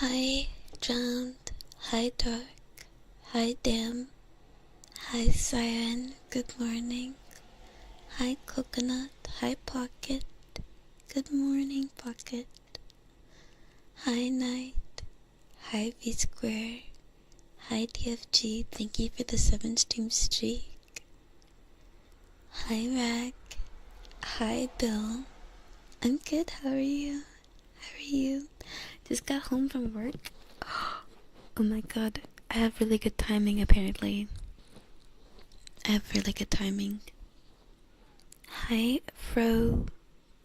Hi, drowned. Hi, dark. Hi, dim. Hi, siren. Good morning. Hi, coconut. Hi, pocket. Good morning, pocket. Hi, night. Hi, V square. Hi, DFG. Thank you for the 7 stream streak. Hi, Rag. Hi, Bill. I'm good. How are you? How are you? Just got home from work. Oh my god. I have really good timing, apparently. I have really good timing. Hi, Fro.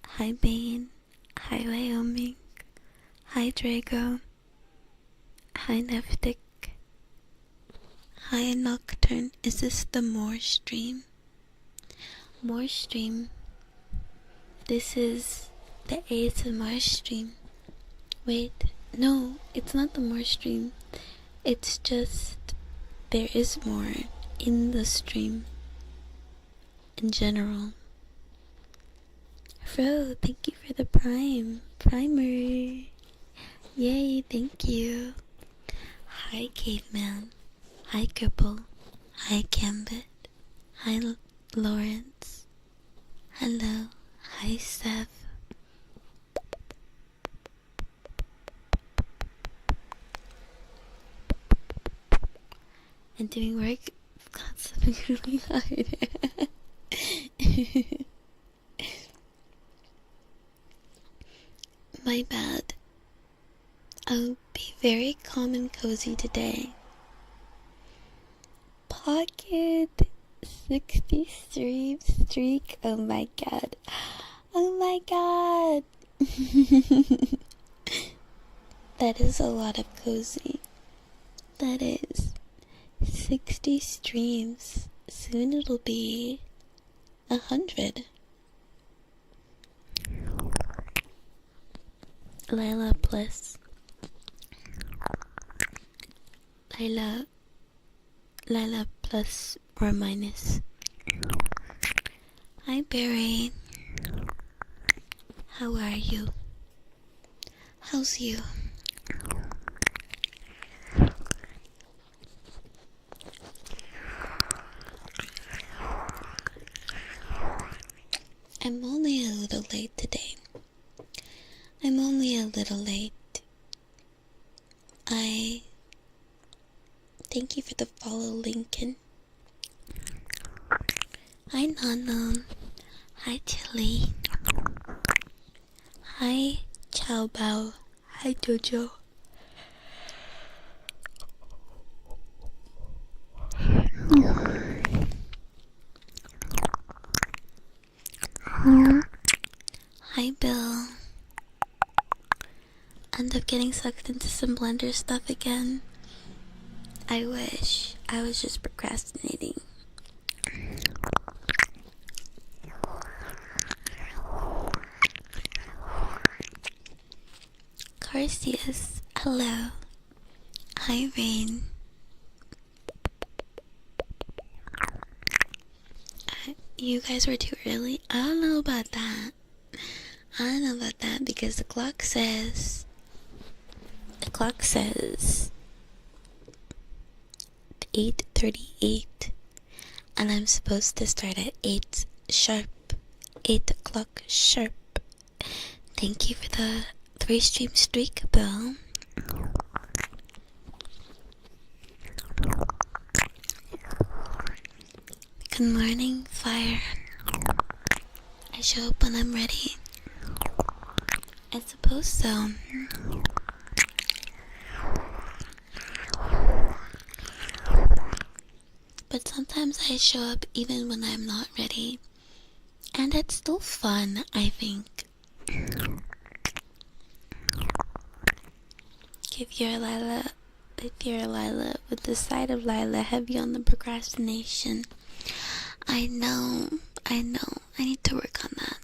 Hi, Bane. Hi, Wyoming. Hi, Drago. Hi, Neftic. Hi, Nocturne. Is this the More stream? More stream. This is the ASMR stream. Wait, no, it's not the More stream. It's just there is more in the stream in general. Fro, thank you for the primer. Yay, thank you. Hi, Caveman. Hi, Cripple. Hi, Gambit. Hi, Lawrence. Hello. Hi, Seth. And doing work, I've got something really hard. My bad. I'll be very calm and cozy today. Pocket 60 stream streak. Oh my god. Oh my god. That is a lot of cozy. That is 60 streams. Soon it'll be 100. Lila plus Lila plus or minus. Hi, Barry. How are you? How's you? I'm only a little late today. I'm only a little late. I thank you for the follow, Lincoln. Hi, Nanon. Hi, Chili. Hi, Chow Bao. Hi, Jojo. Hi, Bill. End up getting sucked into some Blender stuff again. I wish I was just procrastinating. Carcius, hello. Hi, Rain. You guys were too early? I don't know about that. I don't know about that because the clock says 8:38 and I'm supposed to start at 8 sharp. 8 o'clock sharp. Thank you for the 3 stream streak, Bill. Good morning, Fire. I show up when I'm ready. I suppose so. But sometimes I show up even when I'm not ready. And it's still fun, I think. If you're Lila with the side of Lila heavy on the procrastination. I know. I need to work on that.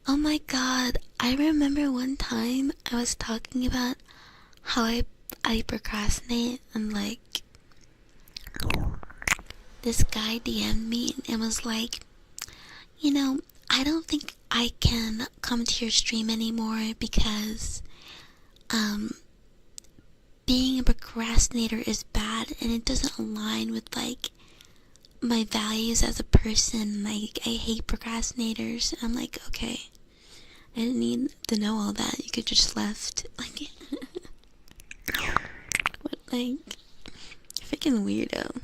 Oh my god, I remember one time I was talking about how I procrastinate and like this guy DM'd me and was like, I don't think I can come to your stream anymore because um being a procrastinator is bad and it doesn't align with like my values as a person. Like, I hate procrastinators. I'm like, okay, I didn't need to know all that. You could just left. Like, what, like, freaking weirdo.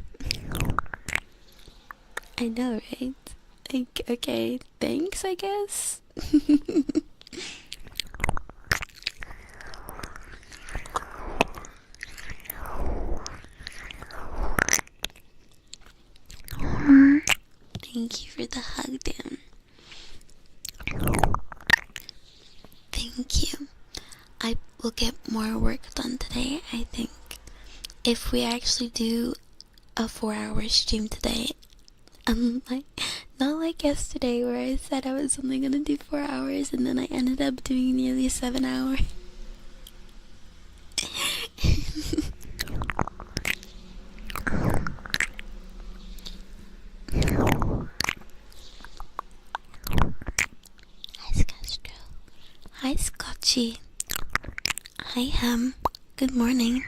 I know, right? Like, okay, thanks, I guess. Thank you for the hug, Dan. Thank you. I will get more work done today, I think. If we actually do a 4-hour stream today, like, not like yesterday where I said I was only gonna do 4 hours and then I ended up doing nearly 7 hours. Hi, Scotch. Hi, Scotchy. Hi, Hem. Good morning.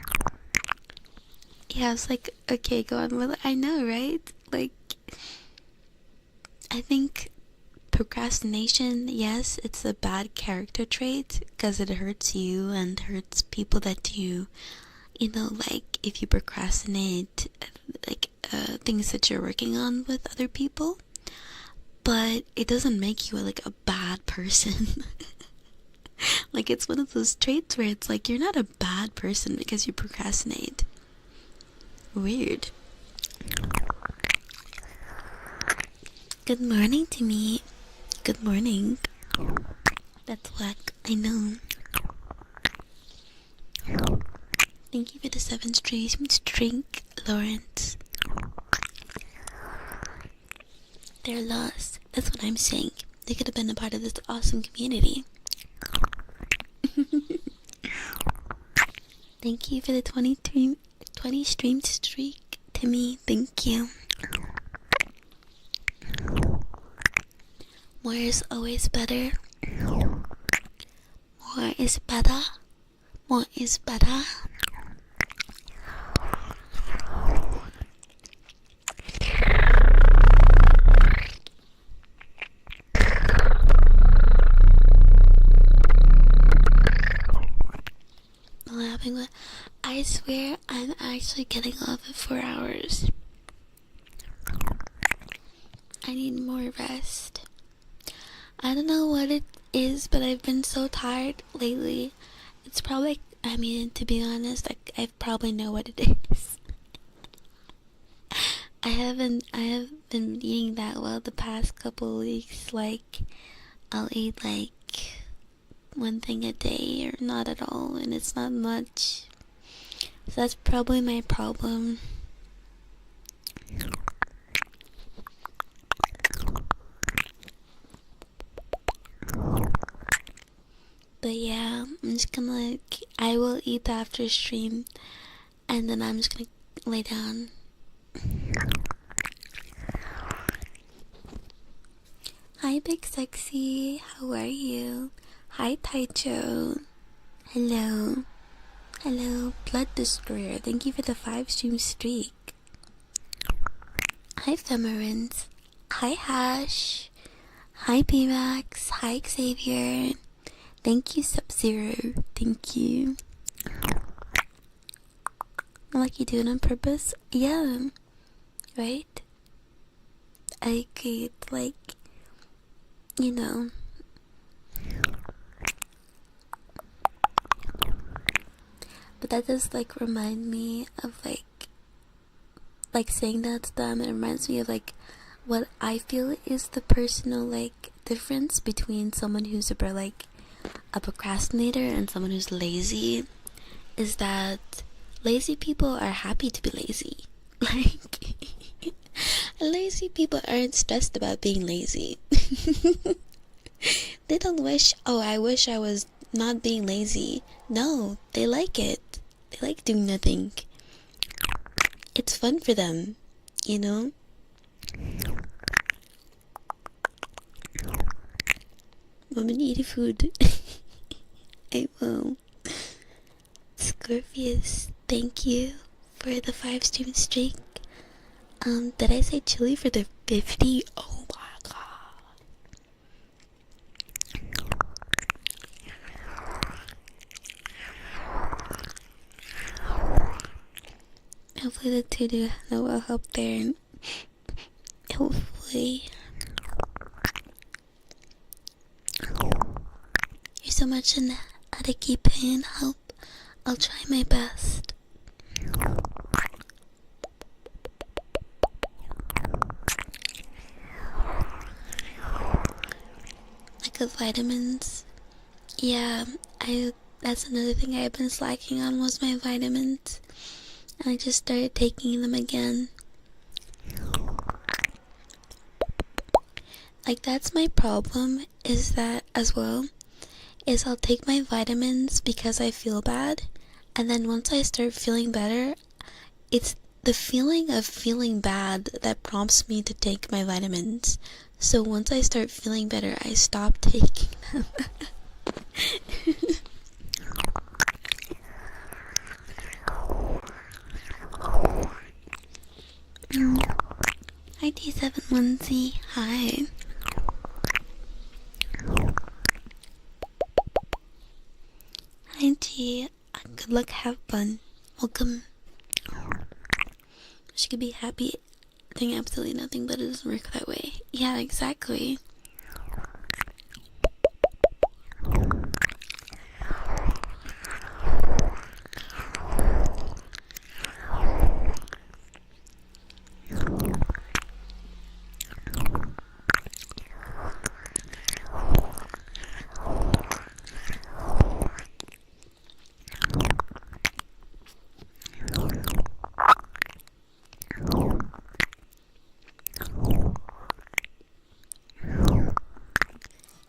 Yeah, I was like, okay, go on with it. I know, right? Like, I think procrastination, yes, it's a bad character trait because it hurts you and hurts people that you know, like, if you procrastinate, like, things that you're working on with other people. But it doesn't make you, like, a bad person. Like, it's one of those traits where it's like, you're not a bad person because you procrastinate. Weird. Good morning to me. Good morning. That's whack, I know. Thank you for the 7 streams, drink, Lawrence. They're lost. That's what I'm saying. They could have been a part of this awesome community. Thank you for the 20 stream streak to me. Thank you. More is always better. More is better. More is better. Laughing with, I swear I'm actually getting off at 4 hours. I need more rest. I don't know what it is, but I've been so tired lately. It's probably, I mean, to be honest, I probably know what it is. I haven't been eating that well the past couple of weeks. Like, I'll eat like one thing a day or not at all, and it's not much. So that's probably my problem. But yeah, I'm just gonna like, I will eat after stream, and then I'm just gonna lay down. Hi, Big Sexy. How are you? Hi, Taicho. Hello. Hello, Blood Destroyer. Thank you for the 5 stream streak. Hi, Femerins. Hi, Hash. Hi, B-Max. Hi, Xavier. Thank you, Sub-Zero. Thank you. Like you do it on purpose? Yeah. Right? I could, like, you know. But that does, like, remind me of, like saying that to them. It reminds me of, like, what I feel is the personal, like, difference between someone who's super, like, a procrastinator and someone who's lazy is that lazy people are happy to be lazy. Like, lazy people aren't stressed about being lazy. They don't wish, oh, I wish I was not being lazy. No, they like it. They like doing nothing. It's fun for them, you know? Woman eating food. I will. Scorpius, thank you for the 5 stream streak. Did I say chili for the 50? Oh my god. Hopefully the 2 do will help there. And hopefully. You're so much in to keep paying help. I'll try my best. Like the vitamins. Yeah, that's another thing I've been slacking on was my vitamins. And I just started taking them again. Like that's my problem is that as well. Is I'll take my vitamins because I feel bad, and then once I start feeling better, it's the feeling of feeling bad that prompts me to take my vitamins. So once I start feeling better, I stop taking them. Hi T7 hi. Hi G, good luck, have fun, welcome. She could be happy doing absolutely nothing, but it doesn't work that way. Yeah, exactly.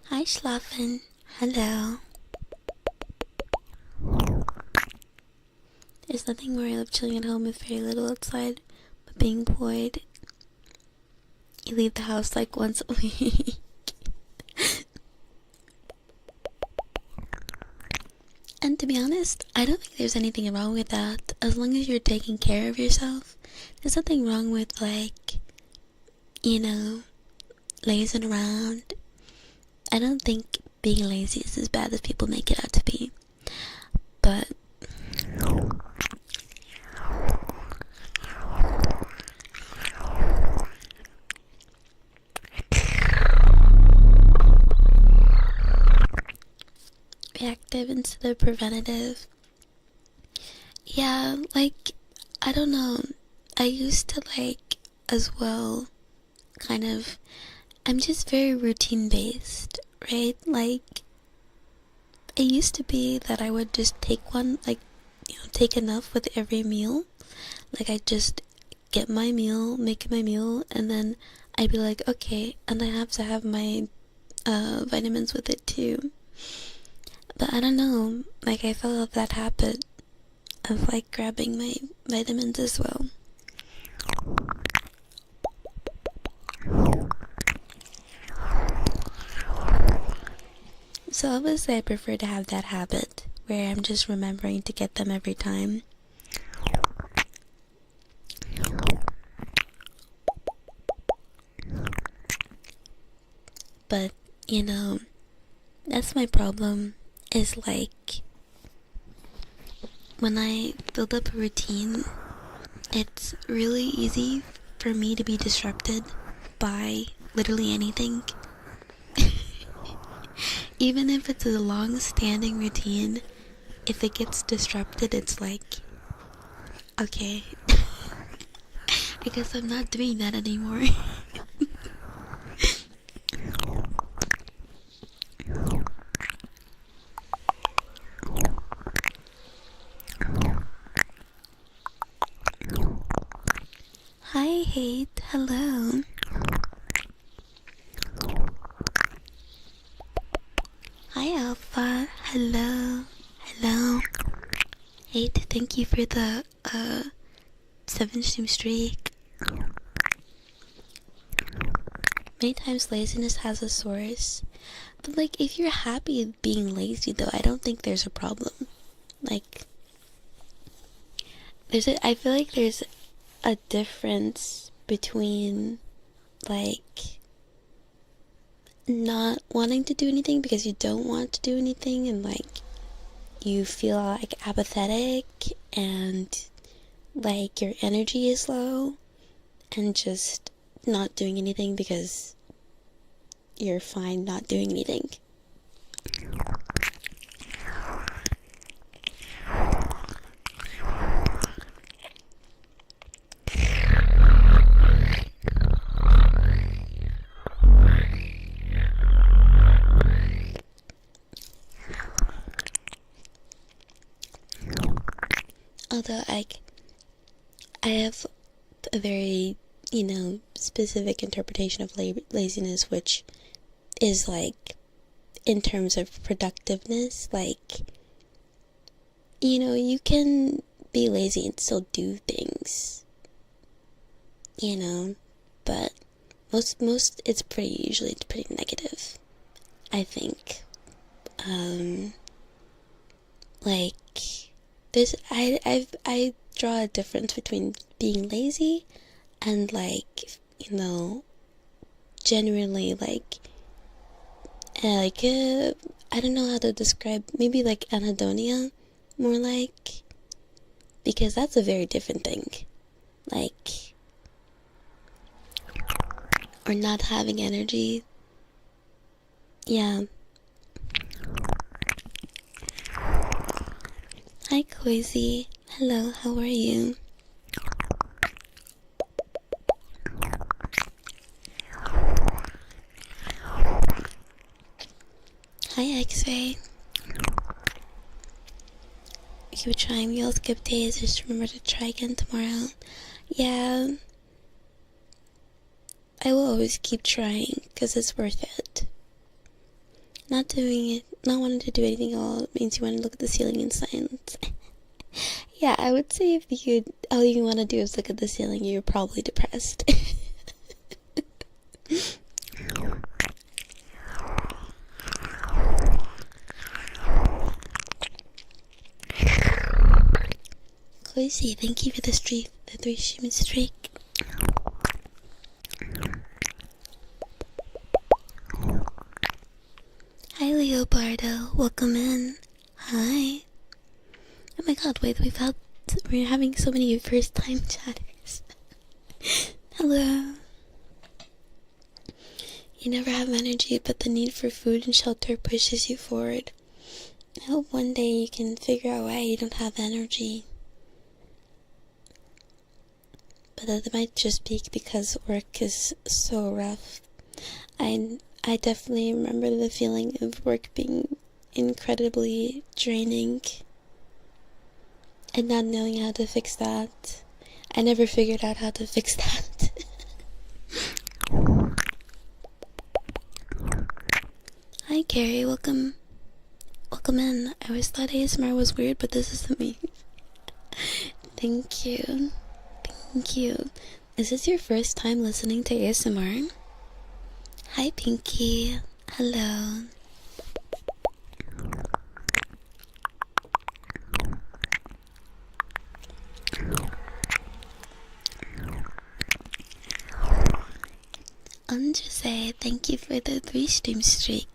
Hi Schlafen, hello. There's nothing more I love chilling at home with very little outside, but being employed, you leave the house like once a week. And to be honest, I don't think there's anything wrong with that. As long as you're taking care of yourself, there's nothing wrong with, like, you know, lazing around. I don't think being lazy is as bad as people make it out to be. But reactive instead of preventative. Yeah, like, I don't know. I used to, like, as well, kind of, I'm just very routine based, right? Like, it used to be that I would just take one, like, you know, take enough with every meal. Like, I'd just get my meal, make my meal, and then I'd be like, okay, and I have to have my vitamins with it too. But I don't know, like, I fell off that habit of, like, grabbing my vitamins as well. So obviously I prefer to have that habit where I'm just remembering to get them every time. But, you know, that's my problem, is like, when I build up a routine, it's really easy for me to be disrupted by literally anything. Even if it's a long-standing routine, if it gets disrupted, it's like, okay, I guess I'm not doing that anymore. Hi, Hate, hello. Hi, Alpha, hello, hello. Hate, thank you for the 7-stream streak. Many times laziness has a source. But, like, if you're happy being lazy, though, I don't think there's a problem. Like, I feel like there's a difference between like not wanting to do anything because you don't want to do anything, and like you feel like apathetic and like your energy is low, and just not doing anything because you're fine not doing anything. Although I have a very, specific interpretation of laziness, which is like in terms of productiveness. Like, you can be lazy and still do things, but most it's pretty negative, I think. Like there's I draw a difference between being lazy and like, genuinely I don't know how to describe, maybe like anhedonia, more like, because that's a very different thing. Like, or not having energy. Yeah. Hi, Cozy. Hello, how are you? Hi, X-Ray. Keep trying. We all skip days. Just remember to try again tomorrow. Yeah. I will always keep trying because it's worth it. Not doing it, not wanting to do anything at all means you want to look at the ceiling in silence. Yeah, I would say if all you want to do is look at the ceiling, you're probably depressed. Cozy, thank you for the 3 stream streak. Hi, Leobardo. Welcome in. Hi. Oh my god, wait, we're having so many first time chatters. Hello. You never have energy, but the need for food and shelter pushes you forward. I hope one day you can figure out why you don't have energy. But that might just be because work is so rough. I definitely remember the feeling of work being incredibly draining and not knowing how to fix that. I never figured out how to fix that. Hi, Gary. Welcome in. I always thought ASMR was weird, but this is me. Thank you. Thank you. Is this your first time listening to ASMR? Hi, Pinky. Hello. Jose, thank you for the 3 stream streak.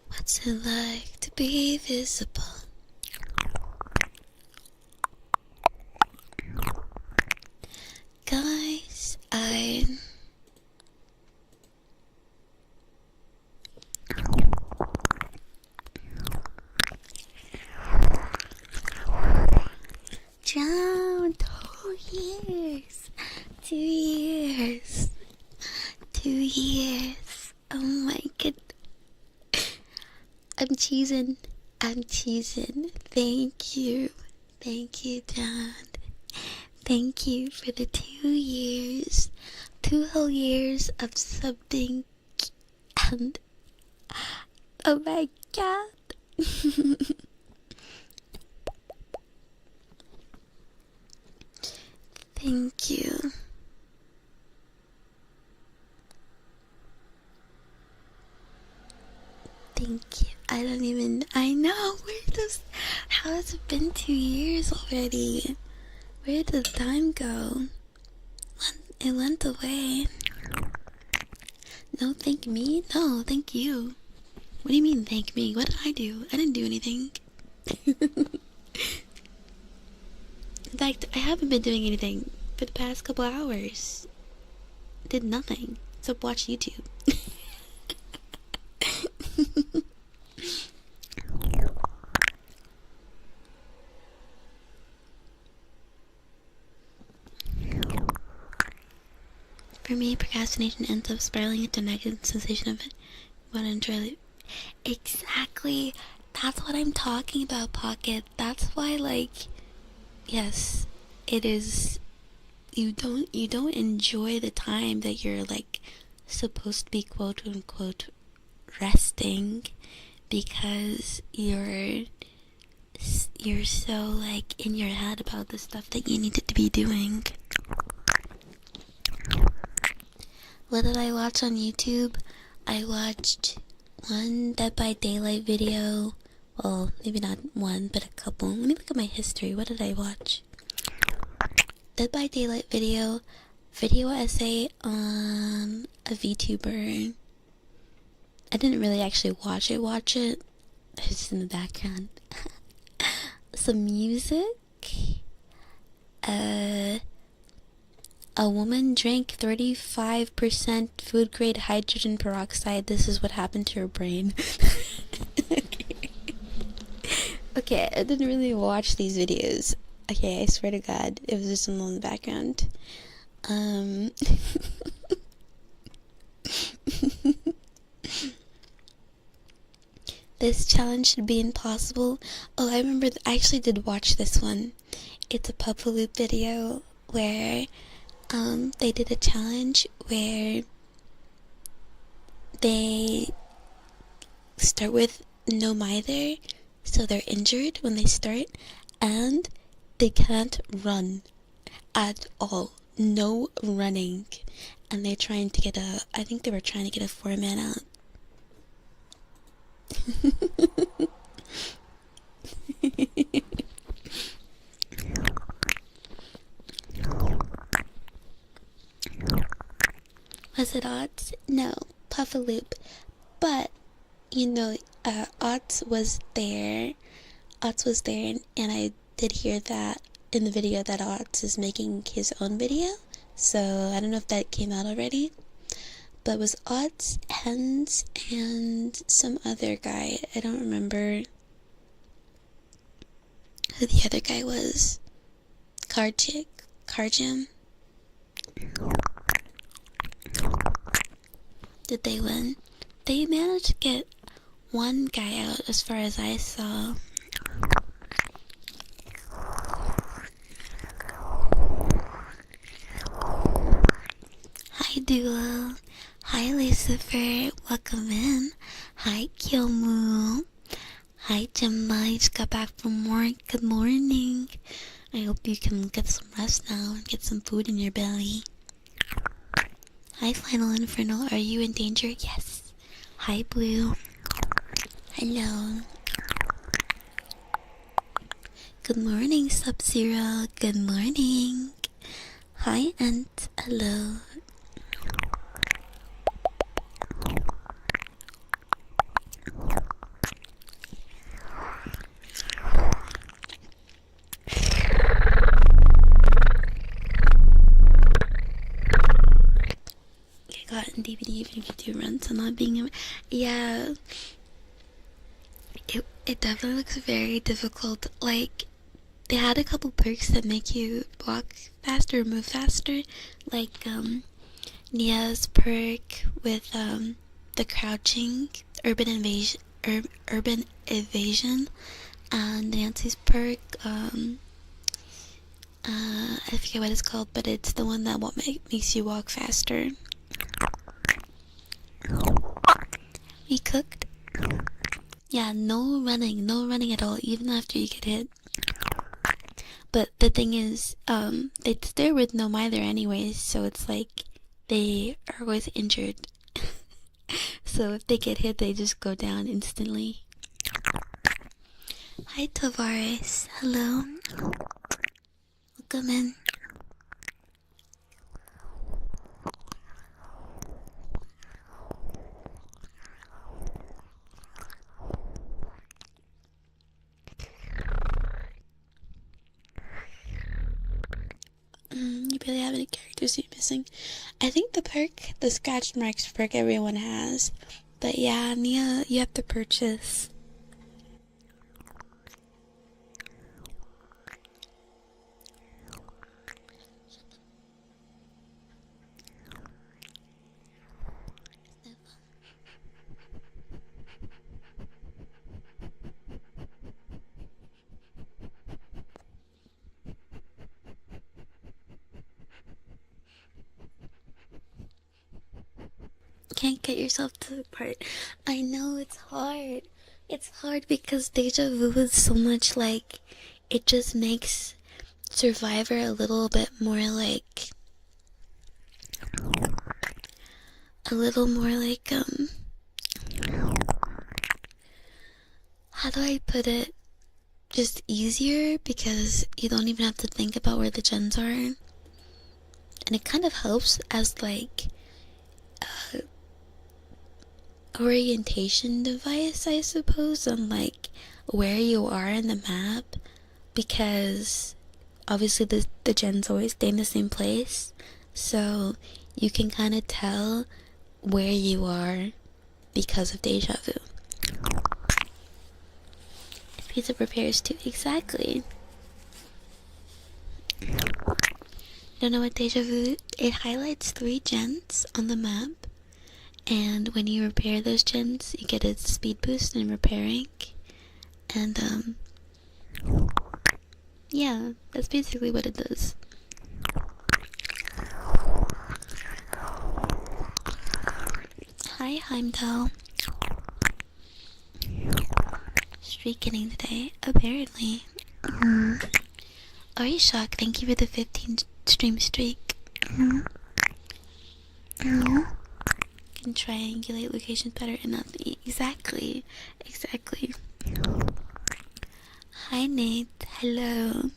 What's it like to be visible? Guys, drowned 2 years. 2 years. 2 years. Oh my god. I'm cheesing. Thank you. Thank you, Dad. Thank you for the 2 years. 2 whole years of subbing. And oh my god. Thank you. How has it been 2 years already? Where did the time go? It went away. No, thank me? No, thank you. What do you mean, thank me? What did I do? I didn't do anything. In fact, I haven't been doing anything for the past couple hours. Did nothing except watch YouTube. For me, procrastination ends up spiraling into a negative sensation of it. What enjoy. Exactly. That's what I'm talking about, Pocket. That's why, like, yes, it is. You don't enjoy the time that you're like supposed to be quote unquote resting, because you're so like in your head about the stuff that you needed to be doing. What did I watch on YouTube? I watched one Dead by Daylight video. Well, maybe not one, but a couple. Let me look at my history. What did I watch? Dead by Daylight video essay on a VTuber. I didn't really actually watch it. It's just in the background. Some music. A woman drank 35% food grade hydrogen peroxide. This is what happened to her brain. Okay, I didn't really watch these videos. Okay, I swear to God, it was just in the background. This challenge should be impossible. Oh, I remember, I actually did watch this one. It's a Papa Loop video where they did a challenge where they start with no mither, so they're injured when they start, and they can't run at all. No running. And they're trying to get I think they were trying to get a 4-man out. Was it Odds? No, Puffaloop. But, you know, Odds was there. And I did hear that in the video that Odds is making his own video. So, I don't know if that came out already. But it was Odds, Hens, and some other guy. I don't remember who the other guy was. Carjim. Did they win? They managed to get one guy out as far as I saw. Hi Duo. Hi Lucifer. Welcome in. Hi Kyomu. Hi Gemma. You just got back from work. Good morning. I hope you can get some rest now and get some food in your belly. Hi Final Inferno. Are you in danger? Yes. Hi Blue. Hello. Good morning Sub-Zero. Good morning. Hi Ant. Hello. In DVD even if you do run, so not being yeah, it definitely looks very difficult. Like, they had a couple perks that make you walk faster or move faster, like Nia's perk with the crouching urban evasion, and Nancy's perk I forget what it's called, but it's the one that makes you walk faster. We cooked. Yeah, no running at all, even after you get hit. But the thing is, it's there with no mither anyways, so it's like they are always injured. So if they get hit, they just go down instantly. Hi Tavares. Hello. Welcome in. You barely have any characters you're missing. I think the scratch marks perk everyone has. But yeah, Nia, you have to purchase. Can't get yourself to the part. I know it's hard. It's hard because deja vu is so much like it just makes Survivor a little bit more like how do I put it? Just easier because you don't even have to think about where the gens are. And it kind of helps as like orientation device, I suppose, on like where you are in the map, because obviously the gens always stay in the same place, so you can kind of tell where you are because of deja vu. Pizza prepares too, exactly. Don't know what deja vu? It highlights 3 gens on the map, and when you repair those gens, you get a speed boost in repairing. And yeah, that's basically what it does. Hi, Heimdall. Streaking today, apparently. Are you shocked? Thank you for the 15 stream streak. Can triangulate locations better and not the exactly. Hi Nate, hello.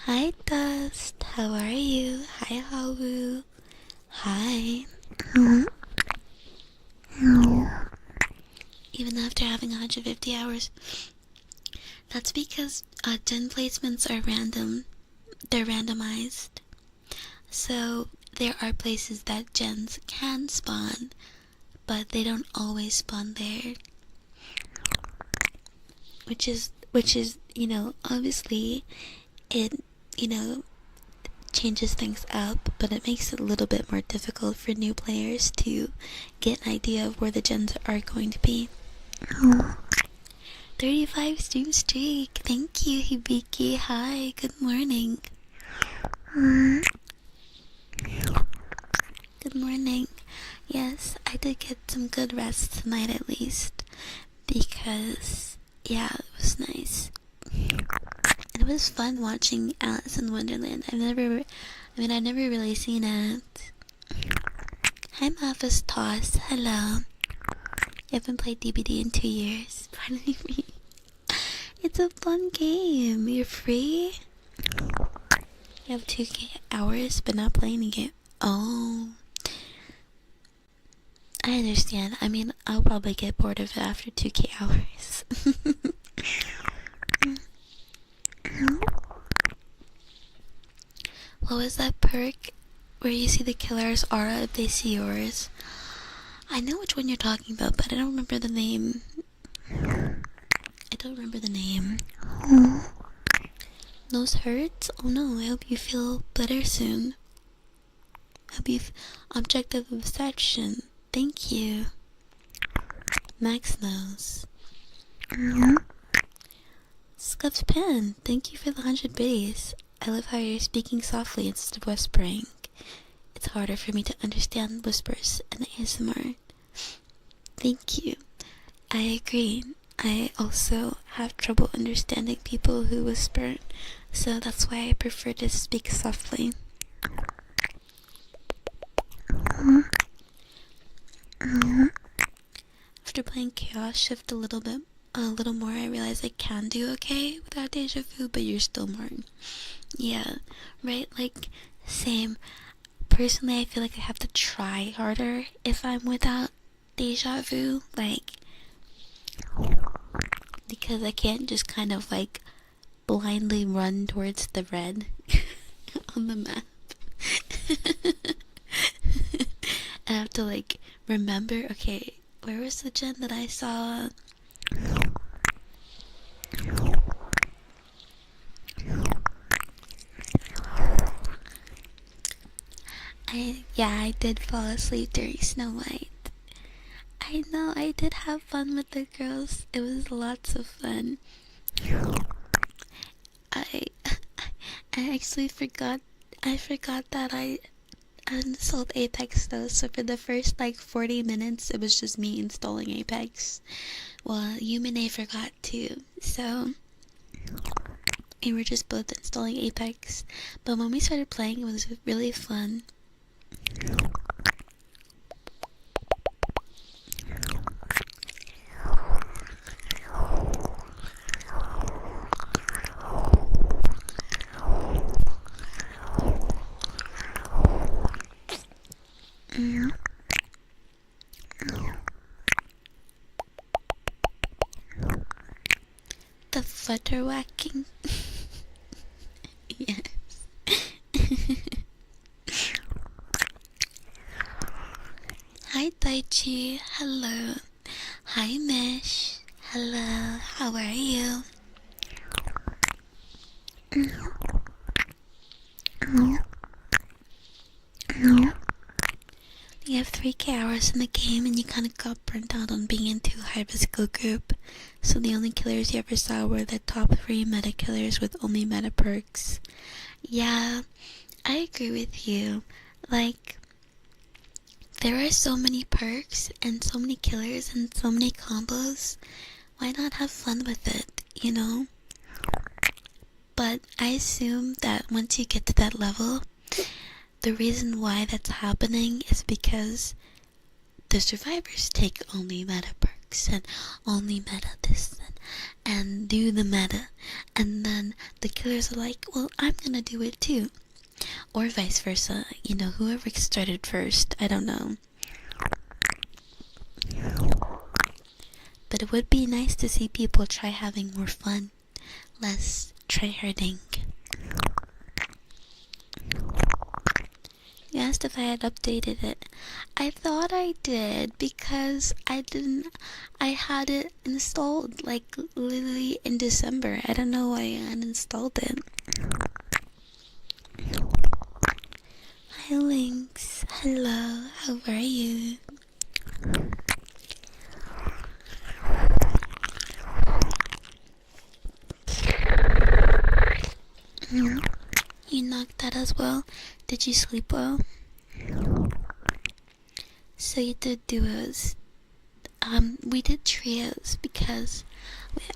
Hi Dust, how are you? Hi Hawu. Hi. Even after having 150 hours. That's because gen placements are random. They're randomized. So there are places that gens can spawn, but they don't always spawn there. Which is, you know, obviously it, you know, changes things up, but it makes it a little bit more difficult for new players to get an idea of where the gens are going to be. 35 stream streak. Thank you, Hibiki. Hi, good morning. Good morning. Yes, I did get some good rest tonight at least, because yeah, it was nice. And it was fun watching Alice in Wonderland. I've never really seen it. Hi, Mavis Toss. Hello. I haven't played DBD in 2 years. Pardon me. It's a fun game. You're free. You have 2K hours, but not playing the game. Oh. I understand. I mean, I'll probably get bored of it after 2K hours. What was that perk where you see the killer's aura if they see yours? I know which one you're talking about, but I don't remember the name. Nose hurts? Oh no, I hope you feel better soon. Hope you've object of obsession. Thank you. Max knows. Scuff's pen, thank you for the 100 biddies. I love how you're speaking softly instead of whispering. It's harder for me to understand whispers and ASMR. Thank you. I agree. I also have trouble understanding people who whisper, so that's why I prefer to speak softly. After playing Chaos Shift a little more, I realized I can do okay without deja vu, but you're still more. Yeah, right? Like, same. Personally, I feel like I have to try harder if I'm without deja vu, like, because I can't just kind of like blindly run towards the red on the map. I have to like remember, okay, where was the gen that I saw? I did fall asleep during Snow White. I know, I did have fun with the girls. It was lots of fun. I I actually forgot. I forgot that I uninstalled Apex though. So for the first like 40 minutes, it was just me installing Apex. Well, Yumine forgot too. So we were just both installing Apex. But when we started playing, it was really fun. The flutter whacking. Yes. Hi Daichi, hello. Hi Mish, hello. How are you? You have 3k hours in the game and you kind of got burnt out on being in too high of a skill group. So the only killers you ever saw were the top 3 meta killers with only meta perks. Yeah, I agree with you. Like, there are so many perks and so many killers and so many combos. Why not have fun with it, you know? But I assume that once you get to that level, the reason why that's happening is because the survivors take only meta perks and only meta this and do the meta. And then the killers are like, well, I'm gonna do it too. Or vice versa, you know, whoever started first, I don't know. But it would be nice to see people try having more fun, less tryharding. You asked if I had updated it. I thought I did because I had it installed like literally in December. I don't know why I uninstalled it. Hi Lynx, hello, how are you? You knocked that as well? Did you sleep well? So you did duos. We did trios because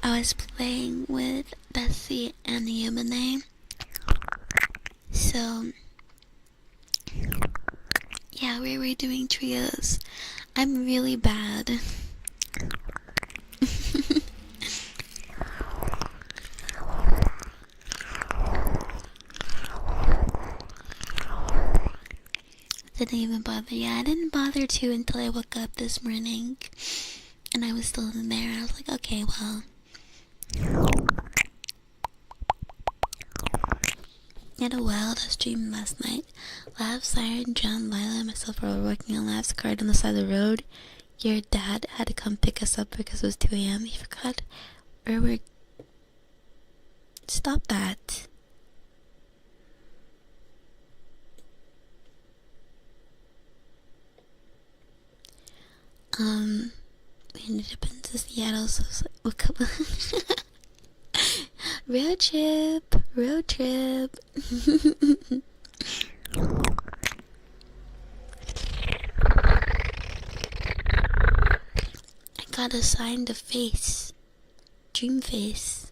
I was playing with Bessie and Yumine. So, yeah, we were doing trios. I'm really bad. Didn't even bother. Yeah, I didn't bother to until I woke up this morning. And I was still in there. I was like, okay, well. I had a wild stream last night. Lav, Siren, John, Lila, and myself were working on Lav's card on the side of the road. Your dad had to come pick us up because it was 2 a.m. He forgot where we're... Stop that. We ended up in Seattle, so a couple... Road trip. I got assigned a face. Dream face.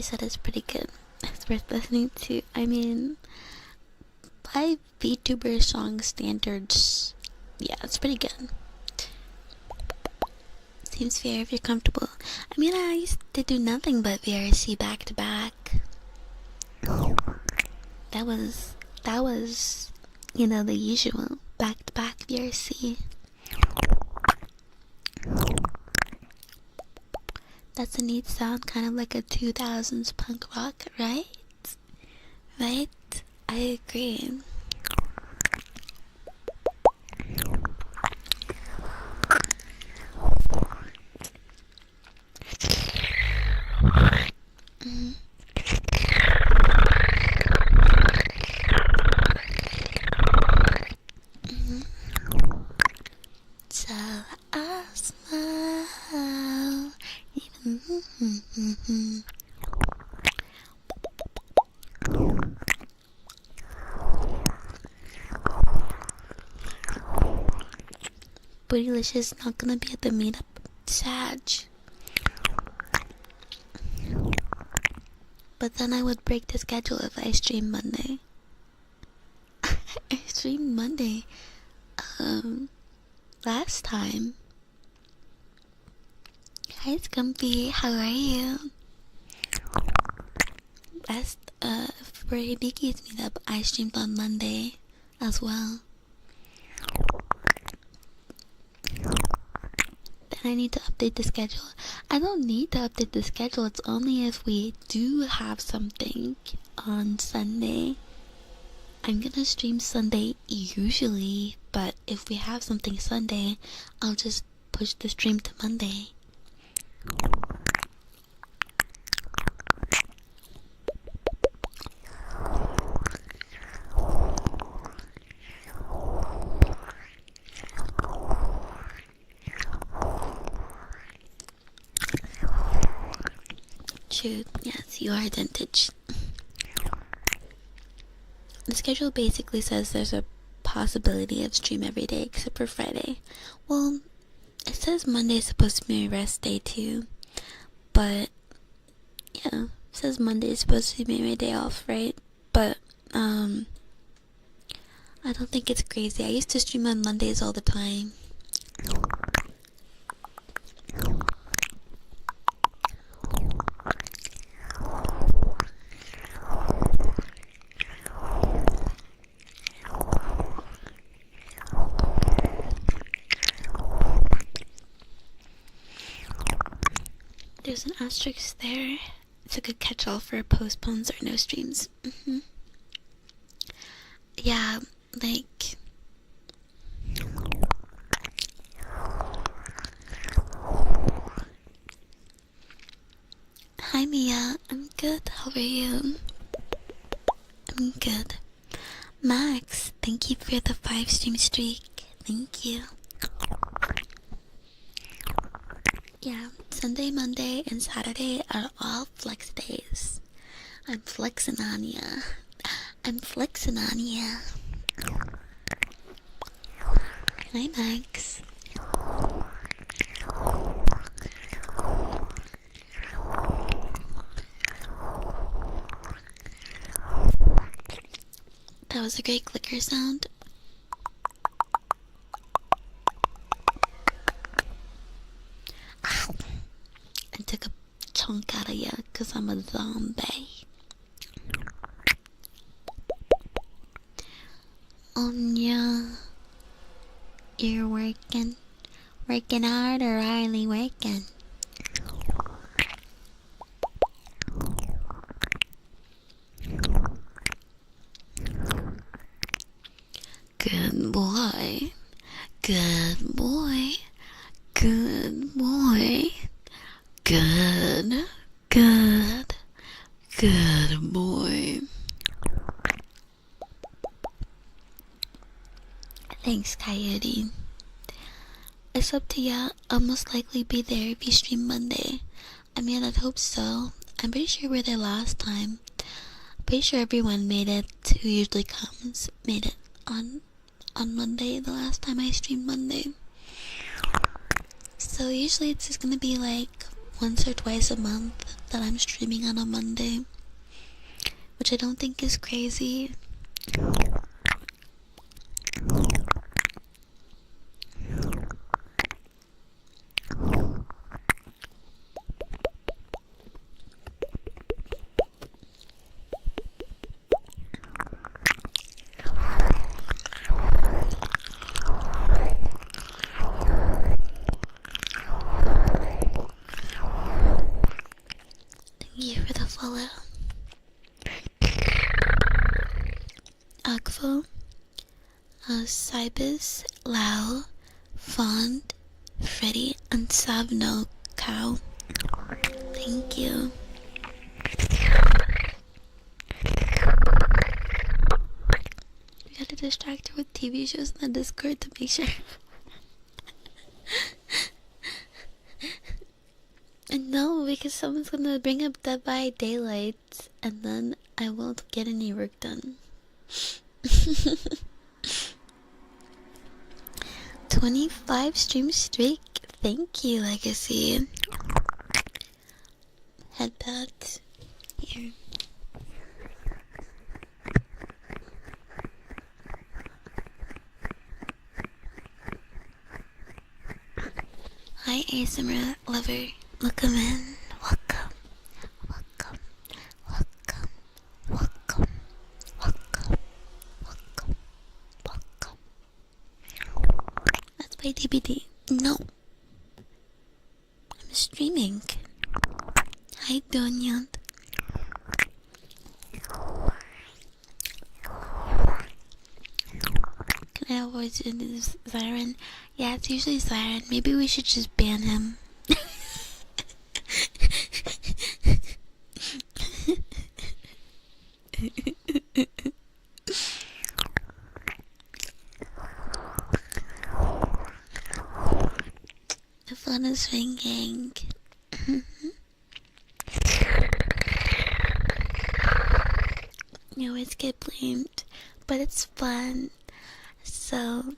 I said it's pretty good. It's worth listening to. I mean, by VTuber song standards, yeah, it's pretty good. Seems fair if you're comfortable. I mean, I used to do nothing but VRC back to back. That was, you know, the usual back to back VRC. That's a neat sound, kind of like a 2000s punk rock, right? Right? I agree. So I smile. Bootylicious not gonna be at the meetup. Sad. But then I would break the schedule if I stream Monday. I streamed Monday. Last time. Hi Scumpy, how are you? For Hibiki's meetup, I streamed on Monday as well. Then I need to update the schedule. I don't need to update the schedule, it's only if we do have something on Sunday. I'm gonna stream Sunday usually, but if we have something Sunday, I'll just push the stream to Monday. True, yes, you are vintage. The schedule basically says there's a possibility of stream every day except for Friday. Well, it says Monday is supposed to be my rest day too. But, yeah, it says Monday is supposed to be my day off, right? But, I don't think it's crazy. I used to stream on Mondays all the time. There's an asterisk there. It's a good catch-all for postpones or no streams. Yeah, like... Hi Mia, I'm good. How are you? I'm good. Max, thank you for the 5-stream streak. Thank you. Yeah, Sunday, Monday, and Saturday are all flex days. I'm flexing on ya. I'm flexing on ya. Hi, Max. That was a great clicker sound. I took a chunk out of ya because I'm a zombie. Oh yeah. You're working hard or hardly working? Good boy. Good boy. Good boy. Good. Good. Good boy. Thanks, Coyote. It's up to ya. I'll most likely be there if you stream Monday. I mean, I'd hope so. I'm pretty sure we were there last time. I'm pretty sure everyone made it who usually comes. Made it on Monday, the last time I streamed Monday. So usually it's just gonna be like once or twice a month that I'm streaming on a Monday, which I don't think is crazy. Thank you for the follow. Akvo, Cybus, Lau, Fond, Freddy, and Savno Cow. Thank you. We gotta distract her with TV shows in the Discord to make sure. And no, because someone's gonna bring up Dead by Daylight, and then I won't get any work done. 25 stream streak. Thank you, Legacy. Headpads. Here. Hi, ASMR lover. Welcome in. Welcome. Welcome. Welcome. Welcome. Welcome. Welcome. Welcome. Let's play DBD. No. I'm streaming. Hi, Donyant. Can I avoid this Siren? Yeah, it's usually Siren. Maybe we should just ban him. The phone is ringing. You always get blamed, but it's fun. So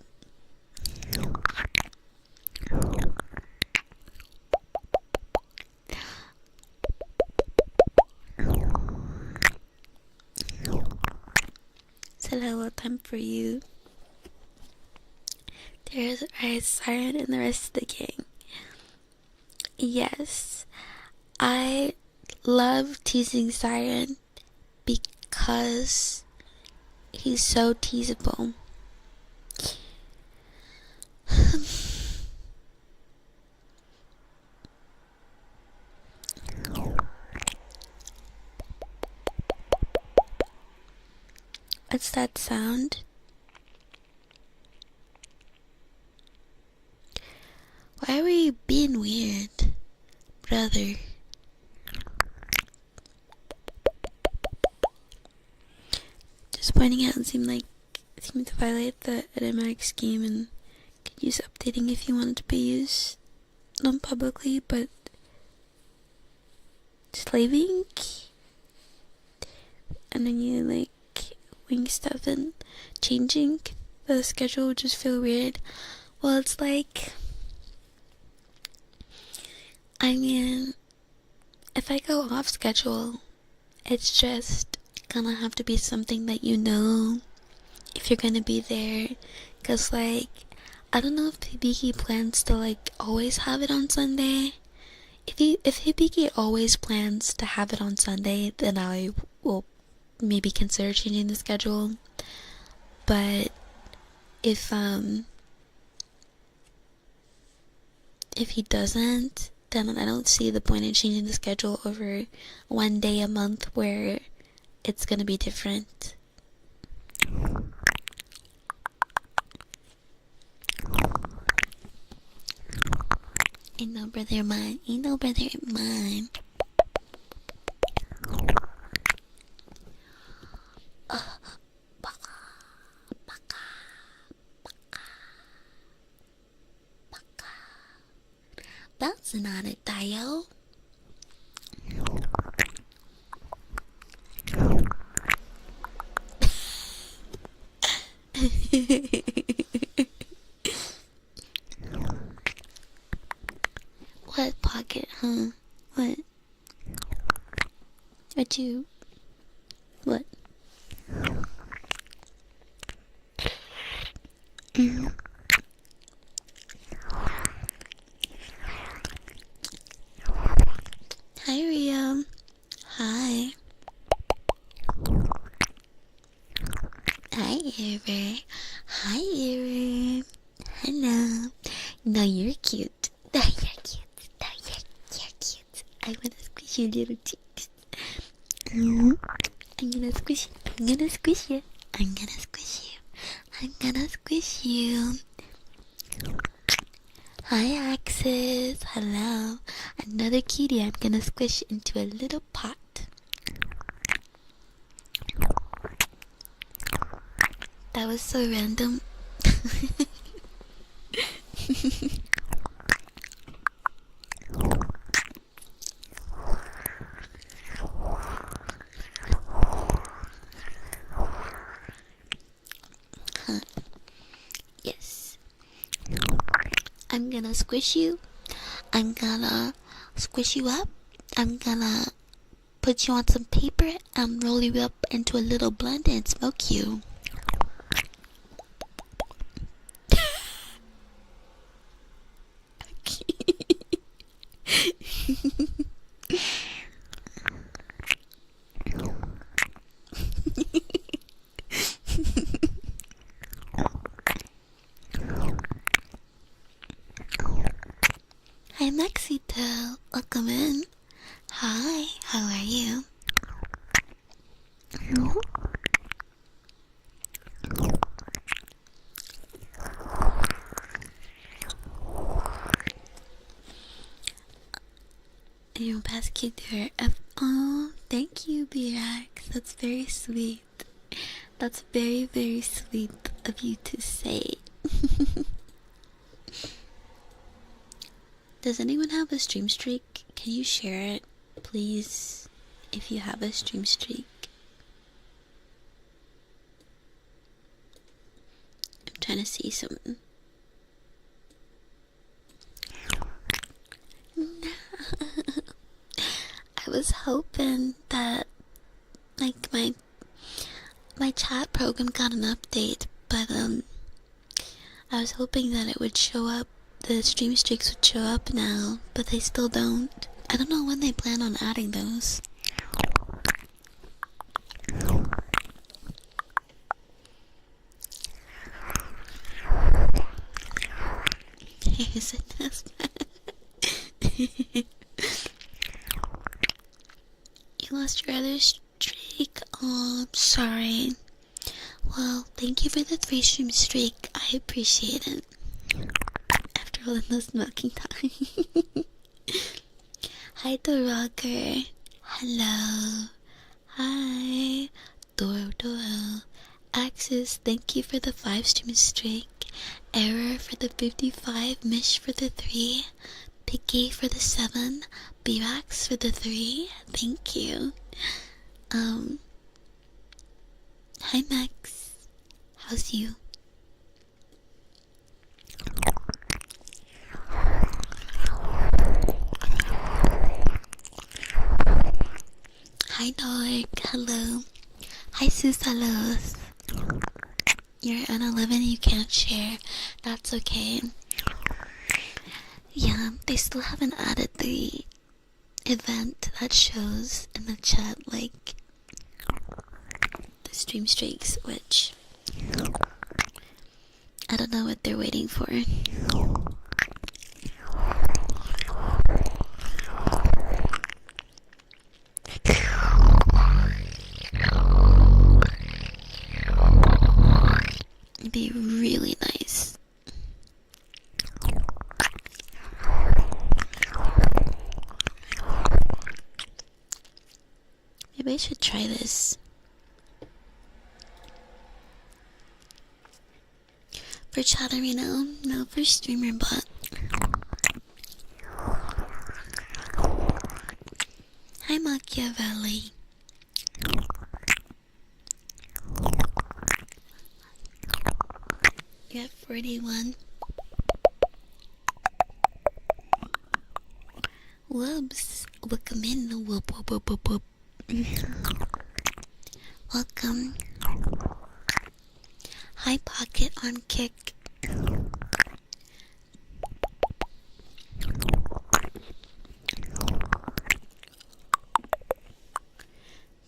said hello time for you. There's Siren and the rest of the gang. Yes, I love teasing Siren because he's so teasable. What's that sound? Why are we being weird, brother? Just pointing out, it seemed to violate the automatic scheme and could use updating if you wanted to be used non-publicly, but slaving, and then you wing stuff and changing the schedule would just feel weird. Well, it's I mean, if I go off schedule, it's just gonna have to be something that you know if you're gonna be there. Cause I don't know if Hibiki plans to always have it on Sunday. If Hibiki always plans to have it on Sunday, then I will maybe consider changing the schedule. But if he doesn't, then I don't see the point in changing the schedule over one day a month where it's gonna be different. Ain't no brother of mine. Ain't no brother of mine. Bouncing on it, Dio. What pocket, huh? Did you... What? Hi, Ria. Hi. Hi, Ever. Hi, Ever. Hello. No, you're cute. No, you're cute. No, you're cute. I wanna squish your little cheeks. I'm gonna squish you. I'm gonna squish you. I'm gonna squish you. I'm gonna squish you. Hi, Axis. Hello. Another cutie I'm gonna squish into a little pot. That was so random. Huh. Yes. I'm gonna squish you. I'm gonna squish you up. I'm gonna put you on some paper and roll you up into a little blend and smoke you. Hi, Maxito. Welcome in. Hi, how are you? Your best kid there. Oh, thank you, BX. That's very sweet. That's very, very sweet of you to say. Does anyone have a stream streak? Can you share it, please? If you have a stream streak. I'm trying to see something. I was hoping that like my chat program got an update, but I was hoping that it would show up, the stream streaks would show up now, but they still don't. I don't know when they plan on adding those. Is it this bad? You lost your other streak? Oh, I'm sorry. Well, thank you for the 3 stream streak. I appreciate it. After all in the smoking time. Hi, the rocker. Hello. Hi. Doro. Axis, thank you for the 5 stream streak. Error for the 55. Mish for the 3. Picky for the 7. Birax for the 3. Thank you. Hi, Max. How's you? Hi, Dork. Hello. Hi, Susalos. You're an 11, you can't share. That's okay. Yeah, they still haven't added the event that shows in the chat, like the stream streaks, which I don't know what they're waiting for. It'd be really nice. Maybe I should try this. For chat arena, no, for streamer bot. Hi, Machiavelli. You're at 41. Whoops. Welcome in. Whoop, whoop, whoop, whoop, whoop. Welcome. Hi Pocket on Kick.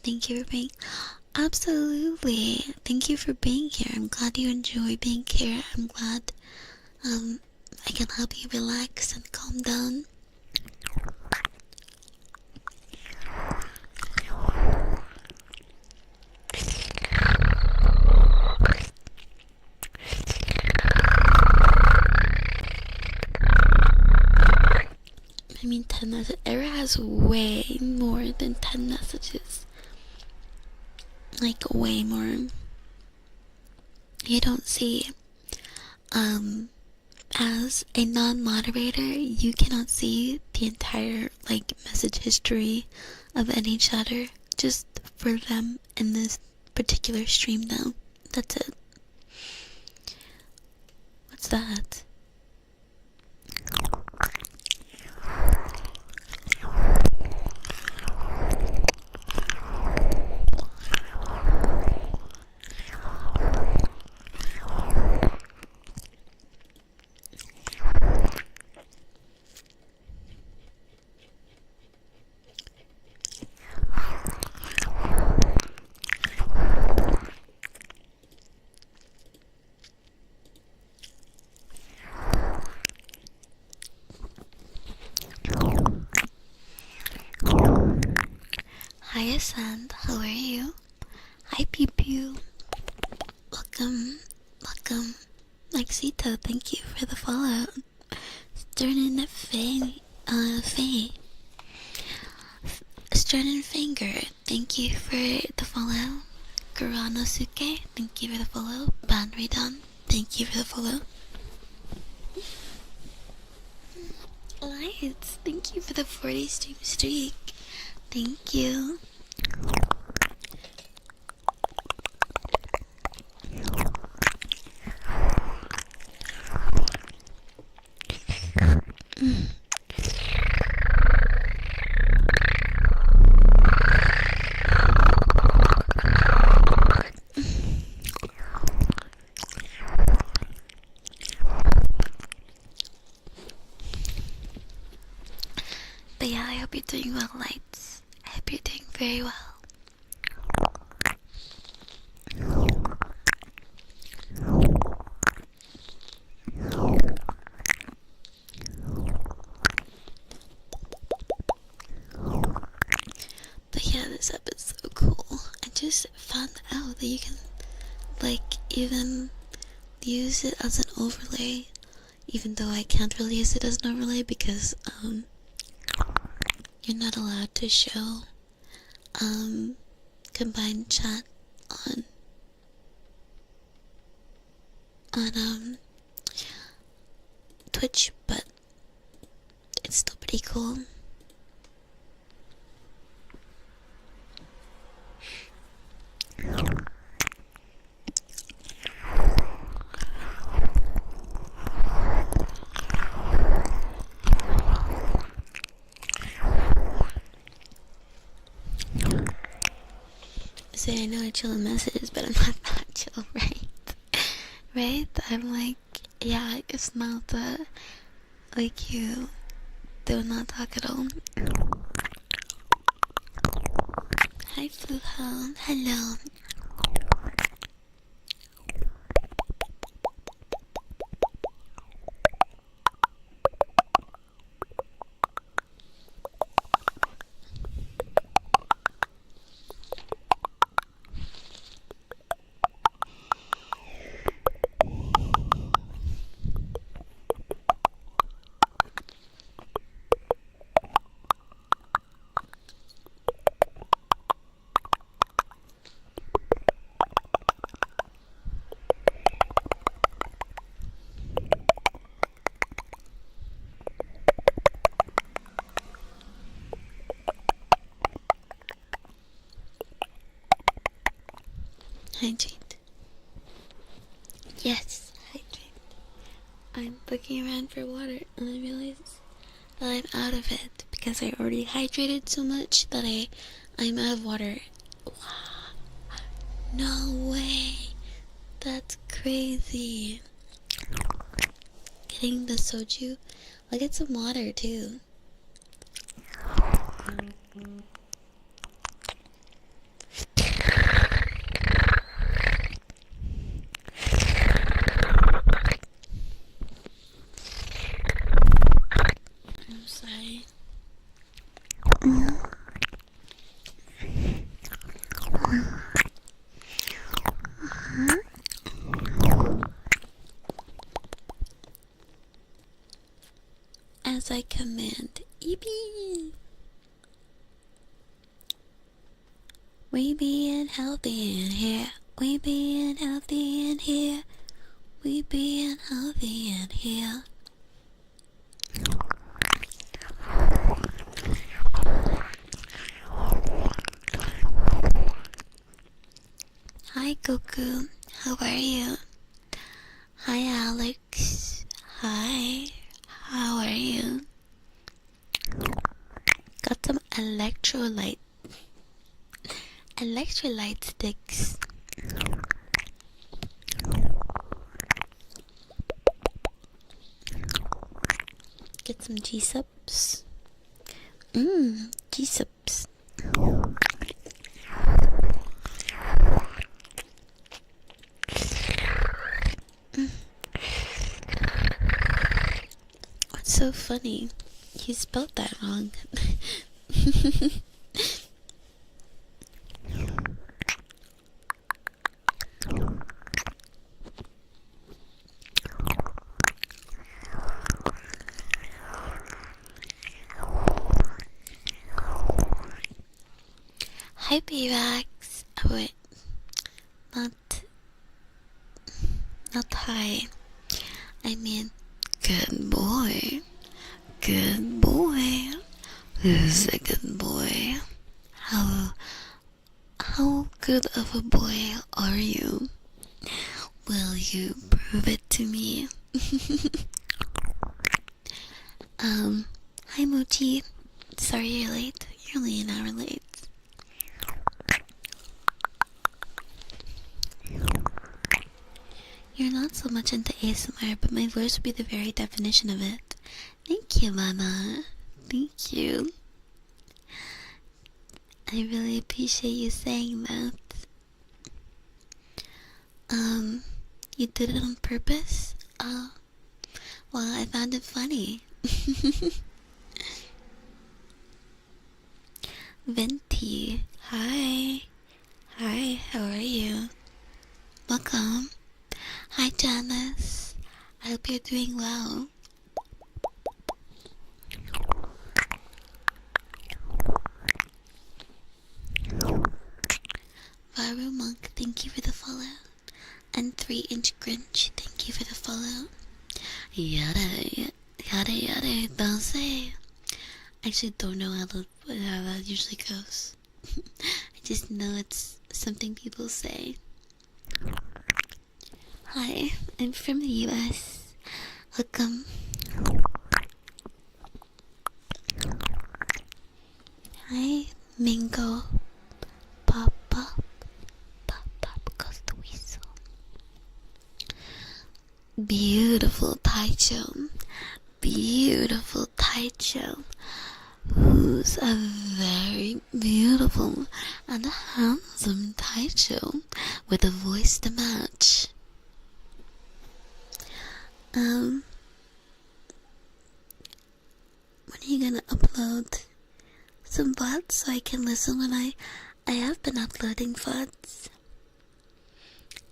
Thank you for being... Absolutely. Thank you for being here. I'm glad you enjoy being here. I'm glad I can help you relax and calm down. I mean, 10 messages. Era has way more than 10 messages. Like, way more. You don't see, as a non-moderator, you cannot see the entire, like, message history of any chatter. Just for them in this particular stream now. That's it. What's that? Hi Ascend, how are you? Hi Pew Pew. Welcome, welcome. Maxito, thank you for the follow. Stern and Faye. Stern and Finger, thank you for the follow. Kuranosuke, thank you for the follow. Banridan, thank you for the follow. Lights, thank you for the 40 stream streak. Thank you. But yeah, I hope you're doing well, Lights. I hope you're doing very well. But yeah, this app is so cool. I just found out that you can, like, even use it as an overlay. Even though I can't really use it as an overlay because, you're not allowed to show, combined chat on, Twitch, but it's still pretty cool. So I know I chill in messages, but I'm not that chill, right? Right? I'm like, yeah, it's not like you do not talk at all. Hi, Fluhound. Hello. Hydrate. Yes, hydrate. I'm looking around for water and I realize that I'm out of it because I already hydrated so much that I I'm out of water. Wow. No way. That's crazy. Getting the soju. I'll get some water too. I'm sorry. As I command, Eepee! We being healthy in here. We being healthy in here. We being healthy in here. Hi, Goku. How are you? Hi, Alex. Hi. How are you? Got some electrolyte sticks. Get some G-subs. G-subs. What's so funny? You spelled that wrong. Hi, B-Rax. Oh, wait. Not hi. I mean, good boy. Good boy. Who's a good boy? How good of a boy are you? Will you prove it to me? Hi Mochi. Sorry you're late. You're only an hour late. You're not so much into ASMR, but my voice would be the very definition of it. Thank you, Mama. Thank you. I really appreciate you saying that. You did it on purpose? Well, I found it funny. Venti, hi. Hi, how are you? Welcome. Hi, Janice. I hope you're doing well. Varu Monk, thank you for the follow. And 3-inch Grinch, thank you for the follow. Yada, don't say. I actually don't know how that usually goes. I just know it's something people say. Hi, I'm from the US. Welcome. Hi, Mingo. Pop goes the weasel. Beautiful Taicho. Beautiful Taicho. Who's a very beautiful and handsome Taicho with a voice to match. When are you gonna upload some VODs so I can listen when I have been uploading VODs?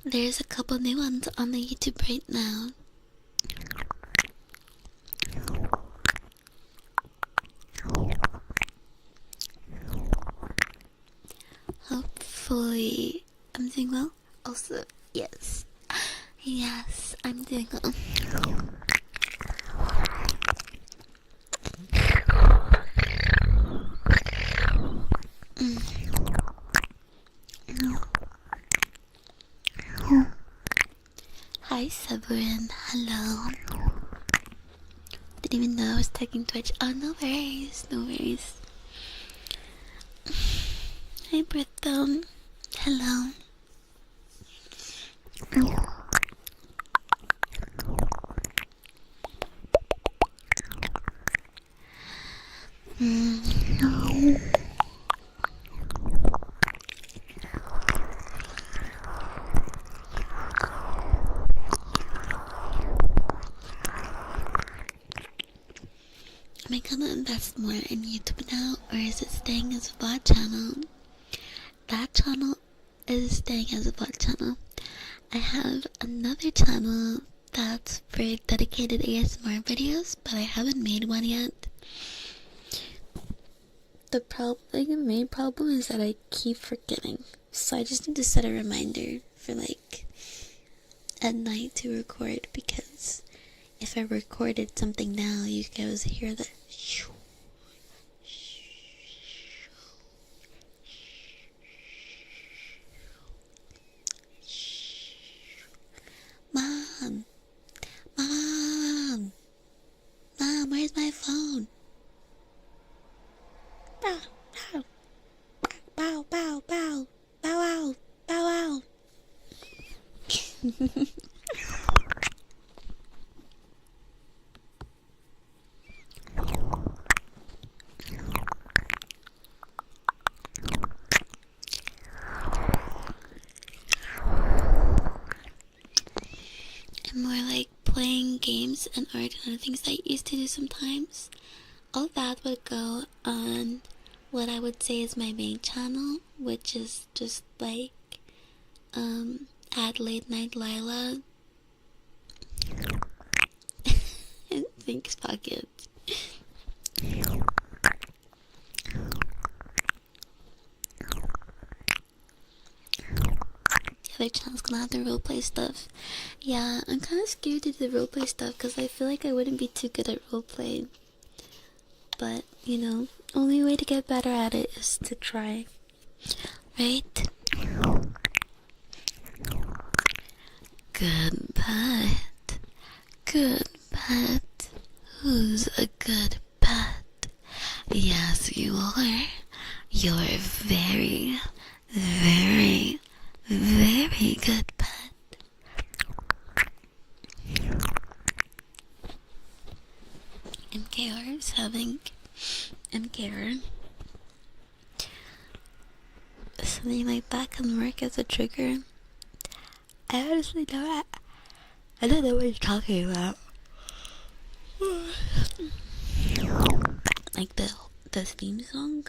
There's a couple new ones on the YouTube right now. Hopefully I'm doing well. Also, yes. Yes, I'm doing well. Hi Severin, hello. Didn't even know I was tagging Twitch. Oh, no worries, no worries. Hi, Britham. Hello. Am I gonna invest more in YouTube now, or is it staying as a VOD channel? That channel is staying as a VOD channel. I have another channel that's for dedicated ASMR videos, but I haven't made one yet. The main problem is that I keep forgetting. So I just need to set a reminder for like at night to record, because if I recorded something now, you guys hear the Mom! Mom! Mom, where's my phone? Bow, bow, bow, bow, bow, bow, wow, bow, wow. And more like playing games and art and other things that I used to do sometimes. All that would go on what I would say is my main channel, which is just like at Late Night Lila. Thanks, Pocket. The other channel's gonna have the roleplay stuff. Yeah, I'm kind of scared to do the roleplay stuff because I feel like I wouldn't be too good at roleplay. But, you know, only way to get better at it is to try. Right? Good pet. Good pet. Who's a good pet? Yes, you are. You're a very, very, very good pet. MKR is having MKR. Something like that can work as a trigger. I honestly don't. I don't know what you're talking about. Like the theme song?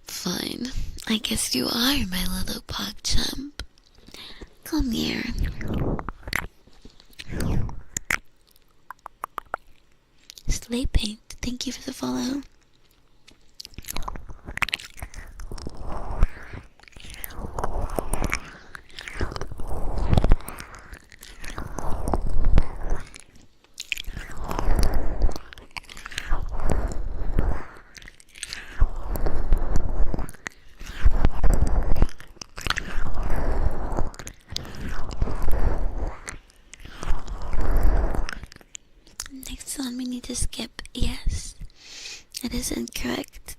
Fine. I guess you are my little PogChamp. Come here. Slay Paint, thank you for the follow. Next one we need to skip. Yes, it is incorrect.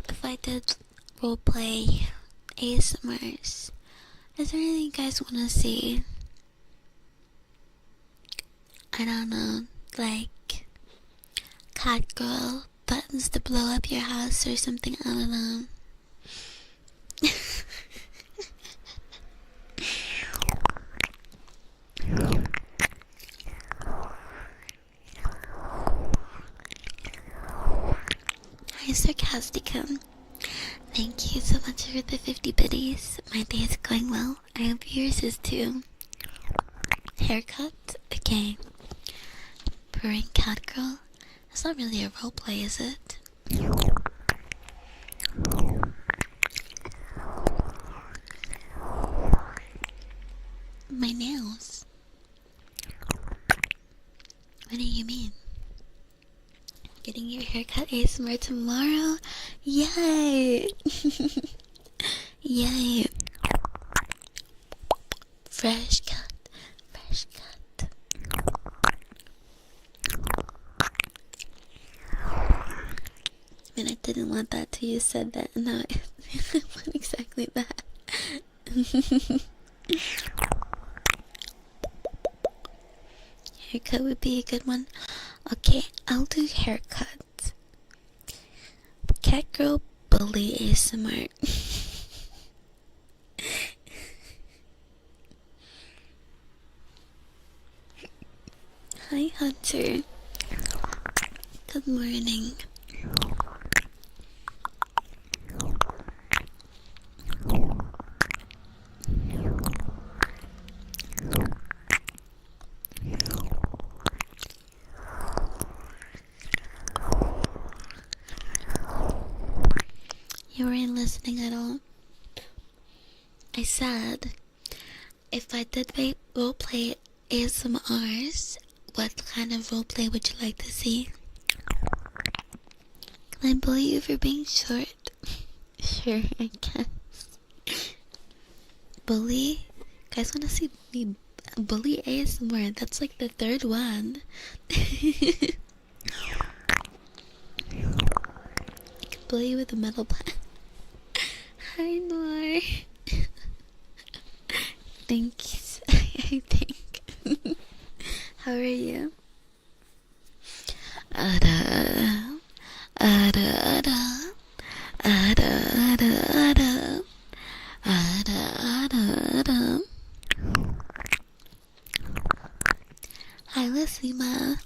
If I did roleplay ASMRs, is there anything you guys want to see? I don't know, like cat girl buttons to blow up your house or something, I don't know. Hi, Sarcasticum. Thank you so much for the 50 biddies. My day is going well. I hope yours is too. Haircut? Okay. Purring cat girl? That's not really a roleplay, is it? My nails? What do you mean? Getting your haircut ASMR tomorrow? Yay! Yay! Fresh cut. Fresh cut. didn't want that till you said that, and now I want exactly that. Haircut would be a good one. Okay, I'll do haircut. Cat girl bully ASMR. Hi Hunter. Good morning. You weren't listening at all. I said, if I did roleplay ASMRs, what kind of roleplay would you like to see? Can I bully you for being short? Sure, I guess. Bully? Guys wanna see me bully ASMR? That's like the third one. I could bully you with a metal plant. Hi, Nor. Thanks, I think. How are you? Ada, ada, ada, ada, ada, ada, ada, ada, ada. Hi, Lissima.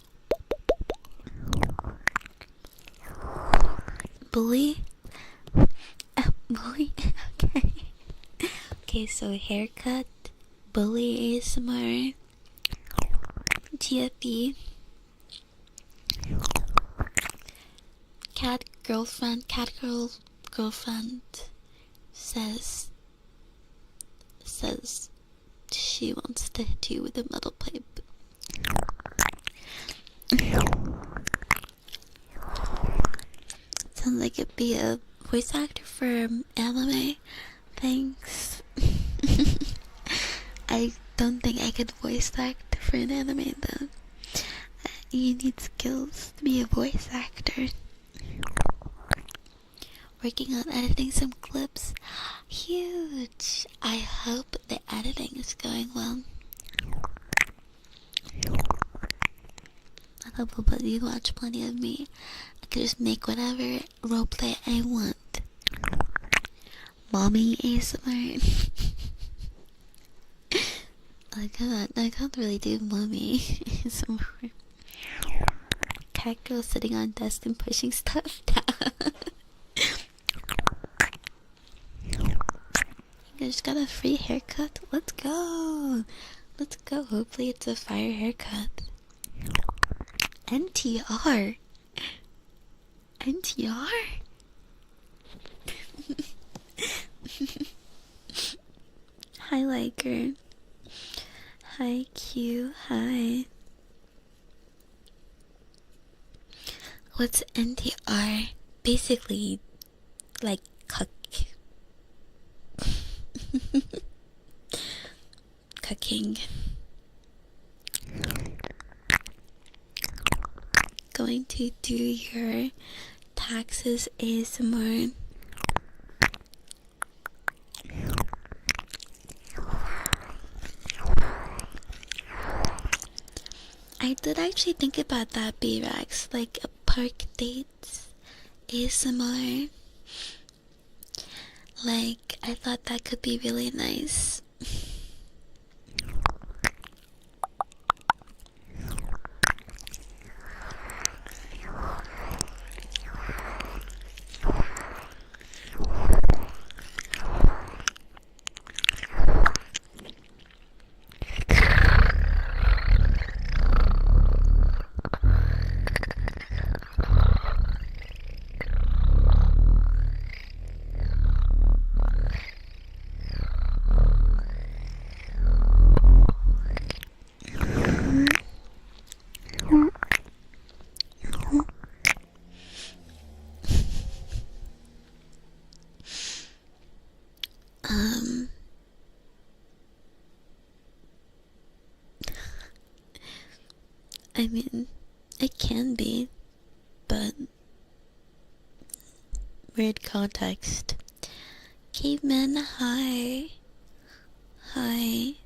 Bully? Bully? Okay. Okay, so haircut, bully ASMR, GFB, cat girlfriend says she wants to hit you with a metal pipe. Sounds like it'd be a voice actor for anime. Thanks. I don't think I could voice act for an anime though. You need skills to be a voice actor. Working on editing some clips. Huge. I hope the editing is going well. I hope you watch plenty of me. I could just make whatever roleplay I want. Mommy ASMR. I can't really do mommy ASMR. Cat girl sitting on desk and pushing stuff down. You just got a free haircut? Let's go! Let's go. Hopefully it's a fire haircut. NTR? NTR? Hi, Liker. Hi, Q. Hi. What's NTR? Basically, like, cooking. Going to do your taxes ASMR. I did actually think about that, B-Rex, like a park dates ASMR. Like, I thought that could be really nice. I mean, it can be, but weird context. Caveman, hi. Hi.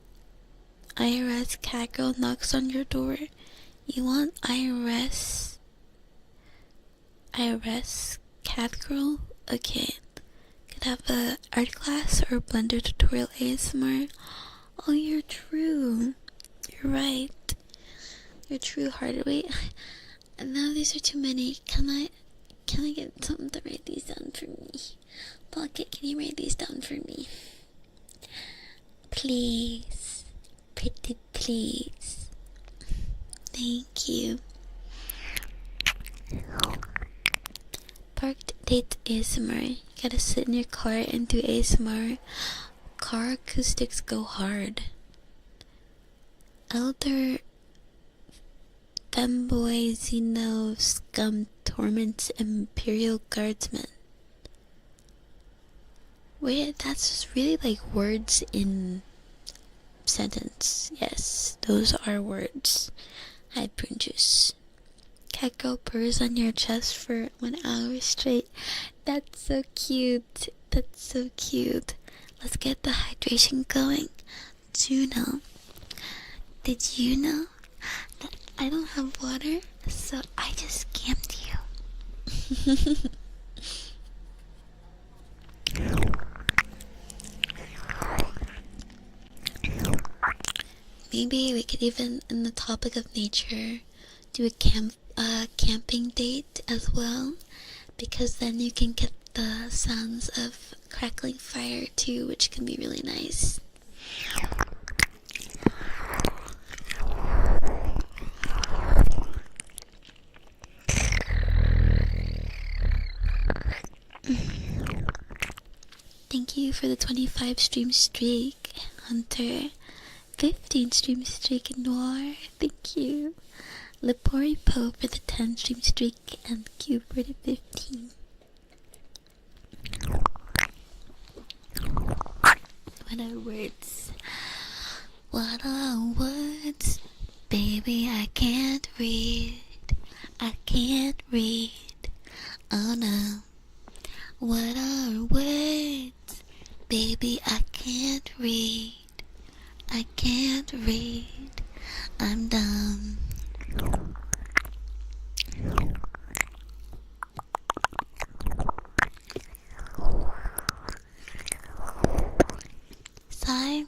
IRS cat girl knocks on your door. You want IRS cat girl? Okay. Could have a art class or blender tutorial ASMR. Oh, you're true. You're right. You're true hearted. Wait. Now these are too many. Can I get someone to write these down for me? Pocket, can you write these down for me? Please. Pretty please. Thank you. Parked date ASMR. You gotta sit in your car and do ASMR. Car acoustics go hard. Elder femboy Xeno scum torments Imperial Guardsman. Wait, that's just really like words in sentence. Yes, those are words. Hi, prune juice. Cat girl purrs on your chest for 1 hour straight. That's so cute. That's so cute. Let's get the hydration going. Juno, did you know that I don't have water, so I just scammed you? Maybe we could even, in the topic of nature, do a camping date as well, because then you can get the sounds of crackling fire too, which can be really nice. Thank you for the 25 stream streak, Hunter. 15 stream streak, Noir. Thank you. Lepori Po for the 10 stream streak, and Q for the 15. What are words? What are words? Baby, I can't read. I can't read. Oh no. What are words? Baby, I can't read. I can't read. I'm dumb. Sigh.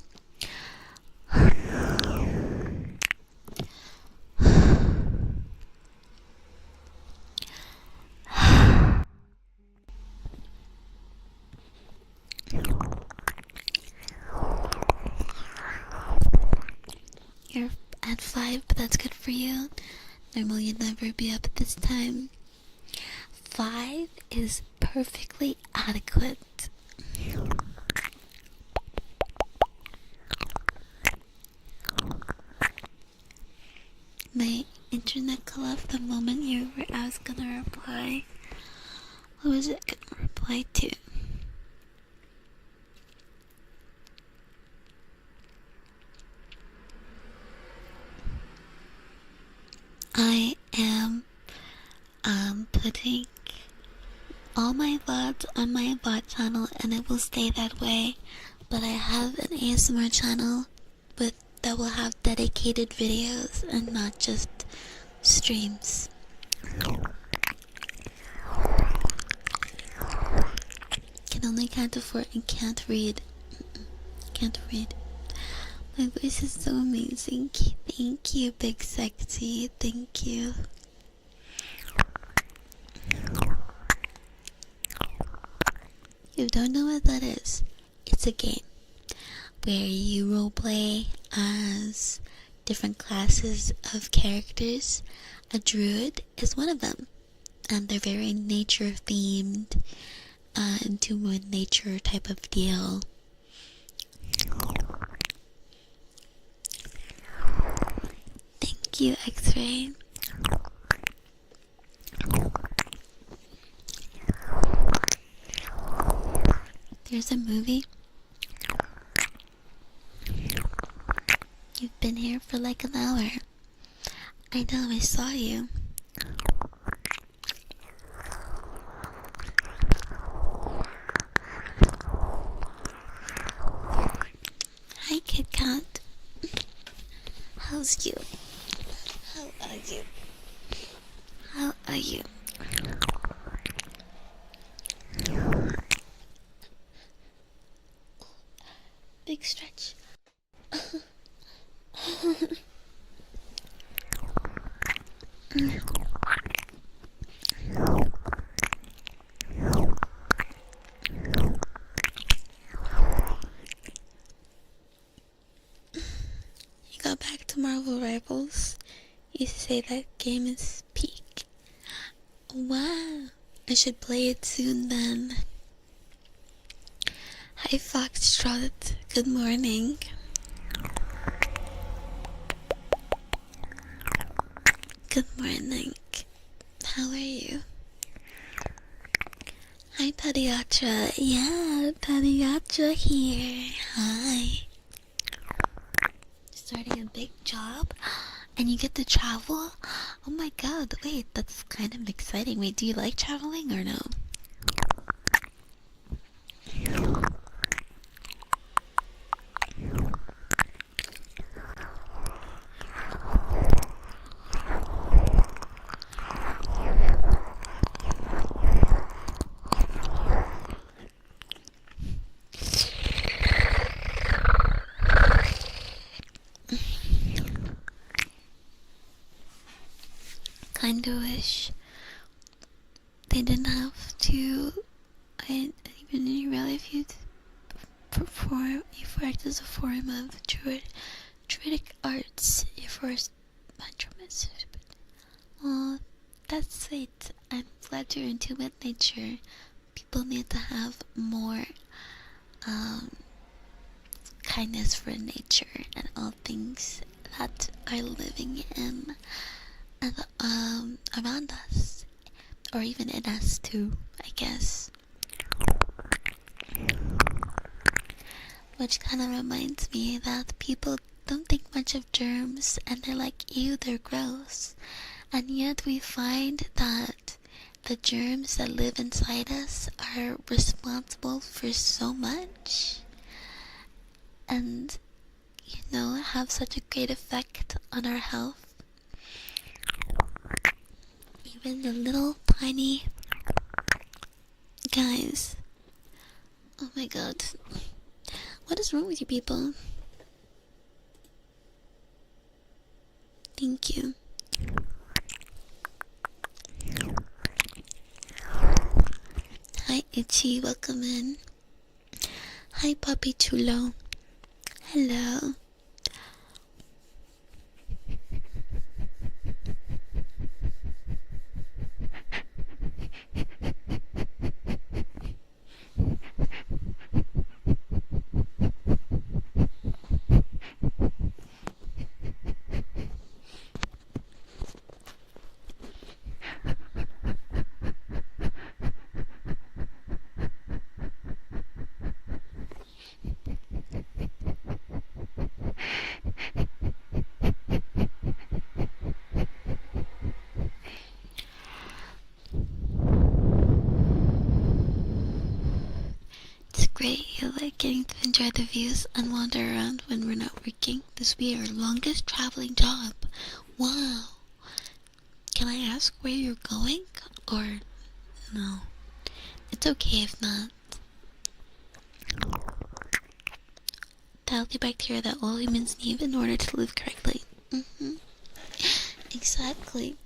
You're at 5, but that's good for you. Normally you'd never be up at this time. 5 is perfectly adequate. My internet cut off the moment I was gonna reply. What was it gonna reply to? I am putting all my VODs on my VOD channel, and it will stay that way. But I have an ASMR channel that will have dedicated videos and not just streams. Can only count to 4 and can't read. Can't read. My voice is so amazing. Thank you, Big Sexy. Thank you. If you don't know what that is, it's a game where you roleplay as different classes of characters. A druid is one of them, and they're very nature themed, into a nature type of deal. Thank you, X-Ray. There's a movie. You've been here for like an hour. I know, I saw you. cat. How's you? How are you? How are you? Big stretch. You got back to Marvel Rivals. You say that game is peak. Wow. I should play it soon then. Hi Foxtrot. Good morning. Good morning. How are you? Hi Pediatra. Yeah, Pediatra here. Hi. Starting a big job and you get to travel? Oh my god, wait, that's kind of exciting. Wait, do you like traveling or no? Kinda wish they didn't have to. I even in real life you perform. You act as a form of druidic arts. Your first mantra message. Oh, that's sweet. I'm glad you're into with nature. People need to have more kindness for nature and all things that are living in and around us, or even in us too, I guess. Which kind of reminds me that people don't think much of germs and they're like, ew, they're gross. And yet we find that the germs that live inside us are responsible for so much. And, you know, have such a great effect on our health. Even the little tiny guys. Oh my god. What is wrong with you people? Thank you. Hi Itchy, welcome in. Hi Puppy Chulo. Hello. It's great you like getting to enjoy the views and wander around when we're not working. This will be our longest traveling job. Wow. Can I ask where you're going? Or no? It's okay if not. The healthy bacteria that all humans need in order to live correctly. Exactly.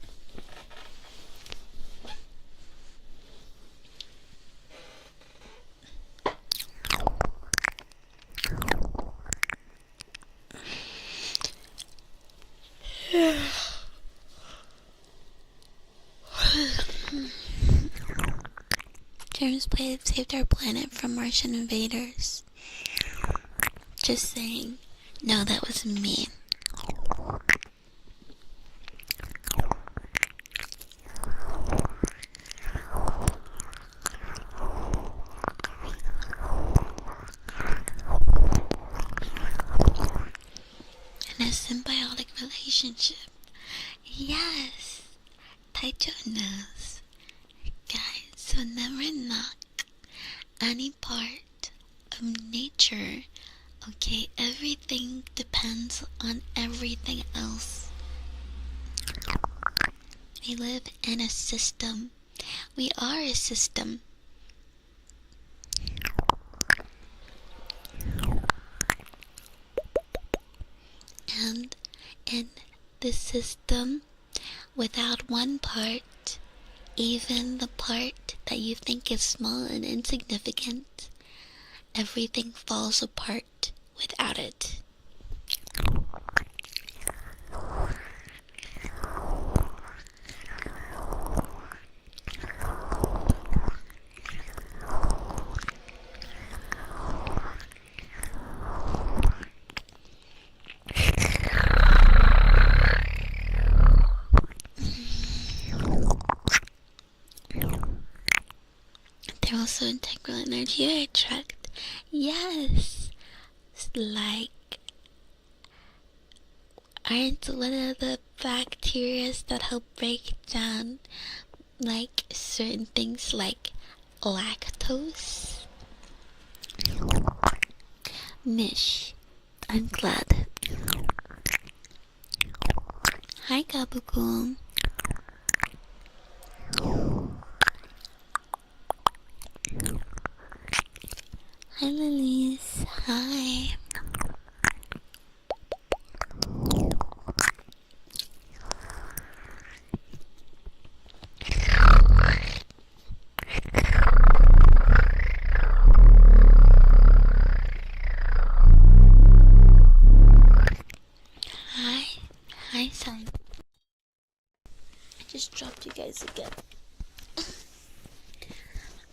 Germs saved our planet from Martian invaders. Just saying. No, that wasn't me. In a symbiotic relationship. Yes. Taicho knows. Guys, so never knock any part of nature Okay, everything depends on everything else. We live in a system. We are a system. And in this system, without one part, even the part that you think is small and insignificant, everything falls apart without it. They're also integral energy I attract. Yes, like, aren't one of the bacteria that help break down like certain things like lactose? Mish, I'm glad. Hi, Gabagool. Hi, Lilies. Hi. Hi. Hi, son. I just dropped you guys again.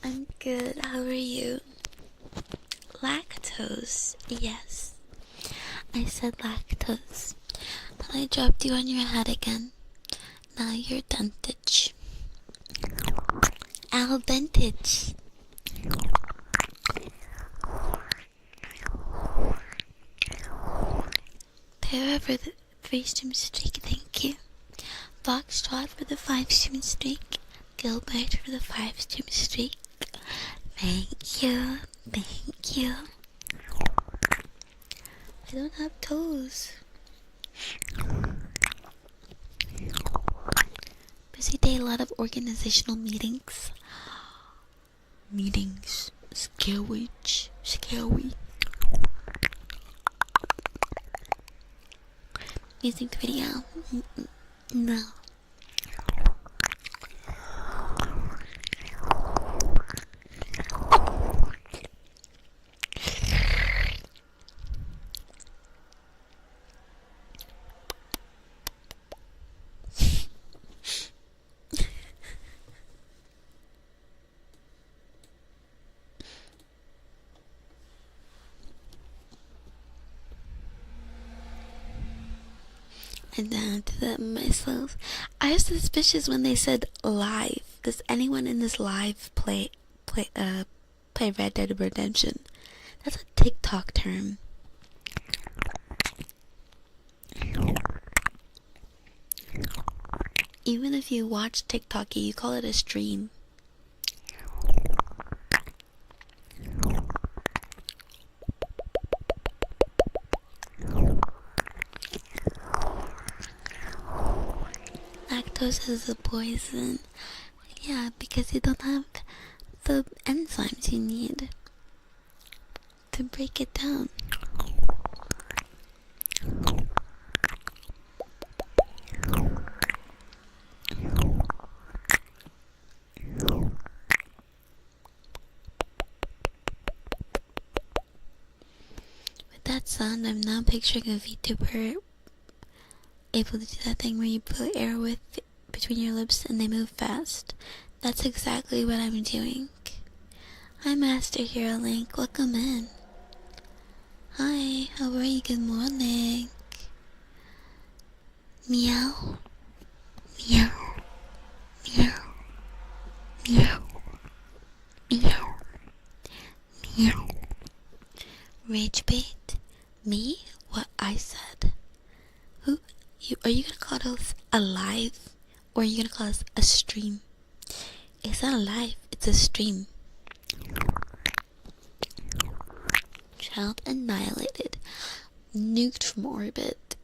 I'm good. How are you? Lactose. Yes. I said lactose. But I dropped you on your head again. Now you're dentage. Al dentage. Para for the 3-stream streak, thank you. Foxtrot for the 5-stream streak. Gilbert for the 5-stream streak. Thank you. Thank you. I don't have toes. Busy day, a lot of organizational meetings. Meetings. Scary. Scary. Music video. No. I doubted that myself. I was suspicious when they said live. Does anyone in this live play Red Dead Redemption? That's a TikTok term. Even if you watch TikTok, you call it a stream. Lactose is a poison. Yeah, because you don't have the enzymes you need to break it down. With that sound, I'm now picturing a VTuber able to do that thing where you put air with between your lips and they move fast. That's exactly what I'm doing. Hi, Master Hero Link. Welcome in. Hi, how are you? Good morning. Meow. Meow. Meow. Meow. Meow. Meow. Rage bait? Me? What I said? Who? Are you gonna call us a live? Or are you gonna call us a stream? It's not a live, it's a stream. child annihilated. Nuked from orbit.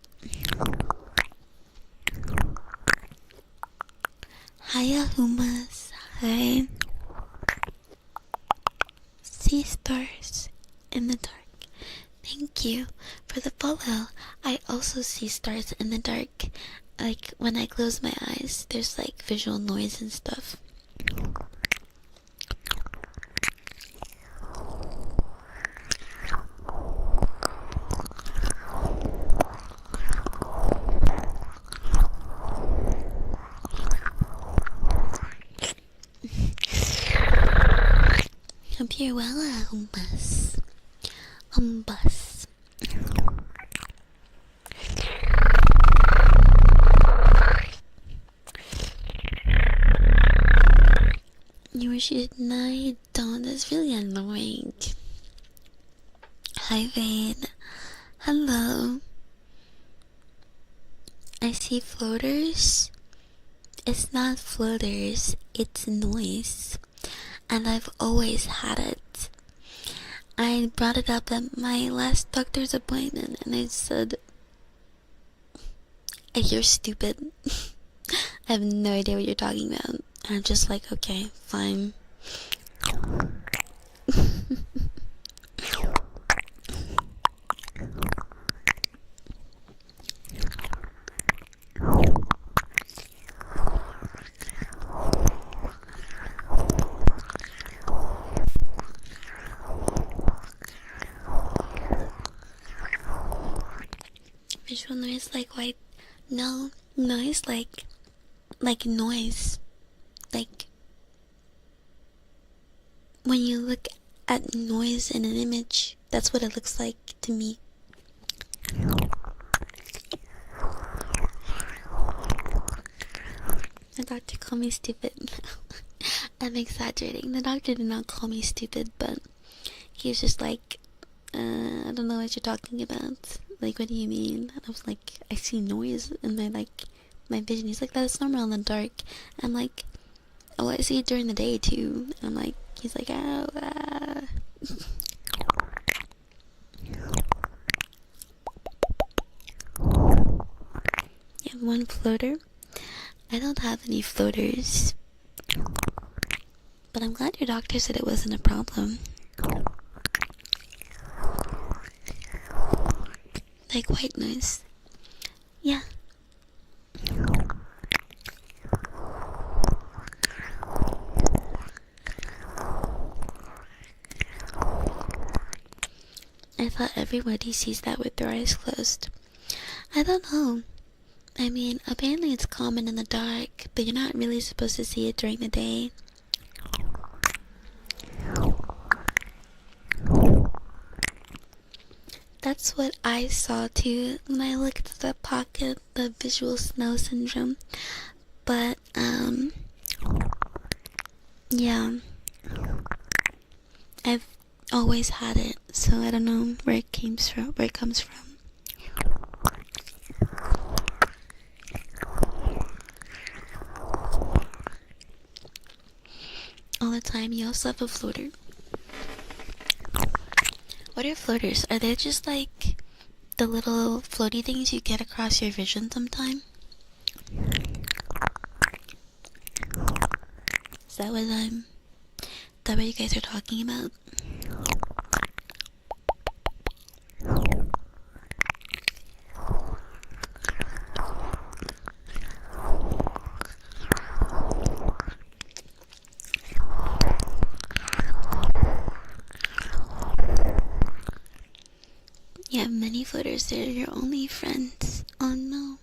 Hiya Humas. Hi. See stars in the dark. Thank you for the follow. I also see stars in the dark. Like when I close my eyes, there's like visual noise and stuff. Hope you're well, Humbus. Humbus. You wish you did not. You don't. That's really annoying. Hi, Vane. Hello. I see floaters. It's not floaters. It's noise. And I've always had it. I brought it up at my last doctor's appointment and I said, you're stupid. I have no idea what you're talking about. And I'm just like, okay, fine. Visual noise like white. No, noise like noise. Like when you look at noise in an image, that's what it looks like to me. The doctor called me stupid. I'm exaggerating. The doctor did not call me stupid, but he was just like, I don't know what you're talking about. Like, what do you mean? I was like, I see noise in my vision. He's like, that's normal in the dark. I'm like, oh, I see it during the day too. And I'm like, he's like, ow, ah. You have one floater? I don't have any floaters. But I'm glad your doctor said it wasn't a problem. Like white noise. Yeah. I thought everybody sees that with their eyes closed. I don't know. I mean, apparently it's common in the dark, but you're not really supposed to see it during the day. That's what I saw too when I looked at the pocket, the visual snow syndrome. But, yeah. I've always had it, so I don't know where it comes from. All the time. You also have a floater. What are floaters? Are they just like the little floaty things you get across your vision sometime? Is that what you guys are talking about? You have many floaters. They're your only friends. Oh no.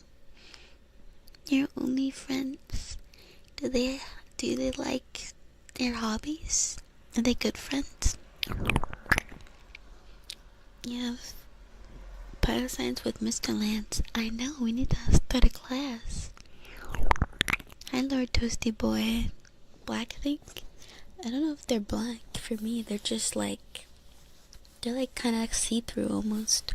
Your only friends. Do they like their hobbies? Are they good friends? You have bioscience with Mr. Lance. I know, we need to start a class. Hi, Lord Toasty Boy. Black, I think? I don't know if they're black. For me, they're just like... They're like kind of see-through almost.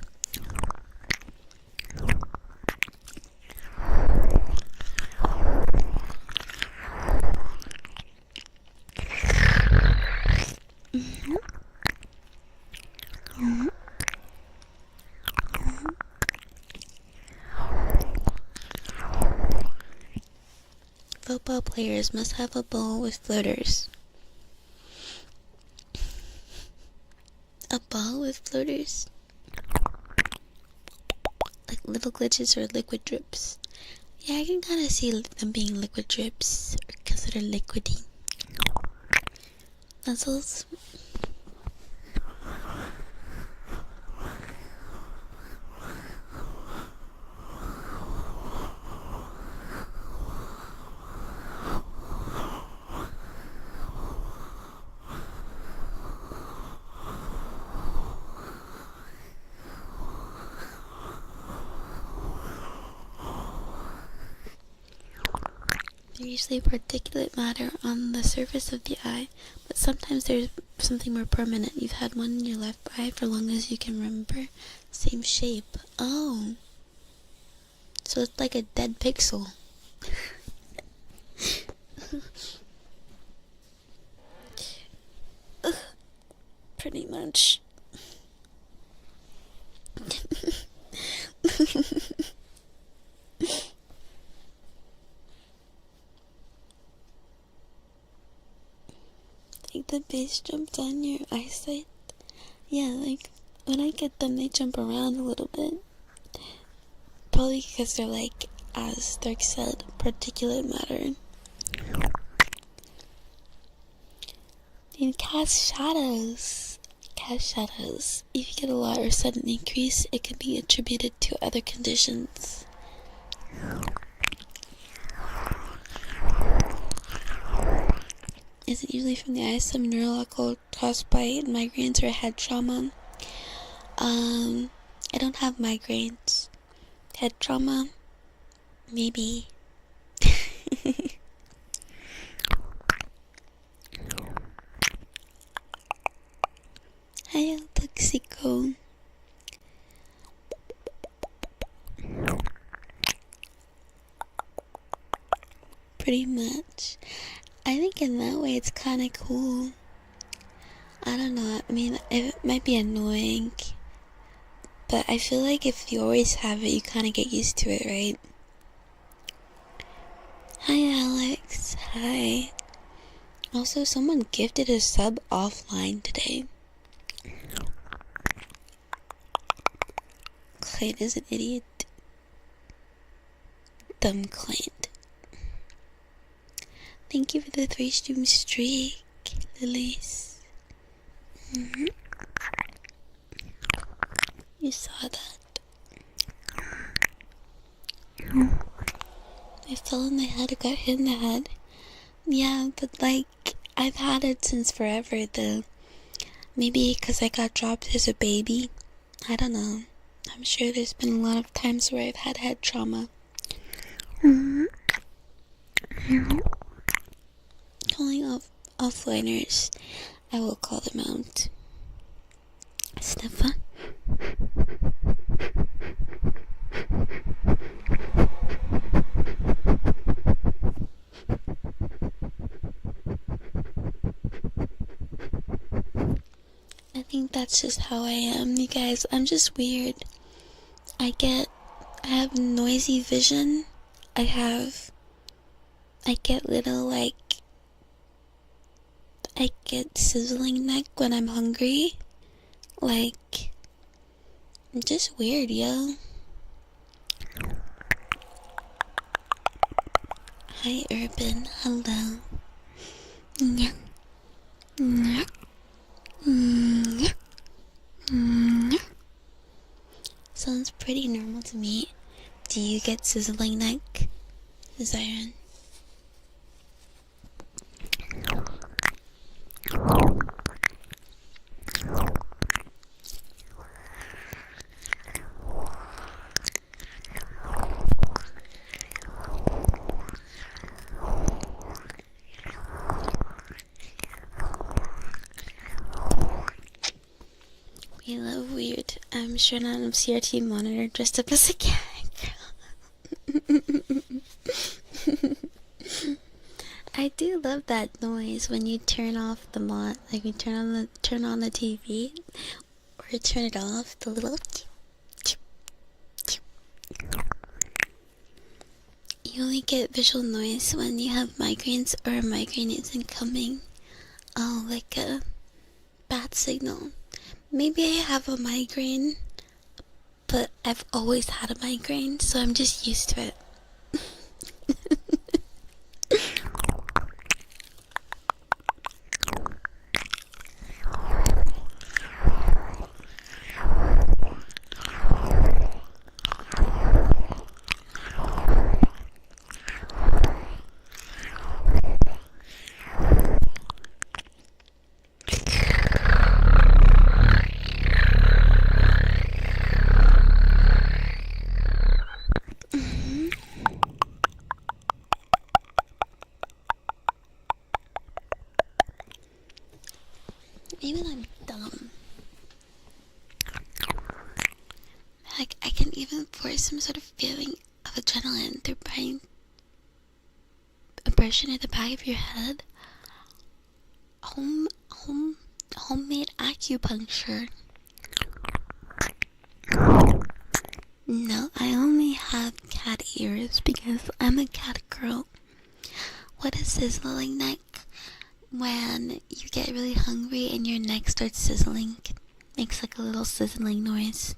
football players must have a ball with floaters. A ball with floaters? Like little glitches or liquid drips. Yeah, I can kind of see them being liquid drips, or considered liquidy. Nuzzles. They're usually particulate matter on the surface of the eye, but sometimes there's something more permanent. You've had one in your left eye for long as you can remember. Same shape. Oh. So it's like a dead pixel. Pretty much. Like the base jumps on your eyesight. Yeah, like when I get them, they jump around a little bit. Probably because they're like, as Dirk said, particulate matter. And cast shadows. Cast shadows. If you get a lot or sudden increase, it can be attributed to other conditions. Is it usually from the eyes? Some neurological caused by migraines or head trauma? I don't have migraines. Head trauma? Maybe. Hi, Toxico. Pretty much. I think in that way it's kind of cool. I don't know. I mean, it might be annoying, but I feel like if you always have it, you kind of get used to it, right? Hi, Alex. Hi. Also, someone gifted a sub offline today. Clint is an idiot. Dumb Clint. Thank you for the 3 stream streak, Lilies. You saw that. I fell on the head, I got hit in the head. Yeah, but like, I've had it since forever though. Maybe because I got dropped as a baby. I don't know. I'm sure there's been a lot of times where I've had head trauma. Calling offliners, I will call them out. Stefan. I think that's just how I am, you guys. I'm just weird. I have noisy vision. I get little, like, I get sizzling neck when I'm hungry. Like, I'm just weird, yo. Hi, Urban. Hello. Yeah. Yeah. Yeah. Yeah. Sounds pretty normal to me. Do you get sizzling neck, Zion? We love weird. I'm sure not a CRT monitor dressed up as a cat. I do love that noise when you turn off the like you turn on the TV or turn it off. The little. you only get visual noise when you have migraines or a migraine isn't coming. Oh, like a bad signal. Maybe I have a migraine, but I've always had a migraine, so I'm just used to it. Maybe I'm dumb. Like, I can even force some sort of feeling of adrenaline through putting a brush into the back of your head. Homemade acupuncture. No, I only have cat ears because I'm a cat girl. What is sizzling neck? When you get really hungry and your neck starts sizzling, it makes like a little sizzling noise.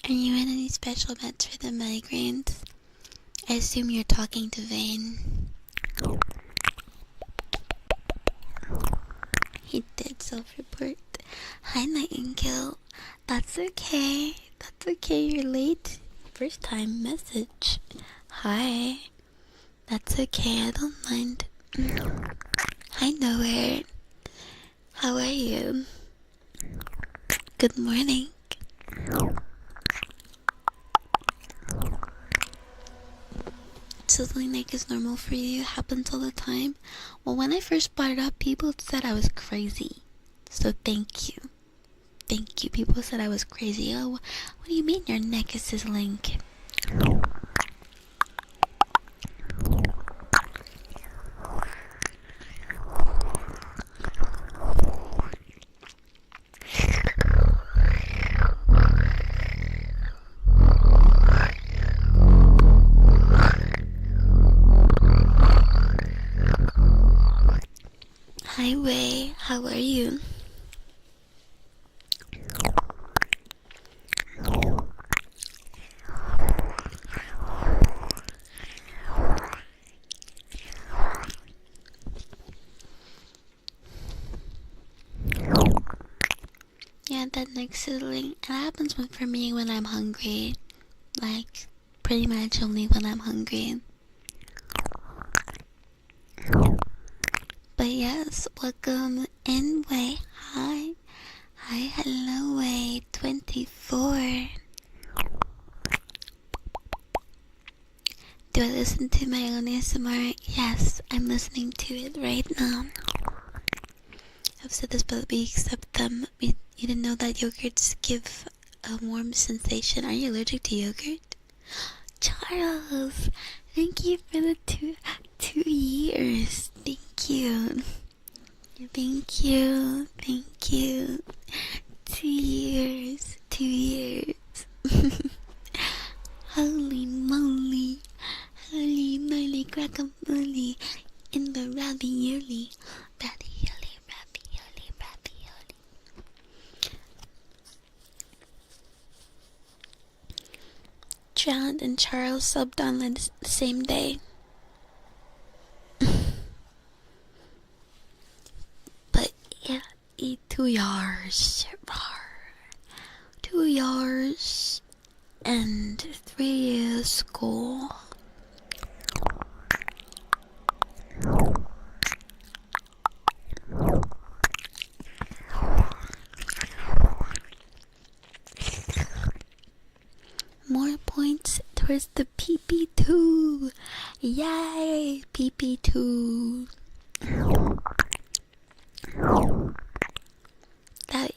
Are you in any special meds for the migraines? I assume you're talking to Vane. He did self-report. Hi, Nightingale. That's okay. That's okay, you're late. First time message. Hi. That's okay, I don't mind. Hi, Nowhere. How are you? Good morning. Sizzling neck is normal for you, happens all the time. Well, when I first brought it up, people said I was crazy. So thank you. Thank you. People said I was crazy. Oh, what do you mean your neck is sizzling? Hi, Wei. How are you? Yeah, that neck sizzling. It happens for me when I'm hungry. Like, pretty much only when I'm hungry. But yes, welcome in, Wei. Hi. Hi, hello, Wei. 24. Do I listen to my own ASMR? Yes, I'm listening to it right now. I've said this, but we accept them. You didn't know that yogurts give a warm sensation. Are you allergic to yogurt? Charles, thank you for the two years. Thank you. Thank you. Thank you. 2 years. 2 years. Holy moly. Holy moly guacamole in the ravioli. Ravioli, ravioli, ravioli. Drowned and Charles subbed on the same day. But yeah, 2 years. 2 years and 3 years school. More points towards the PP2. Yay, PP2.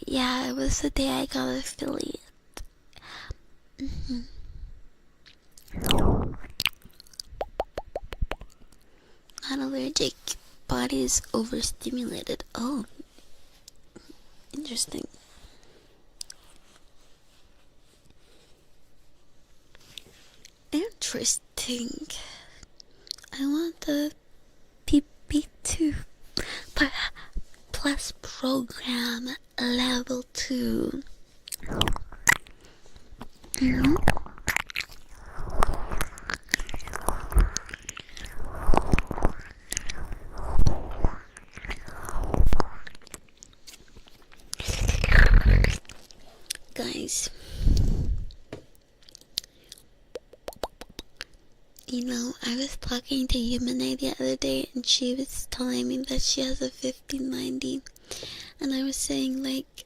Yeah, it was the day I got affiliate. Not allergic. body is overstimulated. Oh, interesting. Interesting. I want the PP2 plus program level 2. Guys, you know, I was talking to Yumine the other day, and she was telling me that she has a 1590, and I was saying, like,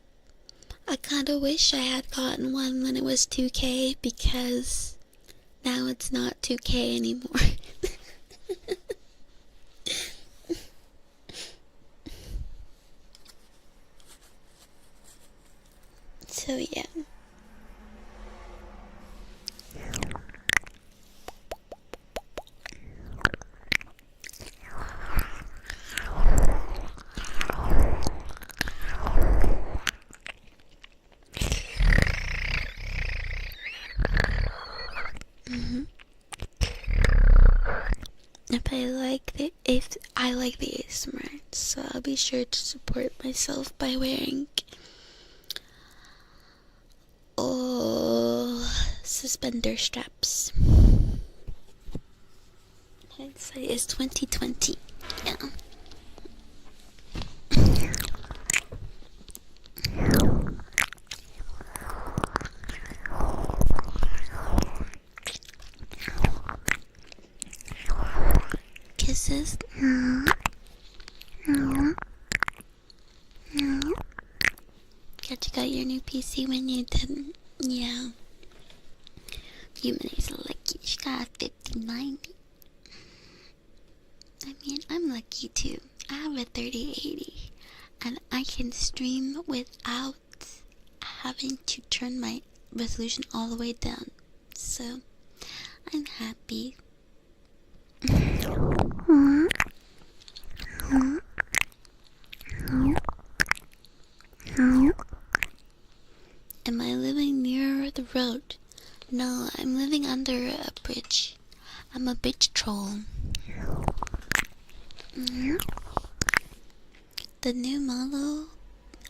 I kinda wish I had gotten one when it was 2K, because now it's not 2K anymore. So yeah. If I like the ASMR, so I'll be sure to support myself by wearing suspender straps. Hindsight is 2020. Yeah. Kisses. Glad you got your new PC when you didn't. Yeah. Human is lucky. She got a 5090. I mean, I'm lucky too. I have a 3080. And I can stream without having to turn my resolution all the way down. So, I'm happy. Am I living near the road? No, I'm living under a bridge. I'm a bitch troll. The new model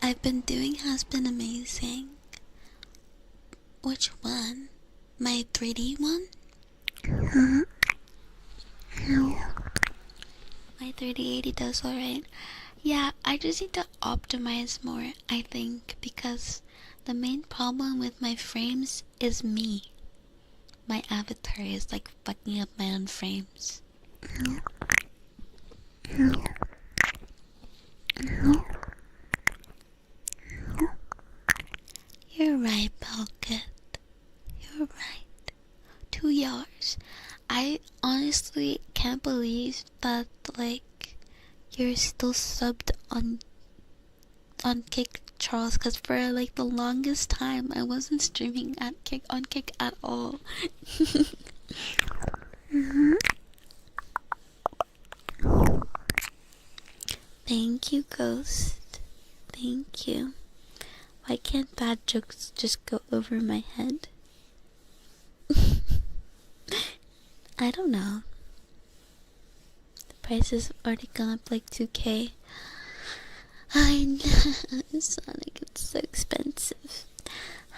I've been doing has been amazing. Which one? My 3D one? My 3080 does alright. Yeah, I just need to optimize more, I think, because the main problem with my frames is me. My avatar is like fucking up my own frames. You're right, Balkit. You're right. 2 years. I honestly can't believe that, like, you're still subbed on Kick, Charles, because for like the longest time I wasn't streaming on Kick at all. Thank you, Ghost. Thank you. Why can't bad jokes just go over my head? I don't know. The price has already gone up like 2K. I know, Sonic, it's so expensive.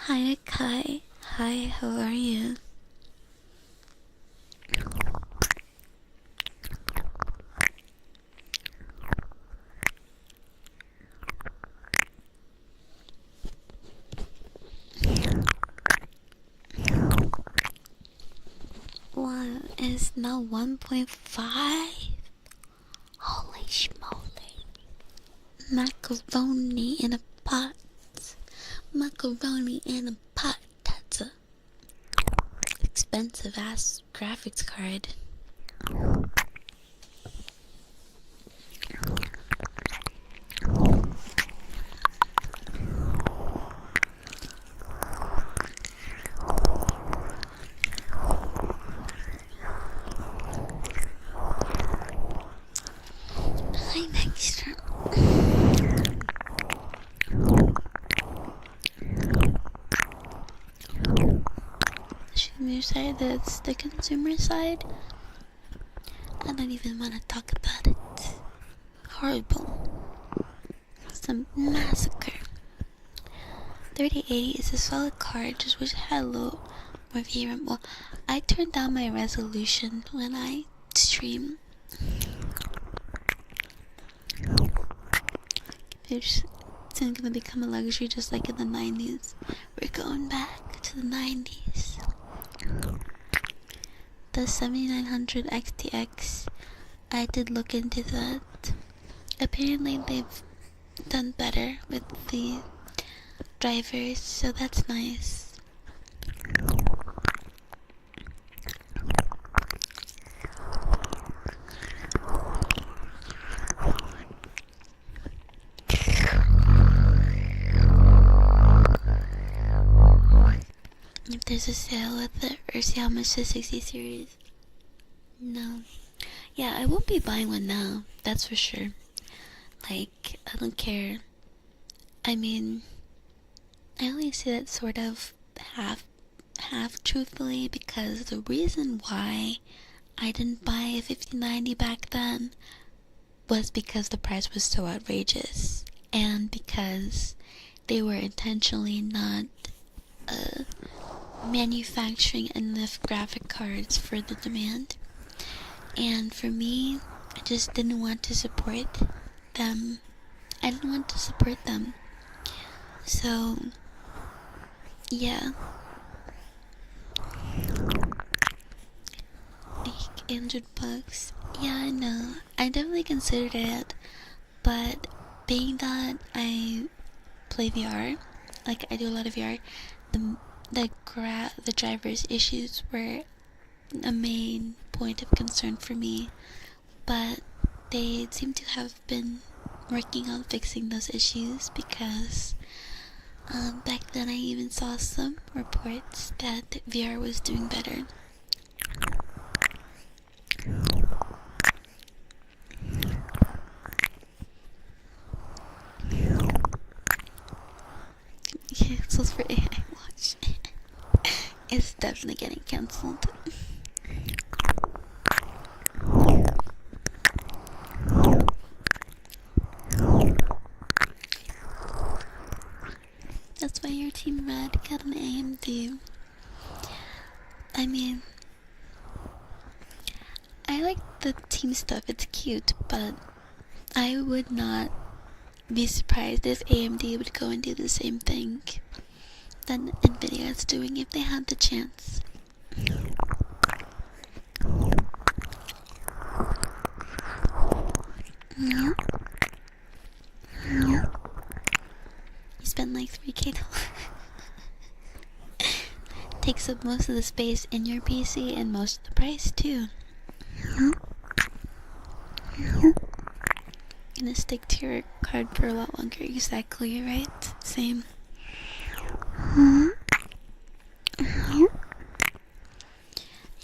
Hi, Akai. Hi, how are you? Wow, it's now 1.5? Holy schmoly. Macaroni in a pot. Macaroni in a pot. That's a expensive ass graphics card. side, that's the consumer side. I don't even want to talk about it. Horrible. It's a massacre. 3080 is a solid card, just wish it had a little more VRAM. Well, I turned down my resolution when I stream. It's gonna become a luxury just like in the 90s. We're going back to the 90s. The 7900 XTX, I did look into that. Apparently they've done better with the drivers, so that's nice. If there's a sale with it, or see how much the 60 series. No. Yeah, I won't be buying one now, that's for sure. Like, I don't care. I mean, I only say that sort of half truthfully, because the reason why I didn't buy a 5090 back then was because the price was so outrageous, and because they were intentionally not manufacturing enough graphic cards for the demand. And for me, I just didn't want to support them. So, yeah. Like $800. Yeah, I know. I definitely considered it, but being that I play VR, like I do a lot of VR, the driver's issues were a main point of concern for me, but they seem to have been working on fixing those issues, because back then I even saw some reports that VR was doing better. Cancels for AI Watch. It's definitely getting cancelled. That's why your Team Red got an AMD. I mean, I like the team stuff, it's cute, but I would not be surprised if AMD would go and do the same thing that Nvidia is doing if they had the chance. Yeah. Yeah. You spend like $3K. Takes up most of the space in your PC and most of the price too. Gonna stick to your card for a lot longer. Exactly, right? Same.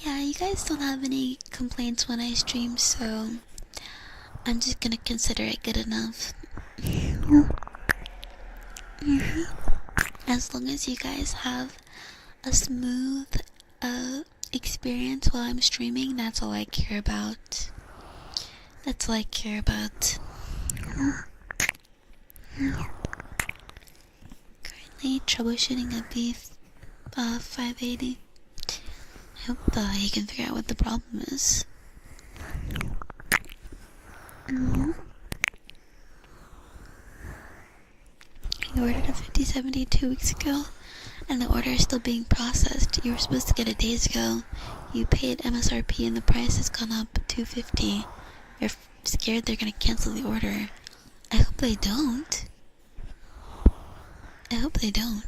Yeah, you guys don't have any complaints when I stream, so I'm just gonna consider it good enough. As long as you guys have a smooth experience while I'm streaming, that's all I care about. That's all I care about. Currently troubleshooting a B580. I hope you can figure out what the problem is. I ordered a 5070 2 weeks ago, and the order is still being processed. You were supposed to get it days ago. You paid MSRP and the price has gone up $250. You're scared they're gonna cancel the order. I hope they don't. I hope they don't.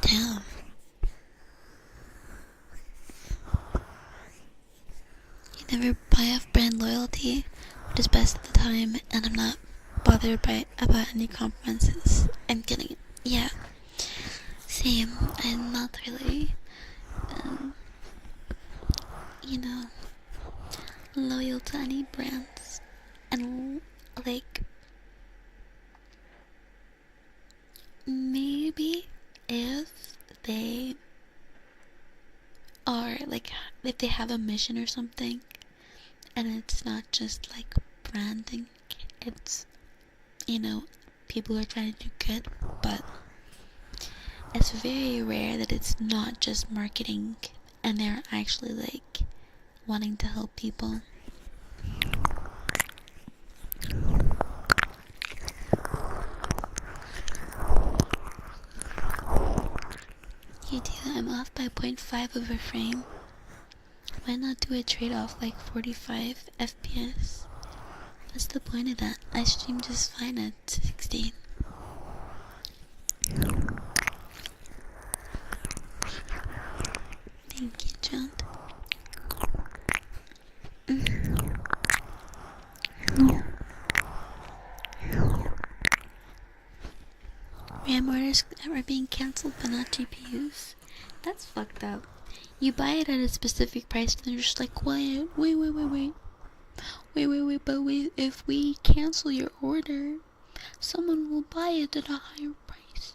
Damn. You never buy off brand loyalty, which is best at the time, and I'm not bothered about any compromises. I'm getting it. Yeah. Same. I'm not really, loyal to any brands. And, like, like if they have a mission or something, and it's not just like branding, it's, people are trying to do good, but it's very rare that it's not just marketing and they're actually like wanting to help people. You do. I'm off by 0.5 of a frame. Why not do a trade-off like 45 FPS? What's the point of that? I stream just fine at 16. Thank you, John. RAM orders are being cancelled but not GPUs. That's fucked up. You buy it at a specific price and they're just like, wait, but if we cancel your order, someone will buy it at a higher price.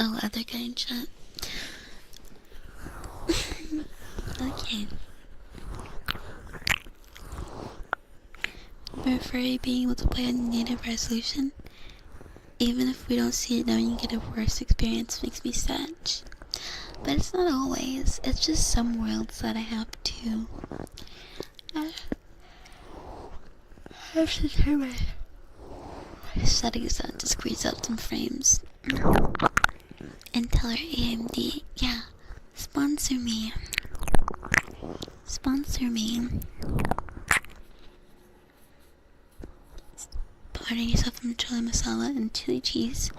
Oh, other guy in chat. Okay. Prefer being able to play on native resolution. Even if we don't see it knowing you get a worse experience makes me sad. But it's not always. It's just some worlds that I have to. I have to turn my settings on to squeeze out some frames. And tell her AMD, yeah, sponsor me. Sponsor me. Ordering yourself some chili masala and chili cheese.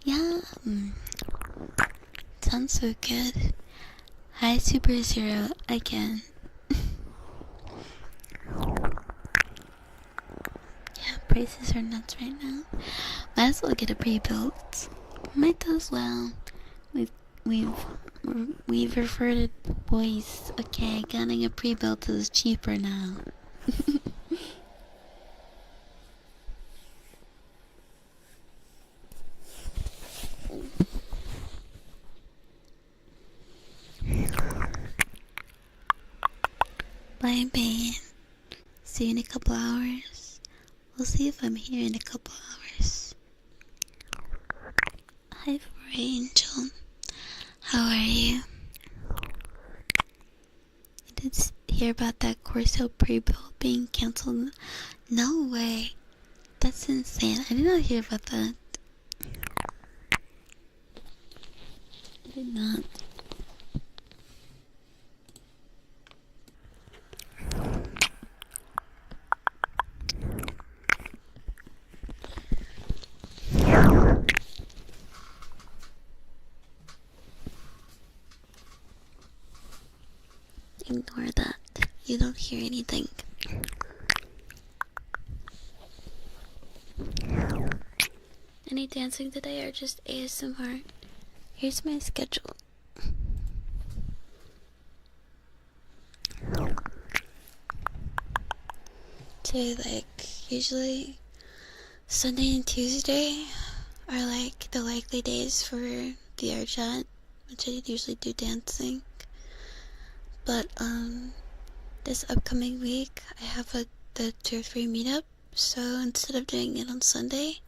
Yeah. Sounds so good. Hi, Super Zero again. Yeah, prices are nuts right now. Might as well get a pre-built. Might as well. We've reverted, boys. Okay, getting a pre-built is cheaper now. Bye, babe. See you in a couple hours. We'll see if I'm here in a couple hours. Hi, Angel. How are you? I did hear about that Corso pre-build being cancelled. No way. That's insane. I did not hear about that. I did not. Ignore that. You don't hear anything. Any dancing today or just ASMR? Here's my schedule. So usually Sunday and Tuesday are the likely days for VR chat, which I usually do dancing. But this upcoming week I have the tier 3 meetup, so instead of doing it on Sunday,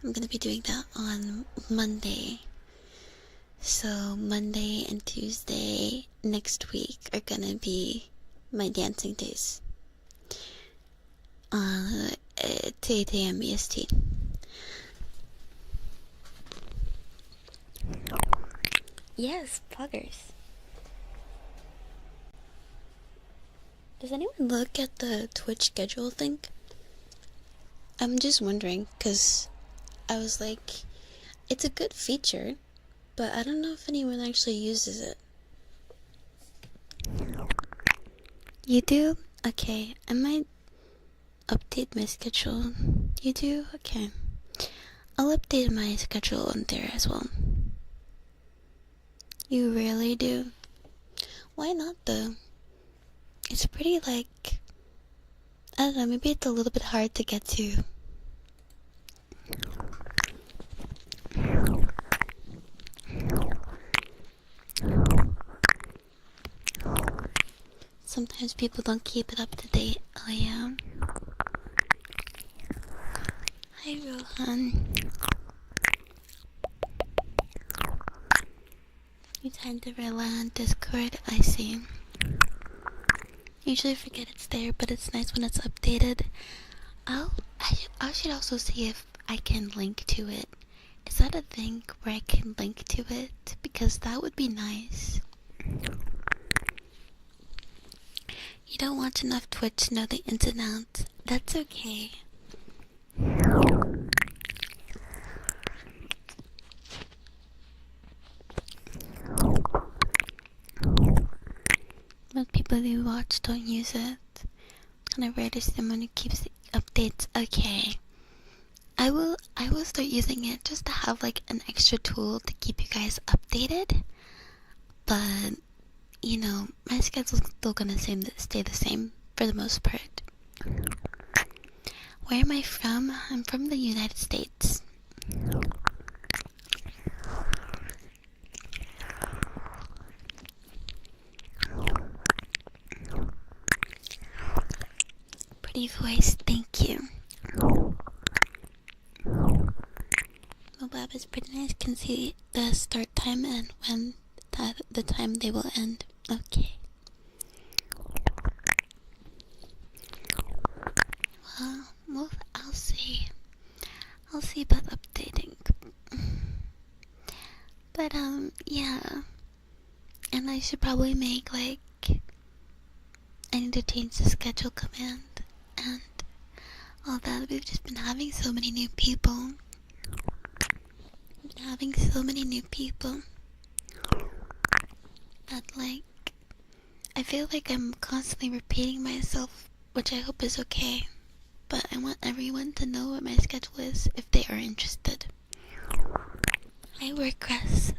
I'm gonna be doing that on Monday. So Monday and Tuesday next week are gonna be my dancing days. At 8 AM EST. Yes, poggers. Does anyone look at the Twitch schedule thing? I'm just wondering, because I was like, it's a good feature, but I don't know if anyone actually uses it. You do? Okay, I might update my schedule. You do? Okay. I'll update my schedule on there as well. You really do? Why not though? It's pretty I don't know, maybe it's a little bit hard to get to. sometimes people don't keep it up to date. Oh yeah. Hi Rohan. You tend to rely on Discord, I see. Usually forget it's there, but it's nice when it's updated. I should also see if I can link to it. Is that a thing where I can link to it? Because that would be nice. You don't watch enough Twitch to know the ins and outs. That's okay. Most people who watch don't use it. Kind of rare to see someone who keeps the updates. Okay. I will start using it just to have like an extra tool to keep you guys updated. But you know, my schedule's still gonna stay the same for the most part. Where am I from? I'm from the United States. Pretty voice, thank you. Mobile app is pretty nice. Can see the start time and when the time they will end. Okay. Well, I'll see. I'll see about updating. But yeah. And I should probably make like I need to change the schedule command and all that. We've just been having so many new people. That like I feel like I'm constantly repeating myself, which I hope is okay. But I want everyone to know what my schedule is if they are interested. Hi Workress.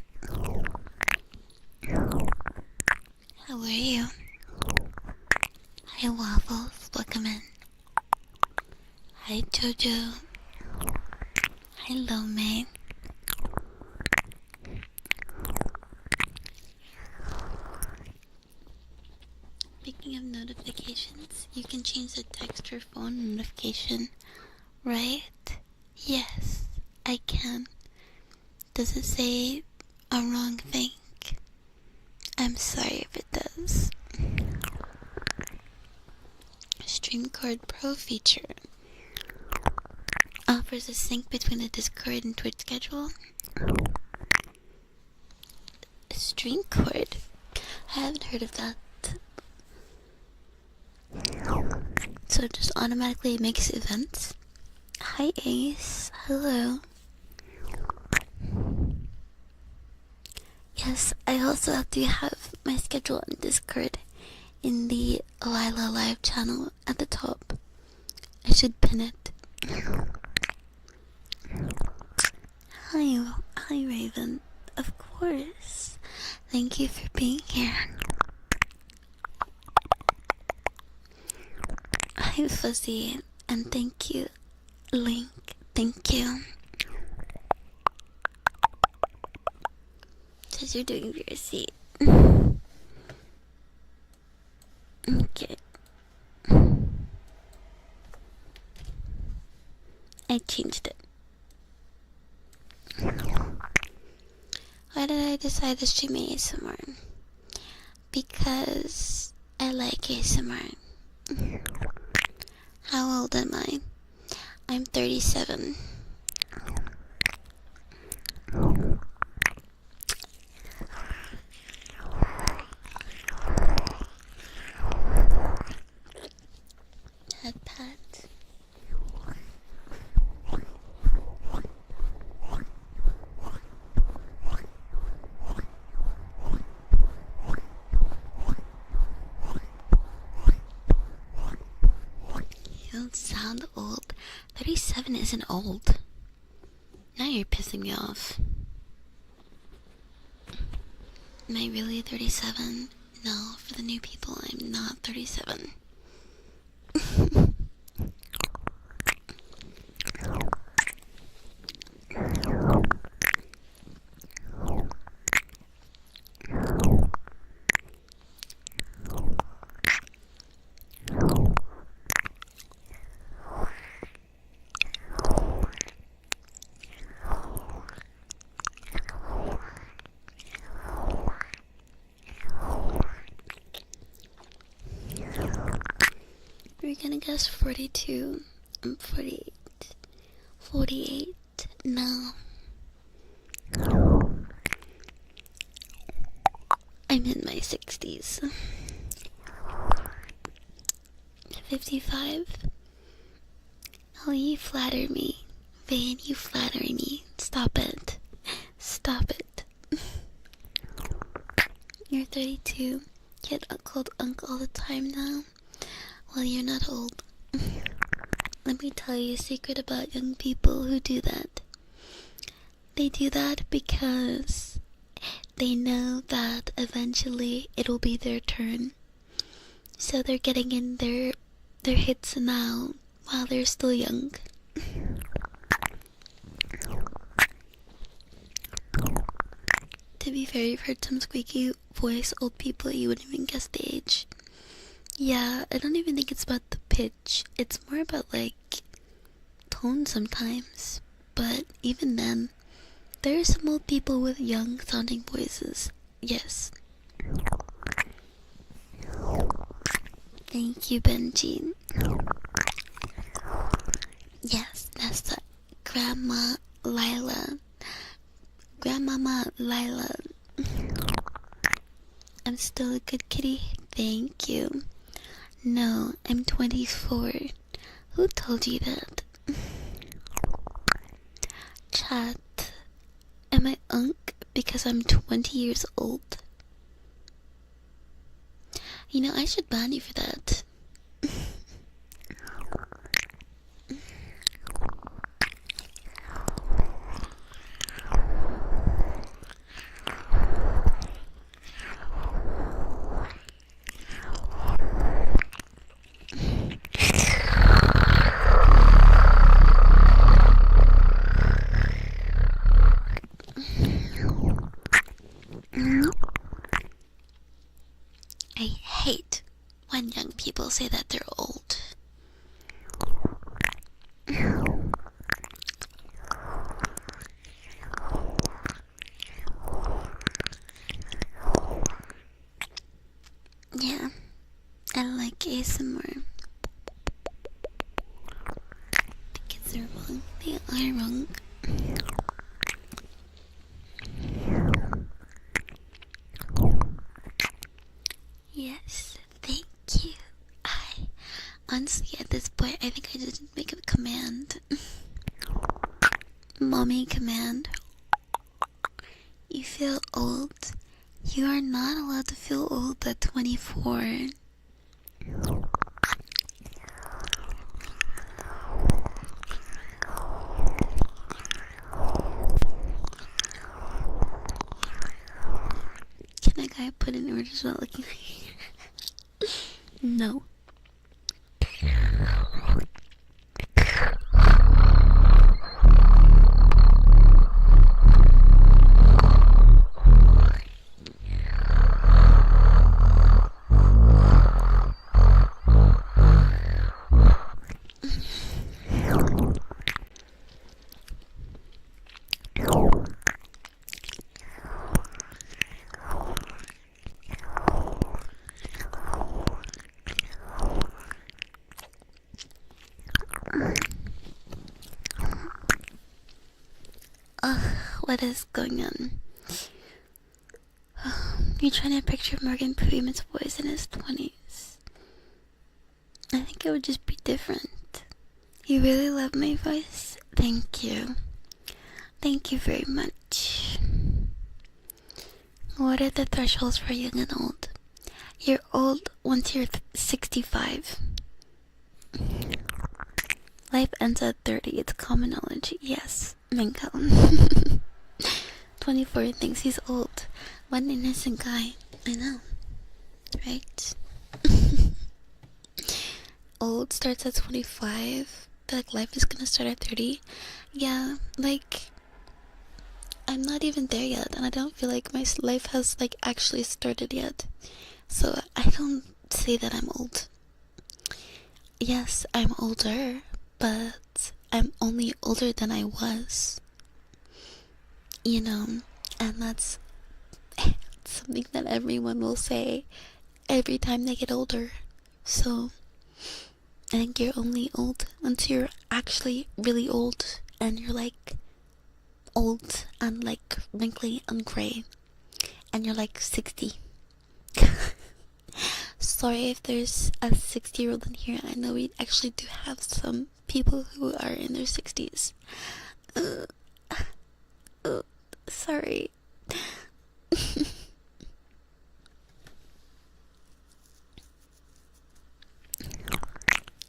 How are you? Hi Waffles, welcome in. Hi Jojo. Hello mate. Speaking of notifications, you can change the text or phone notification, right? Yes, I can. Does it say a wrong thing? I'm sorry if it does. StreamCard Pro feature offers a sync between the Discord and Twitch schedule. StreamCard? I haven't heard of that. So it just automatically makes events. Hi Ace, hello. Yes, I also have to have my schedule on Discord in the Lila Live channel at the top. I should pin it. Hi Raven. Of course. Thank you for being here. Hi Fuzzy, and thank you, Link. Thank you. Says you're doing your seat. Okay. I changed it. Why did I decide to stream ASMR? Because I like ASMR. How old am I? I'm 37. Head pat. You don't sound old. 37 isn't old. Now you're pissing me off. Am I really 37? No, for the new people, I'm not 37. gonna guess 42. I'm 48. 48 now. I'm in my 60s. 55. Oh, you flatter me. Van, you flatter me. Stop it. Stop it. You're 32. Get called uncle all the time now. Well, you're not old. Let me tell you a secret about young people who do that. They do that because they know that eventually it'll be their turn. So they're getting in their hits now while they're still young. To be fair, you've heard some squeaky voice old people, you wouldn't even guess the age. Yeah, I don't even think it's about the pitch. It's more about, like, tone sometimes. But even then, there are some old people with young sounding voices. Yes. Thank you, Benji. Yes, that's the Grandma Lila. Grandmama Lila. I'm still a good kitty. Thank you. No, I'm 24. Who told you that? Chat. Am I unk because I'm 20 years old? You know, I should ban you for that. I hate when young people say that they're old. Yeah, I like ASMR. The kids are wrong. They are wrong. Yes, thank you. Honestly, at this point, I think I just make a command. Mommy command. You feel old? You are not allowed to feel old at 24. Can a guy put in orders without looking like No. What is going on? You're trying to picture Morgan Freeman's voice in his 20s. I think it would just be different. You really love my voice? Thank you. Thank you very much. What are the thresholds for young and old? You're old once you're 65. Life ends at 30. It's common knowledge. Yes, Minko. 24 thinks he's old. What an innocent guy. I know. Right? Old starts at 25. Like, life is gonna start at 30. Yeah, like, I'm not even there yet, and I don't feel like my life has, like, actually started yet. So, I don't say that I'm old. Yes, I'm older, but I'm only older than I was. You know, and that's something that everyone will say every time they get older. So, I think you're only old once you're actually really old, and you're like old and like wrinkly and grey, and you're like 60. Sorry if there's a 60-year-old in here. I know we actually do have some people who are in their 60s. Sorry.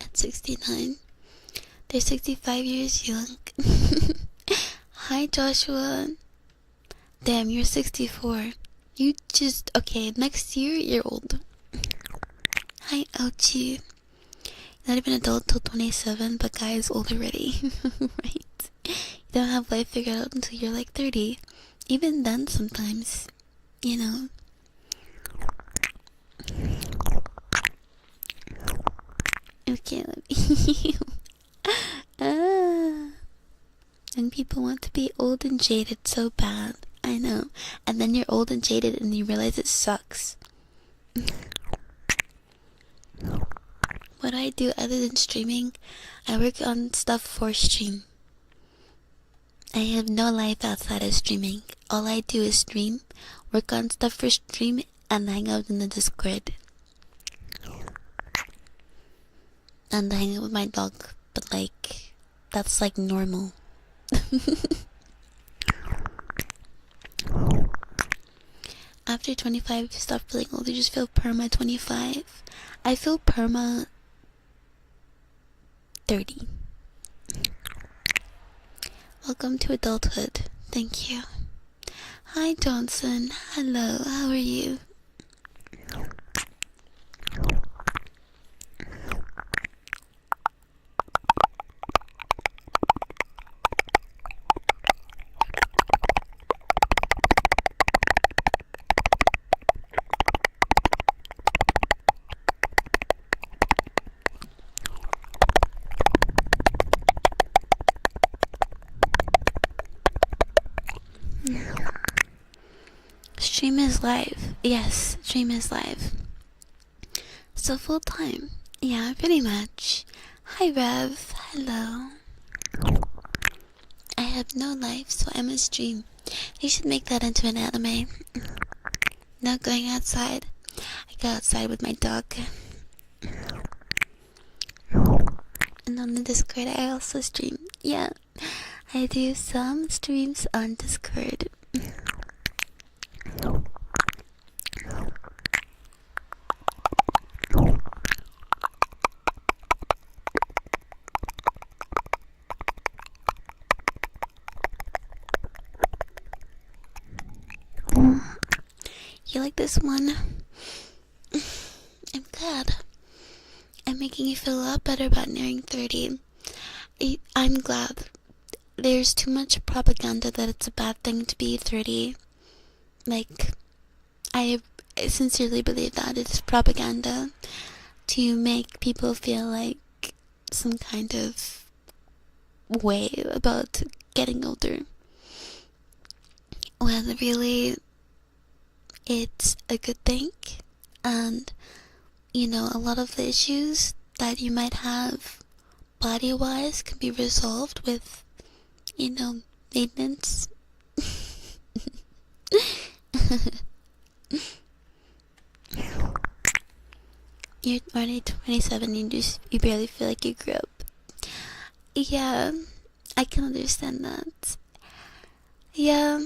At 69, they're 65 years young. Hi, Joshua. Damn, you're 64. You just... Okay, next year, you're old. Hi, Ouchie. Not even adult till 27, but guys, old already. Right? You don't have life figured out until you're like 30. Even then, sometimes. You know. Okay, let me... Young people want to be old and jaded so bad. I know. And then you're old and jaded and you realize it sucks. What do I do other than streaming? I work on stuff for stream. I have no life outside of streaming. All I do is stream, work on stuff for stream, and hang out in the Discord. And hang out with my dog. But like, that's like normal. After 25, you stop feeling old. You just feel perma 25. I feel perma 30. Welcome to adulthood. Thank you. Hi, Johnson. Hello. How are you? Stream is live. Yes, stream is live. So full time. Yeah, pretty much. Hi, Rev. Hello. I have no life, so I'm a stream. They should make that into an anime. Not going outside. I go outside with my dog. And on the Discord, I also stream. Yeah, I do some streams on Discord. You like this one? I'm glad. I'm making you feel a lot better about nearing 30. I'm glad. There's too much propaganda that it's a bad thing to be 30. Like, I sincerely believe that it's propaganda to make people feel like some kind of way about getting older. When really, it's a good thing. And, you know, a lot of the issues that you might have body-wise can be resolved with, you know, maintenance. You're already 27 and you barely feel like you grew up. Yeah, I can understand that. Yeah,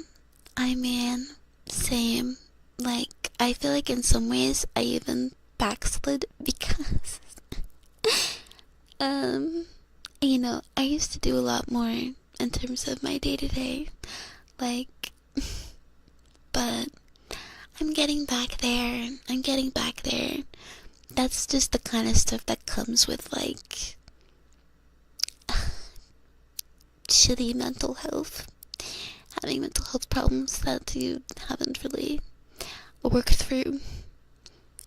I mean, same. Like, I feel like in some ways I even backslid because, you know, I used to do a lot more in terms of my day-to-day. Like, but I'm getting back there. I'm getting back there. That's just the kind of stuff that comes with, like, shitty mental health. Having mental health problems that you haven't really worked through.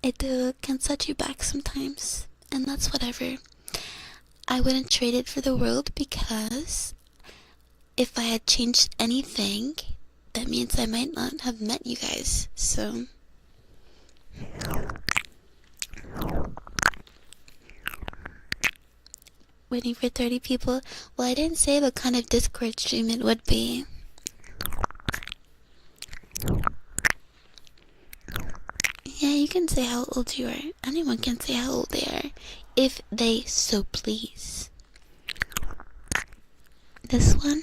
It can set you back sometimes. And that's whatever. I wouldn't trade it for the world because if I had changed anything, that means I might not have met you guys. So... waiting for 30 people. Well, I didn't say what kind of Discord stream it would be. Yeah, you can say how old you are. Anyone can say how old they are, if they so please. This one?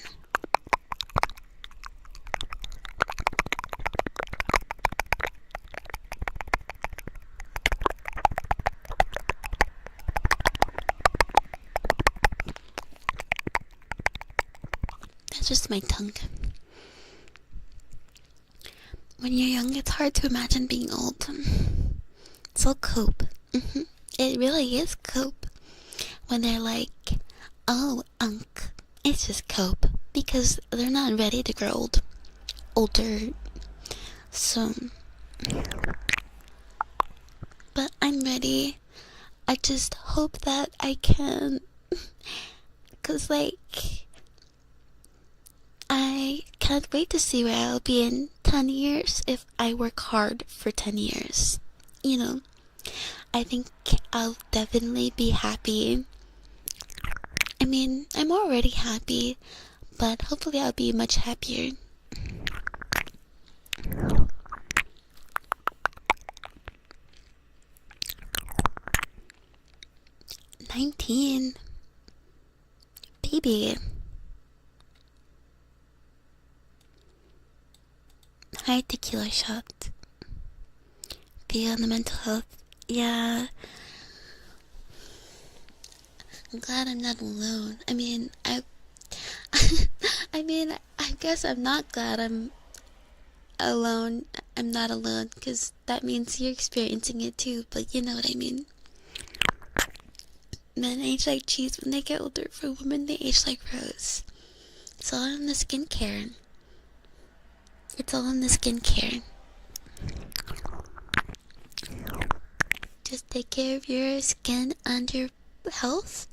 That's just my tongue. When you're young, it's hard to imagine being old. It's all cope. It really is cope. When they're like, oh, it's just cope. Because they're not ready to grow older. So, but I'm ready. I just hope that I can. Cause like, I can't wait to see where I'll be in 10 years if I work hard for 10 years. You know, I think I'll definitely be happy. I mean, I'm already happy, but hopefully I'll be much happier. "19? Baby." Hi, tequila shot. Be on the mental health. Yeah. I'm glad I'm not alone. I mean, I guess I'm not glad I'm alone. I'm not alone, because that means you're experiencing it too, but you know what I mean. Men age like cheese when they get older. For women, they age like rose. It's all in the skincare. It's all in the skincare. Just take care of your skin and your health,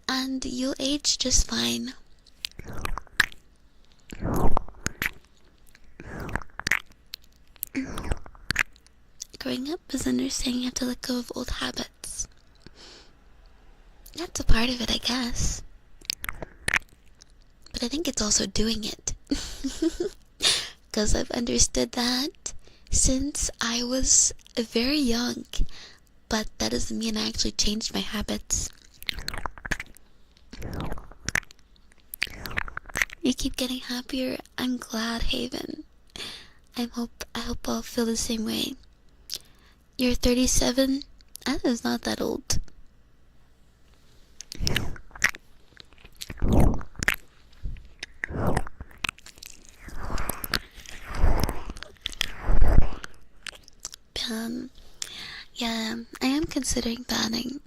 and you'll age just fine. Growing up is understanding you have to let go of old habits. That's a part of it, I guess. But I think it's also doing it. Because I've understood that since I was very young. But that doesn't mean I actually changed my habits. You keep getting happier. I'm glad, Haven. I hope I'll feel the same way. You're 37? That is not that old. Yeah, I am considering banning.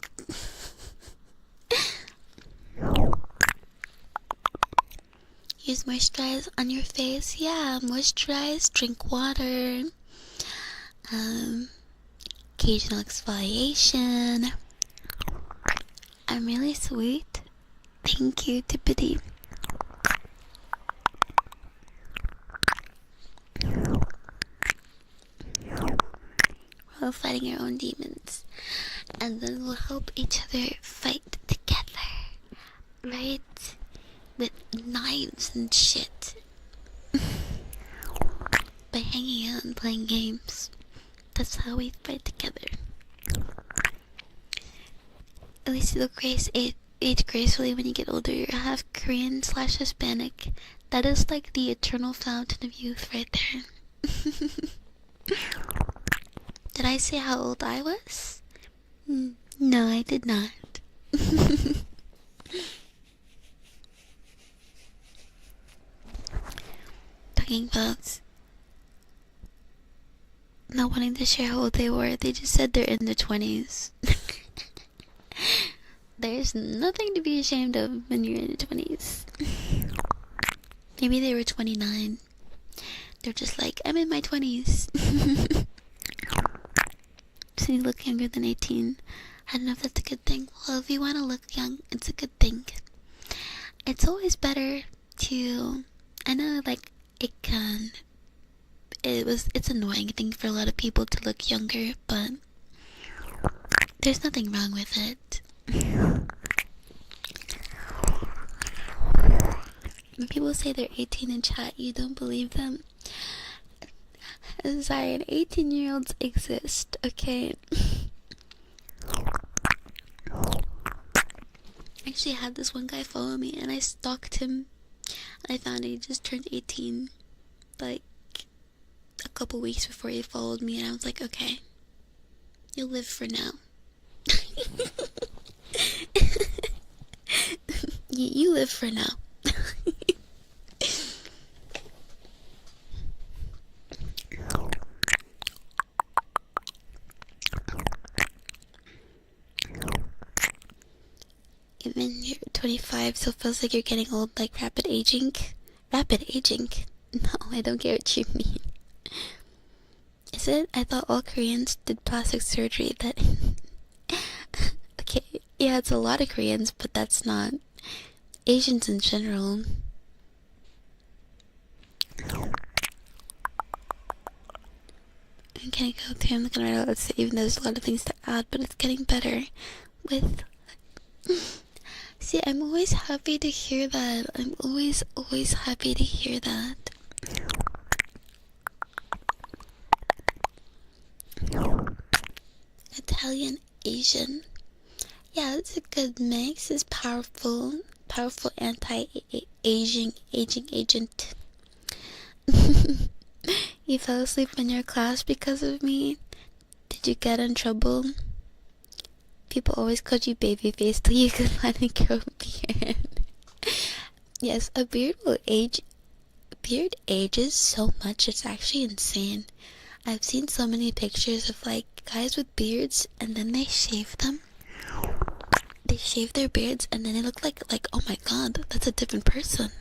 Use moisturize on your face. Yeah, moisturize, drink water. Occasional exfoliation. I'm really sweet. Thank you, Tippity. We're all fighting our own demons. And then we'll help each other fight together. Right? With knives and shit. By hanging out and playing games. That's how we fight together. At least you look age gracefully when you get older. You're half Korean/Hispanic. That is like the eternal fountain of youth right there. Did I say how old I was? No, I did not. Talking about not wanting to share how old they were, they just said they're in their 20s. There's nothing to be ashamed of when you're in your 20s. Maybe they were 29. They're just like, I'm in my 20s. So you look younger than 18. I don't know if that's a good thing. Well, if you want to look young, it's a good thing. It's always better to... I know, like, it's annoying, I think, for a lot of people to look younger, but there's nothing wrong with it. When people say they're 18 in chat, you don't believe them. I'm sorry, 18-year-olds exist, okay? Actually, I had this one guy follow me, and I stalked him. I found he just turned 18, like, a couple weeks before he followed me, and I was like, okay, you'll live for now. you live for now. Even you're 25, so it feels like you're getting old, like rapid aging. Rapid aging? No, I don't get what you mean. Is it? I thought all Koreans did plastic surgery. That okay, yeah, it's a lot of Koreans, but that's not Asians in general. I'm gonna go through. I'm not gonna write out it, even though there's a lot of things to add, but it's getting better with. See, I'm always happy to hear that. I'm always happy to hear that. Italian Asian. Yeah, it's a good mix. It's powerful anti-aging agent. You fell asleep in your class because of me? Did you get in trouble? People always called you baby face till you could finally grow a beard. Yes, a beard will age. A beard ages so much, it's actually insane. I've seen so many pictures of like guys with beards and then they shave them. They shave their beards and then they look like oh my god, that's a different person.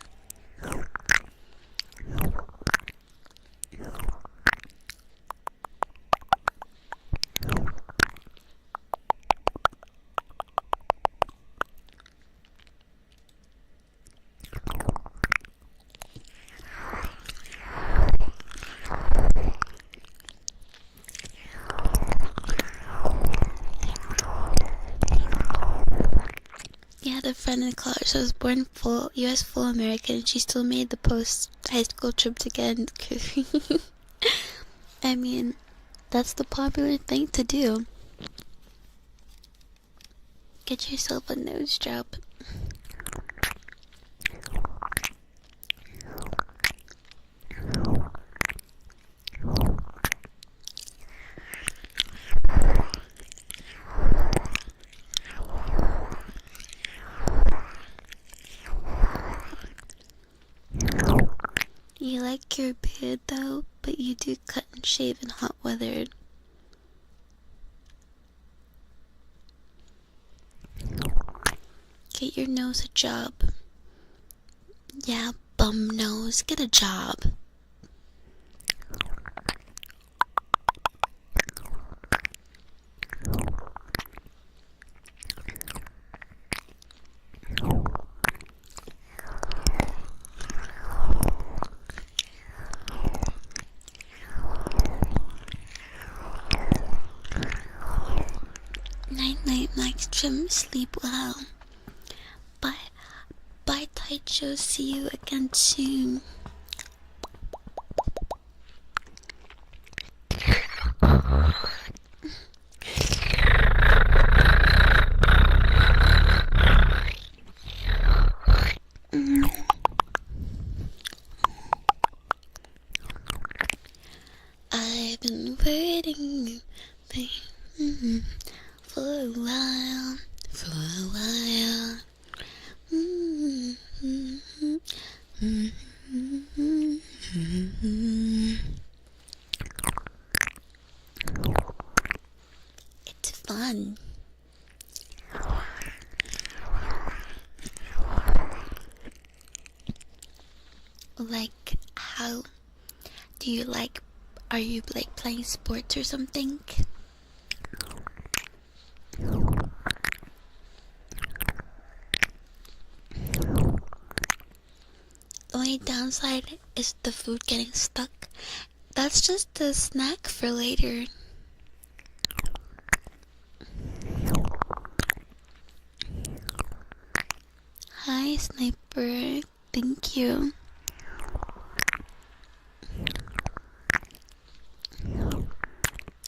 Yeah, I had a friend in college. She was born full US full American and she still made the post high school trip to get into Korea. I mean, that's the popular thing to do. Get yourself a nose job. You like your beard though, but you do cut and shave in hot weather. Get your nose a job. Yeah, bum nose, get a job. Night, Max Trim, sleep well. Bye, Taicho, see you again soon. I've been waiting for a while. It's fun. Like, how do you like? Are you like playing sports or something? The only downside is the food getting stuck. That's just a snack for later. Hi, Sniper. Thank you.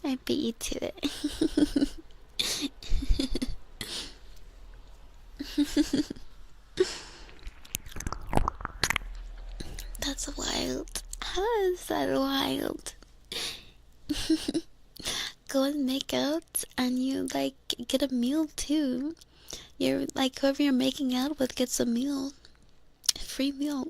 I beat you to it. That's wild. How is that wild? Go and make out and you like get a meal too. You're like whoever you're making out with gets a meal. A free meal.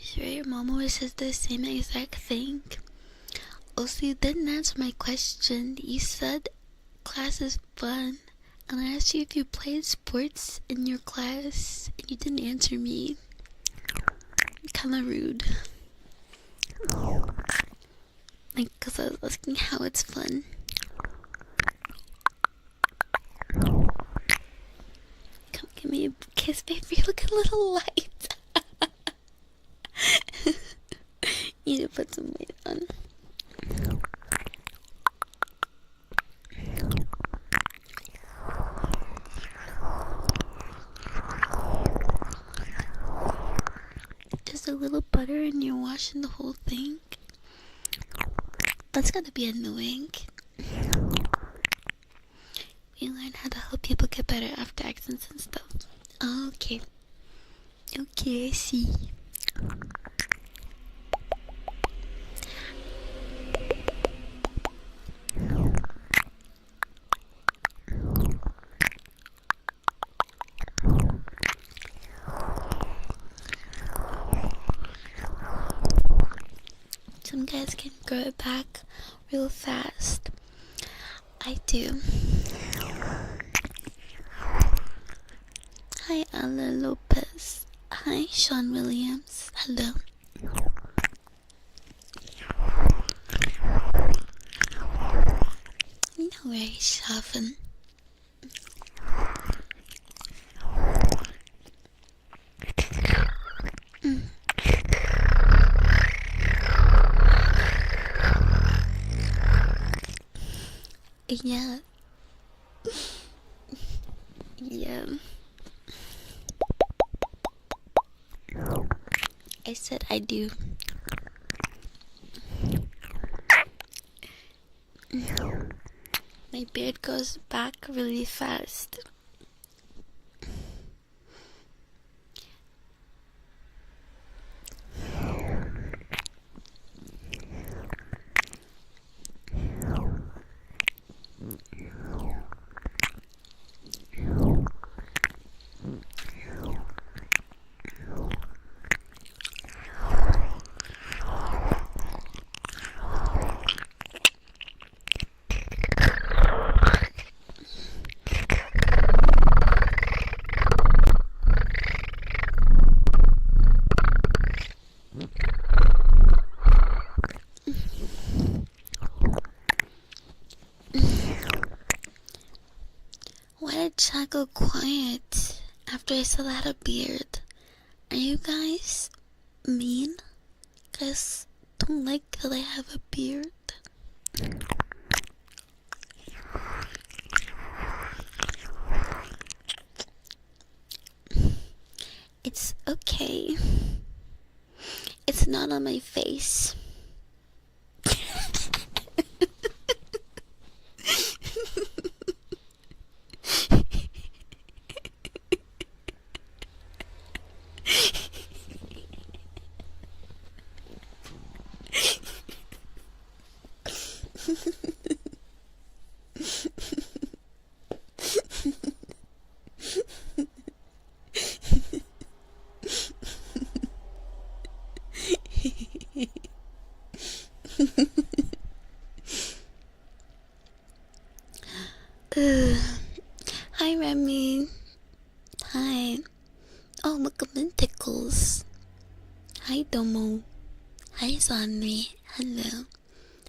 Sure, your mom always says the same exact thing. Also, you didn't answer my question. You said class is fun, and I asked you if you played sports in your class, and you didn't answer me. Kinda rude. Like, cause I was asking how it's fun. Come give me a kiss, baby. Look at a little light. You need to put some weight on. Just a little butter and you're washing the whole thing. That's gotta be annoying. We learn how to help people get better after accents and stuff. Oh, okay. Okay, I see. Some guys can grow it back real fast. I do. Hi, Alan Lopez. Hi, Sean Williams. Hello. No worries, Schaffen. Yeah. Yeah. I said I do. My beard goes back really fast. Why did Chad go quiet after I said I had a beard? Are you guys mean? Guys don't like that I have a beard? It's okay. It's not on my face. Ugh. Hi, Remy. Hi. Oh, look at the tickles. Hi, Domo. Hi, Zanri. Hello.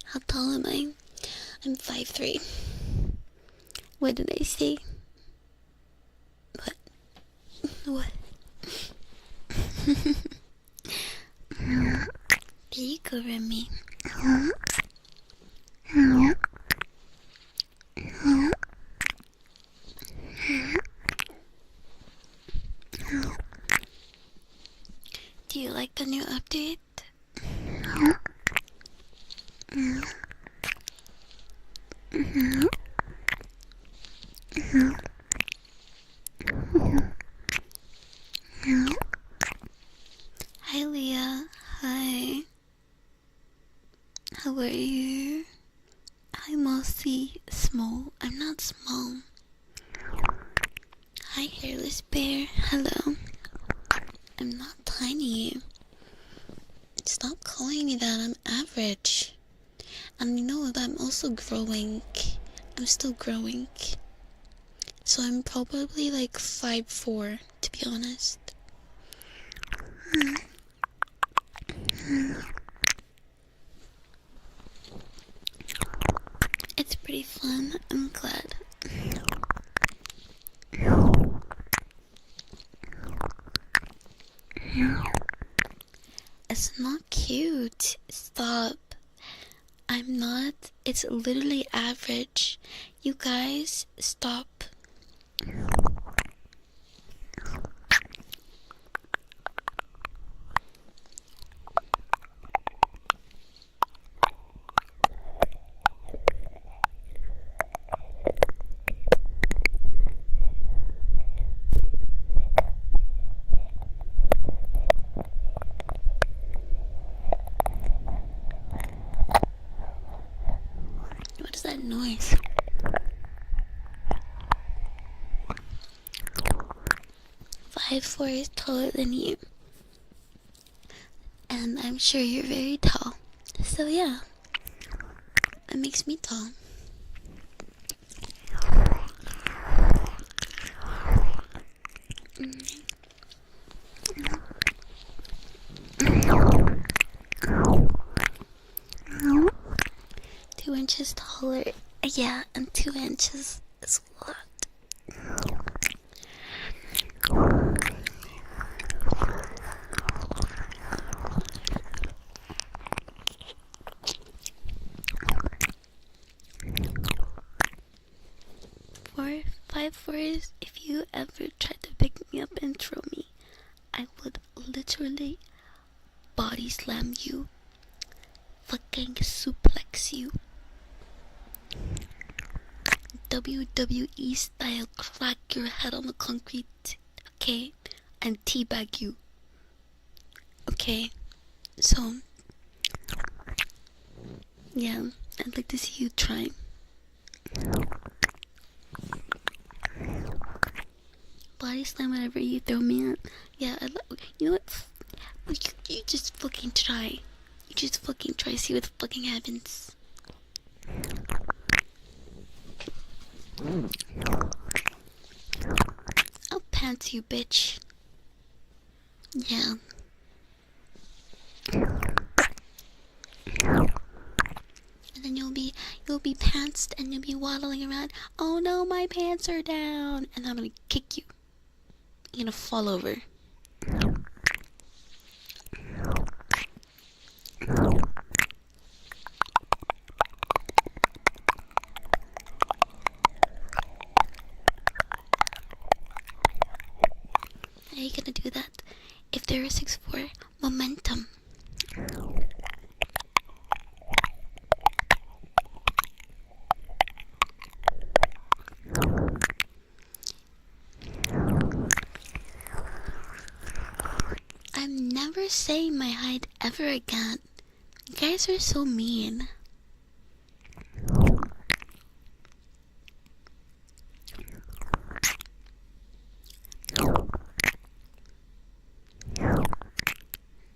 How tall am I? I'm 5'3". What did I say? What? What? There you go, Remy. Do you like the new update? Hi, Leah. Hi. How are you? Hi, Mossy. Small. I'm not small. Hi, Hairless Bear. Hello. I'm not tiny. Stop calling me that. I'm average. And you know that I'm also growing. I'm still growing. So I'm probably like 5'4", to be honest. It's pretty fun. I'm glad. It's not cute. Stop. I'm not. It's literally average. You guys, stop. What is that noise? Five four is taller than you. And I'm sure you're very tall. So yeah. That makes me tall. Two inches taller. Yeah, and 2 inches is a lot. 5'4" is, if you ever tried to pick me up and throw me, I would literally body slam you. Fucking suplex you. WWE style, crack your head on the concrete, okay? And teabag you. Okay? So, yeah, I'd like to see you try. Body slam whatever you throw me at. Yeah, you know what? You just fucking try. You just fucking try, see what fucking happens. I'll pants you, bitch. Yeah. And then you'll be pantsed and you'll be waddling around. Oh no, my pants are down. And I'm gonna kick you. You're gonna fall over. How are you gonna do that? If they're a 6'4", momentum. I'm never saying my height ever again. You guys are so mean.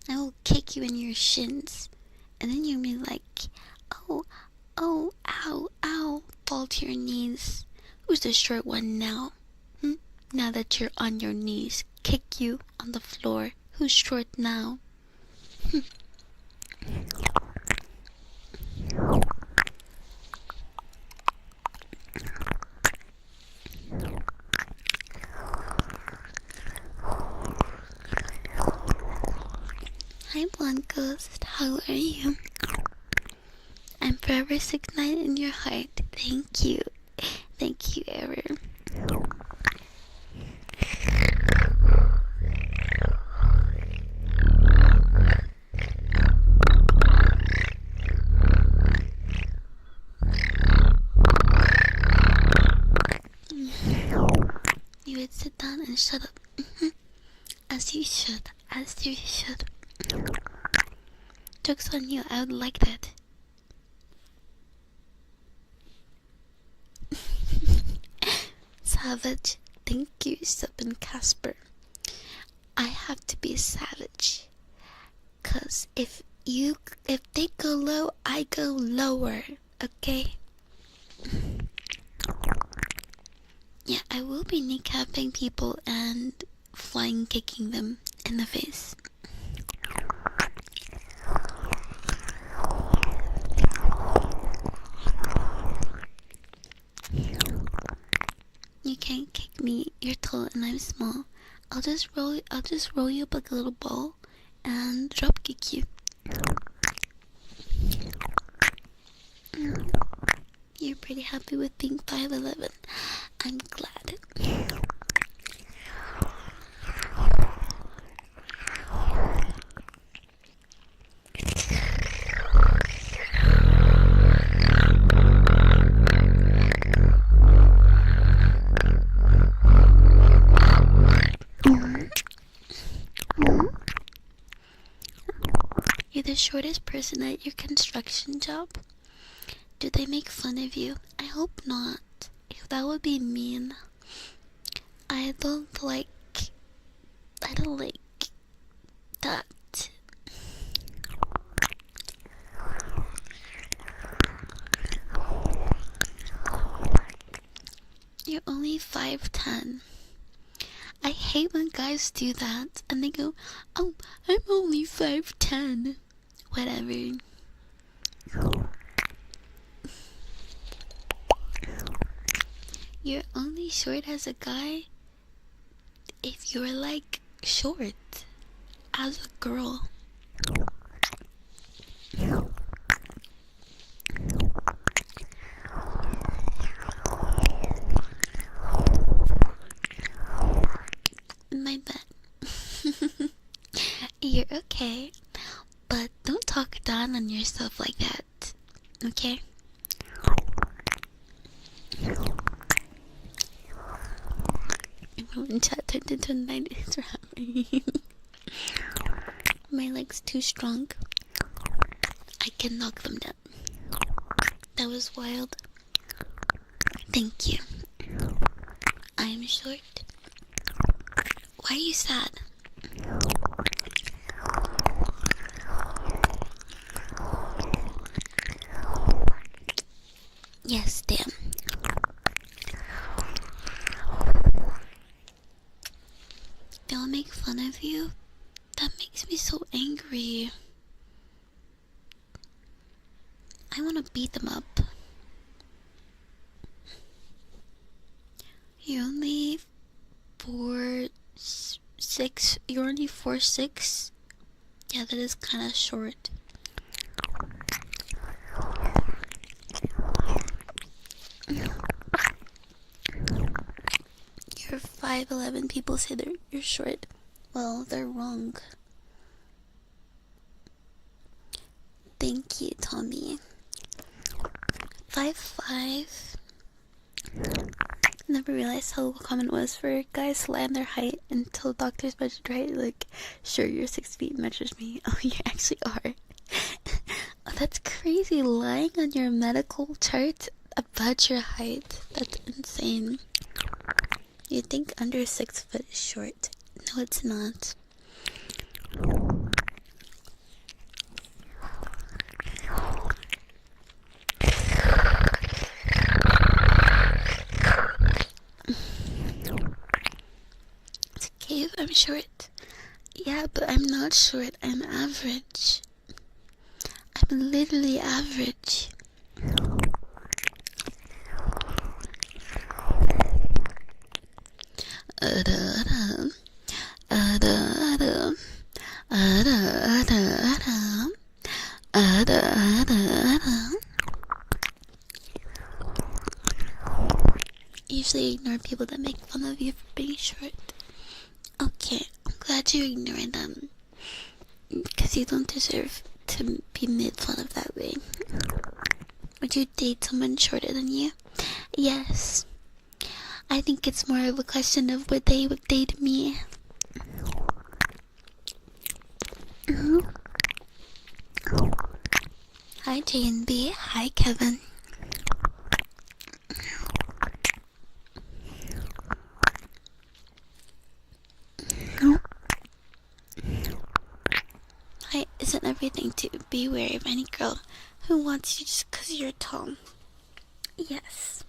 I will kick you in your shins. And then you'll be like, oh, ow, ow, fall to your knees. Who's the short one now? Now that you're on your knees, kick you on the floor. Who's short now? Hi, Blonde Ghost. How are you? I'm forever 6'9" in your heart. Thank you. Thank you, Error. You would sit down and shut up. As you should. As you should. Joke's on you. I would like that. Savage. Thank you, Sub and Casper. I have to be savage. 'Cause if they go low, I go lower. Okay? Yeah, I will be kneecapping people and flying kicking them in the face. You can't kick me. You're tall and I'm small. I'll just roll you up like a little ball and drop kick you. You're pretty happy with being 5'11". I'm glad. You're the shortest person at your construction job? Do they make fun of you? I hope not. If that would be mean. I don't like that. You're only 5'10". I hate when guys do that and they go, "Oh, I'm only 5'10". Whatever. You're only short as a guy if you're like short as a girl. My bad. You're okay, but don't talk down on yourself like that, okay? When chat turned into a 90s rally. My leg's too strong. I can knock them down. That was wild. Thank you. I am short. Why are you sad? Yes, damn. They'll make fun of you? That makes me so angry. I want to beat them up. You're only 4'6". You're only 4'6". Yeah, that is kind of short. You're 5'11". People say you're short. Well, they're wrong. Thank you, Tommy. 5'5". Never realized how common it was for guys to lie on their height until doctors measured height. Like, sure, you're 6 feet, measures me. Oh, you actually are. Oh, that's crazy. Lying on your medical chart about your height. That's insane. You think under 6 foot is short? No, it's not. I'm short. Yeah, but I'm not short. I'm average. I'm literally average. Usually ignore people that make fun of you for being short. Okay, I'm glad you ignore them. Because you don't deserve to be made fun of that way. Would you date someone shorter than you? Yes. I think it's more of a question of would they date me. Hi J&B. Hi Kevin. Hi, isn't everything to be wary of any girl who wants you just because you're tall? Yes.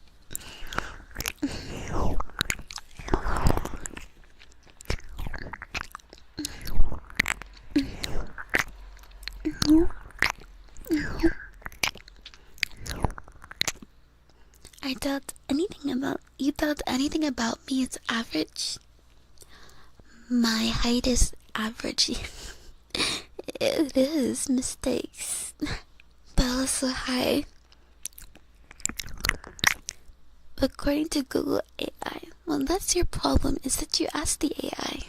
I doubt anything about you. Doubt anything about me is average. My height is average. It is mistakes, but also high. According to Google AI, well, that's your problem. Is that you asked the AI.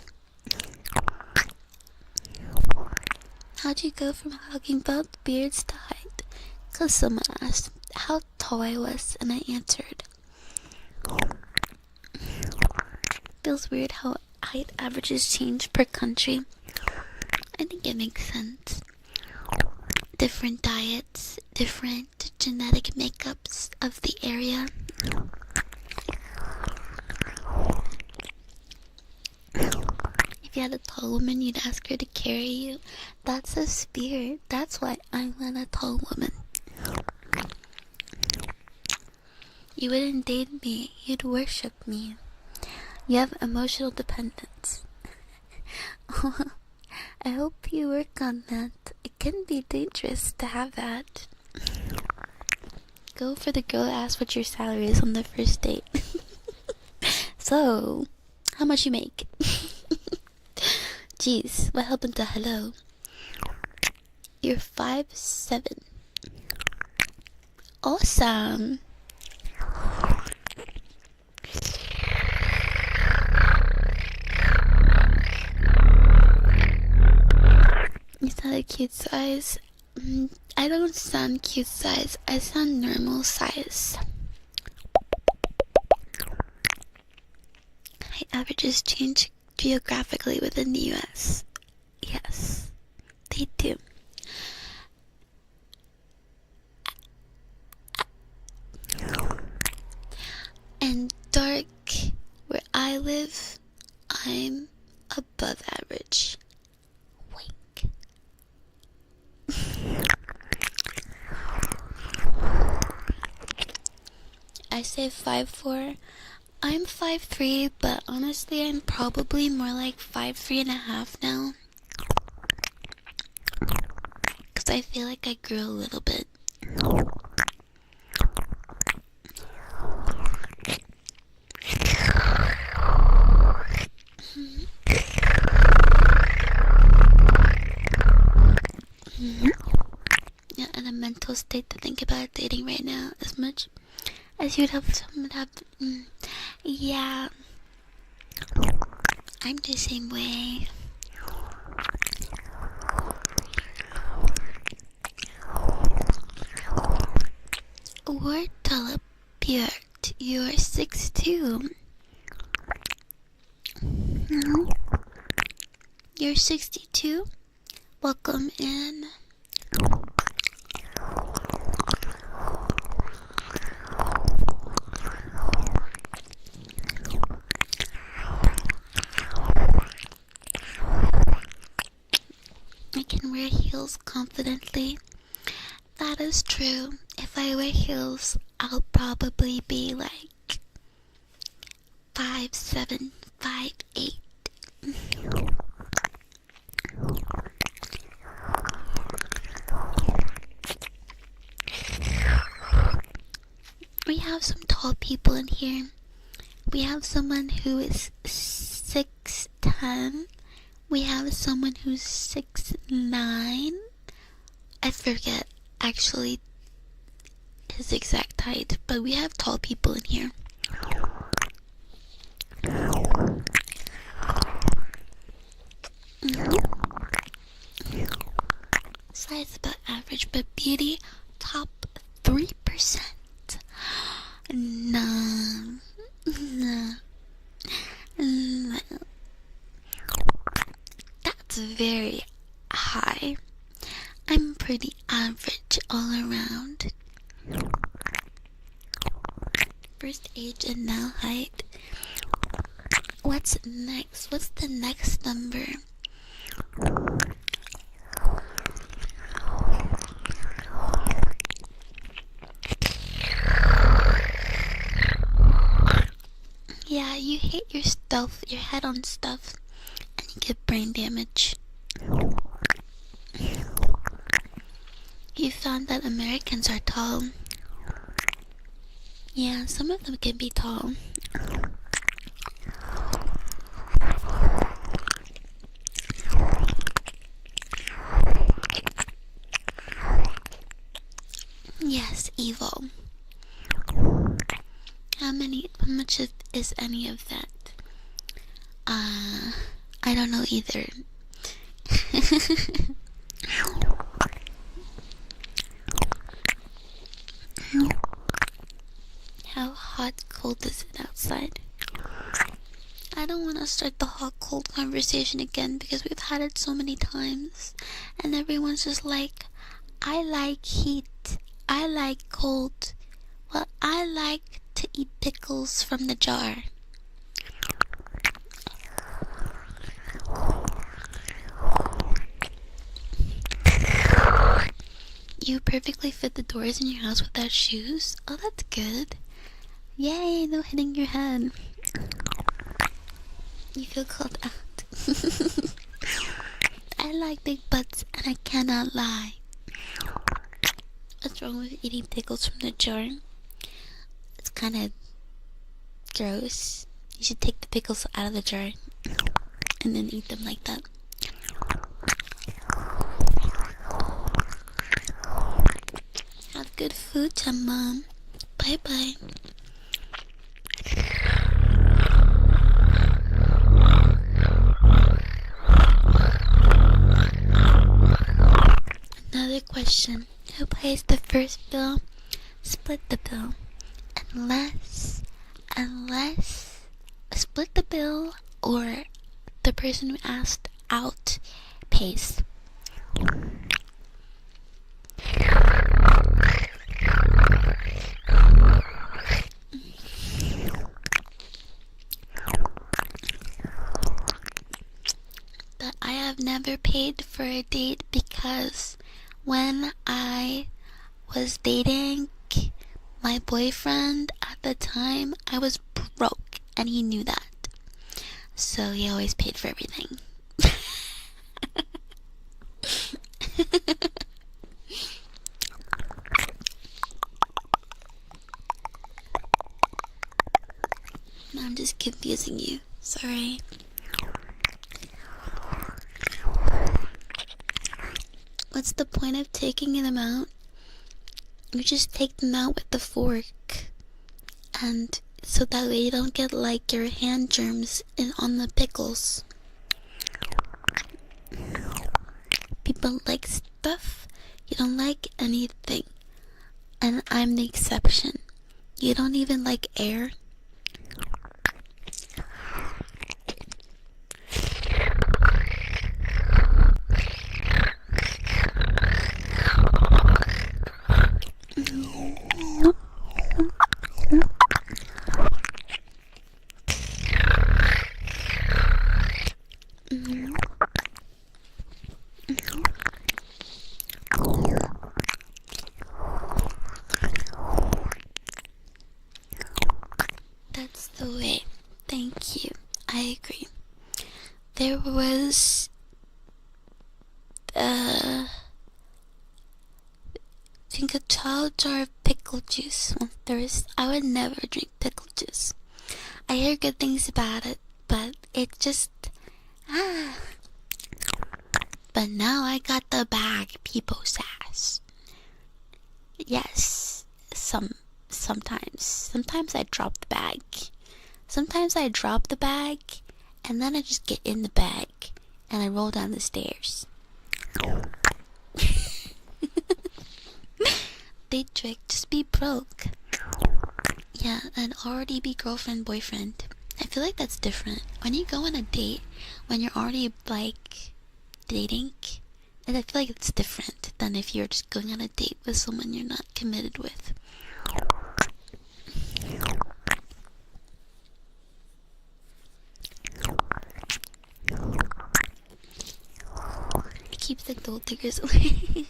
How'd you go from hugging both beards to height? Cause someone asked how tall I was, and I answered. Feels weird how height averages change per country. I think it makes sense. Different diets, different genetic makeups of the area. If you had a tall woman, you'd ask her to carry you. That's a spirit. That's why I'm not a tall woman. You wouldn't date me. You'd worship me. You have emotional dependence. I hope you work on that. It can be dangerous to have that. Go for the girl that asks what your salary is on the first date. So, how much you make? Jeez, what happened to hello? You're 5'7". Awesome. Is that a cute size? I don't sound cute size. I sound normal size. Height averages change geographically within the US. Yes, they do. And dark, where I live, I'm above average. Wink. I say 5'4". I'm 5'3", but honestly I'm probably more like 5'3.5" now. Cause I feel like I grew a little bit. Yeah, in a mental state to think about dating right now as much as you'd have someone have. Yeah, I'm the same way. Word Telebjörk, you're 6'2". You're 62. Welcome in. I can wear heels confidently. That is true. If I wear heels, I'll probably be like 5'7", 5'8". here. We have someone who is 6'10". We have someone who's 6'9". I forget actually his exact height, but we have tall people in here. Size about average, but beauty top 3%. Nah. That's very high. I'm pretty average all around. First age and now height. What's next? What's the next number? Yeah, you hit your head on stuff, and you get brain damage. You found that Americans are tall. Yeah, some of them can be tall. Yes, evil. How much is any of that? I don't know either. How hot, cold is it outside? I don't want to start the hot, cold conversation again because we've had it so many times. And everyone's just like, I like heat. I like cold. Well, I like to eat pickles from the jar. You perfectly fit the doors in your house without shoes? Oh, that's good. Yay, no hitting your head. You feel called out. I like big butts and I cannot lie. What's wrong with eating pickles from the jar? It's kind of gross. You should take the pickles out of the jar and then eat them like that. Have good food time, Mom. Bye-bye. Another question. Who pays the first bill? Split the bill. Unless split the bill or the person who asked out pays. But I have never paid for a date because when I was dating my boyfriend at the time, I was broke and he knew that. So he always paid for everything. I'm just confusing you. Sorry. What's the point of taking them out? You just take them out with the fork. And so that way you don't get like your hand germs on the pickles. People like stuff. You don't like anything. And I'm the exception. You don't even like air. That's the way. Thank you. I agree. There was I think a tall jar of pickle juice. I would never drink pickle juice. I hear good things about it, but it just but now I got the bag, people says. Yes, sometimes I drop the bag. Sometimes I drop the bag, and then I just get in the bag, and I roll down the stairs. They trick, just be broke. Yeah, and already be girlfriend, boyfriend. I feel like that's different. When you go on a date, when you're already, like, dating, and I feel like it's different than if you're just going on a date with someone you're not committed with. Keep the gold diggers away.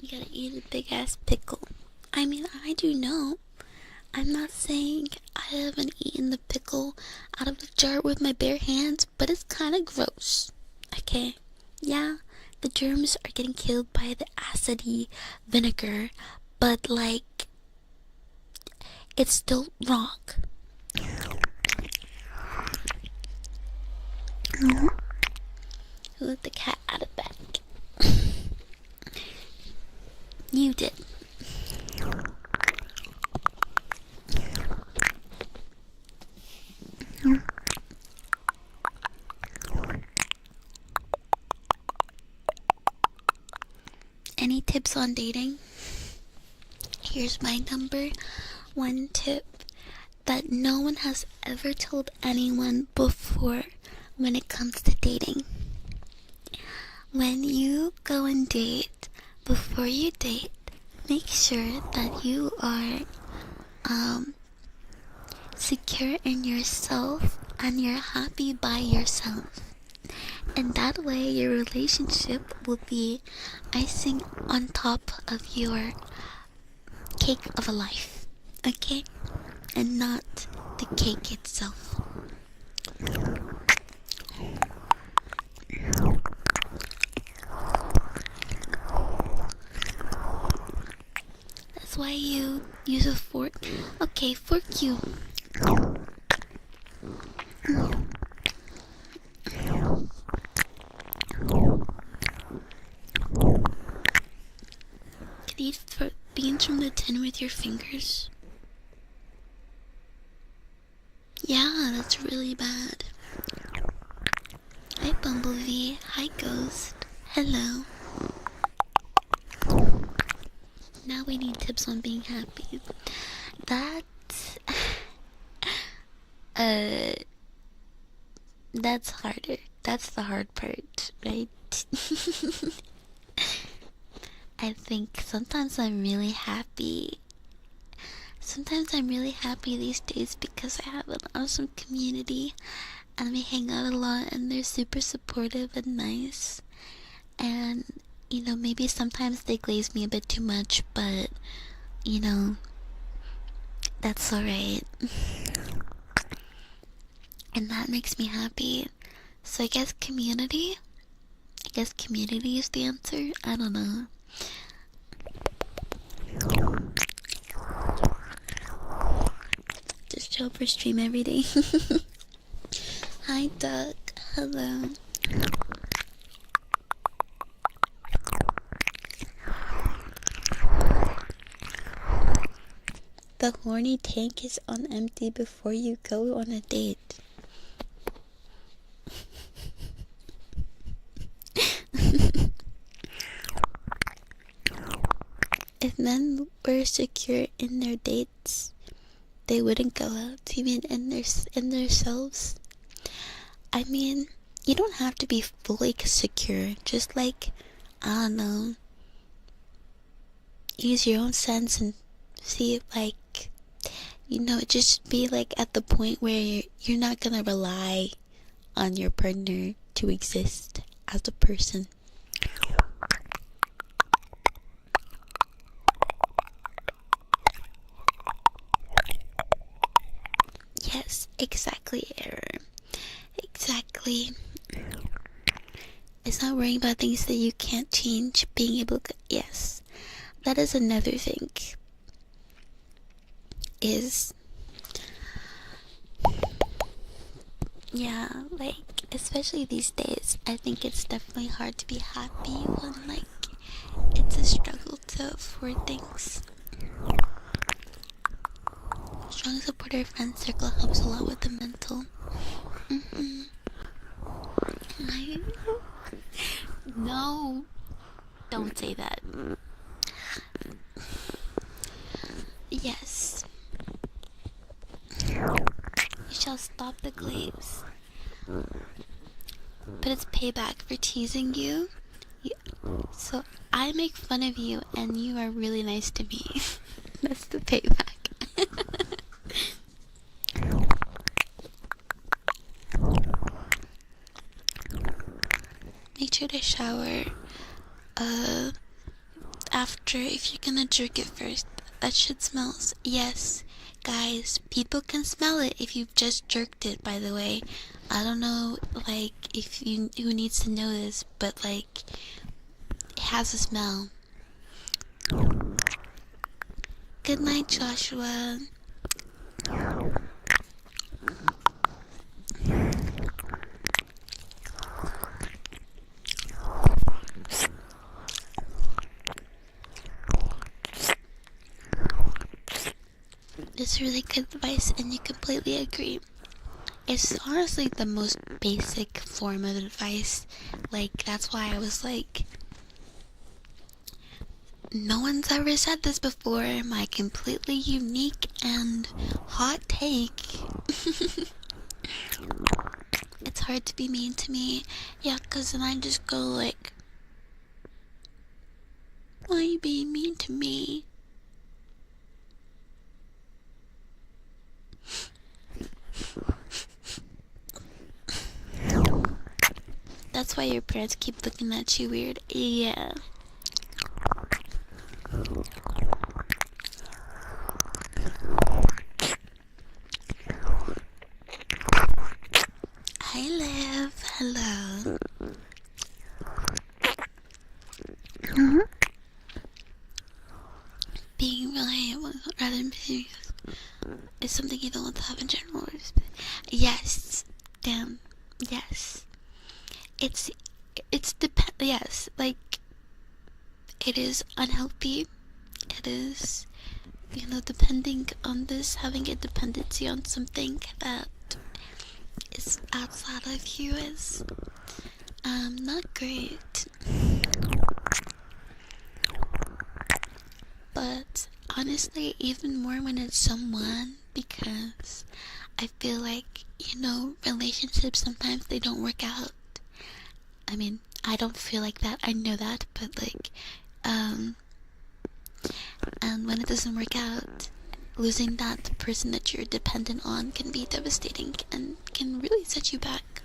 You gotta eat a big ass pickle. I mean, I do know. I'm not saying I haven't eaten the pickle out of the jar with my bare hands, but it's kind of gross. Okay? Yeah, the germs are getting killed by the acidy vinegar, but like, it's still wrong. Who let the cat out of bed? You did. Any tips on dating? Here's my number one tip that no one has ever told anyone before when it comes to dating. When you go and date, before you date, make sure that you are secure in yourself and you're happy by yourself. And that way your relationship will be icing on top of your cake of a life, okay? And not the cake itself. That's why you use a fork. Okay, fork you. Could you eat beans from the tin with your fingers? Yeah, that's really bad. Hi Bumblebee, hi Ghost, hello. Now we need tips on being happy. That's harder. That's the hard part, right? I think sometimes I'm really happy. Sometimes I'm really happy these days because I have an awesome community and we hang out a lot and they're super supportive and nice. And, you know, maybe sometimes they glaze me a bit too much, but, you know, that's alright. And that makes me happy. So I guess community? Community is the answer? I don't know. Just show up for stream every day. Hi Doug, hello. The horny tank is on empty before you go on a date. If men were secure in their dates, they wouldn't go out. You mean in themselves? I mean, you don't have to be fully secure. Just like, I don't know, use your own sense and see if, like, you know, just be like at the point where you're not gonna rely on your partner to exist as a person. Yes, exactly, Error. exactly. It's not worrying about things that you can't change. Being able to, yes, that is another thing. Is, yeah, like, especially these days, I think it's definitely hard to be happy when, like, it's a struggle to afford things. Strong supportive friend circle helps a lot with the mental. No, don't say that. Yes. You shall stop the glaives. But it's payback for teasing you. So I make fun of you and you are really nice to me. That's the payback. Make sure to shower after, if you're gonna jerk it first. That shit smells. Yes, guys, people can smell it if you've just jerked it, by the way. I don't know, like, if you who needs to know this, but, like, it has a smell. Good night, Joshua. It's really good advice, and you completely agree. It's honestly the most basic form of advice. Like, that's why I was like, no one's ever said this before. My completely unique and hot take. It's hard to be mean to me. Yeah, cause then I just go like, why are you being mean to me? That's why your parents keep looking at you weird. Yeah. Hi, Liv. Hello. Being reliable rather than being is something you don't want to have in general. Yes. Damn. Yes. It's yes, like, it is unhealthy. It is, depending on this, having a dependency on something that is outside of you is not great. But honestly, even more when it's someone, because I feel like, relationships sometimes they don't work out. I mean, I don't feel like that, I know that, but like, and when it doesn't work out, losing that person that you're dependent on can be devastating and can really set you back.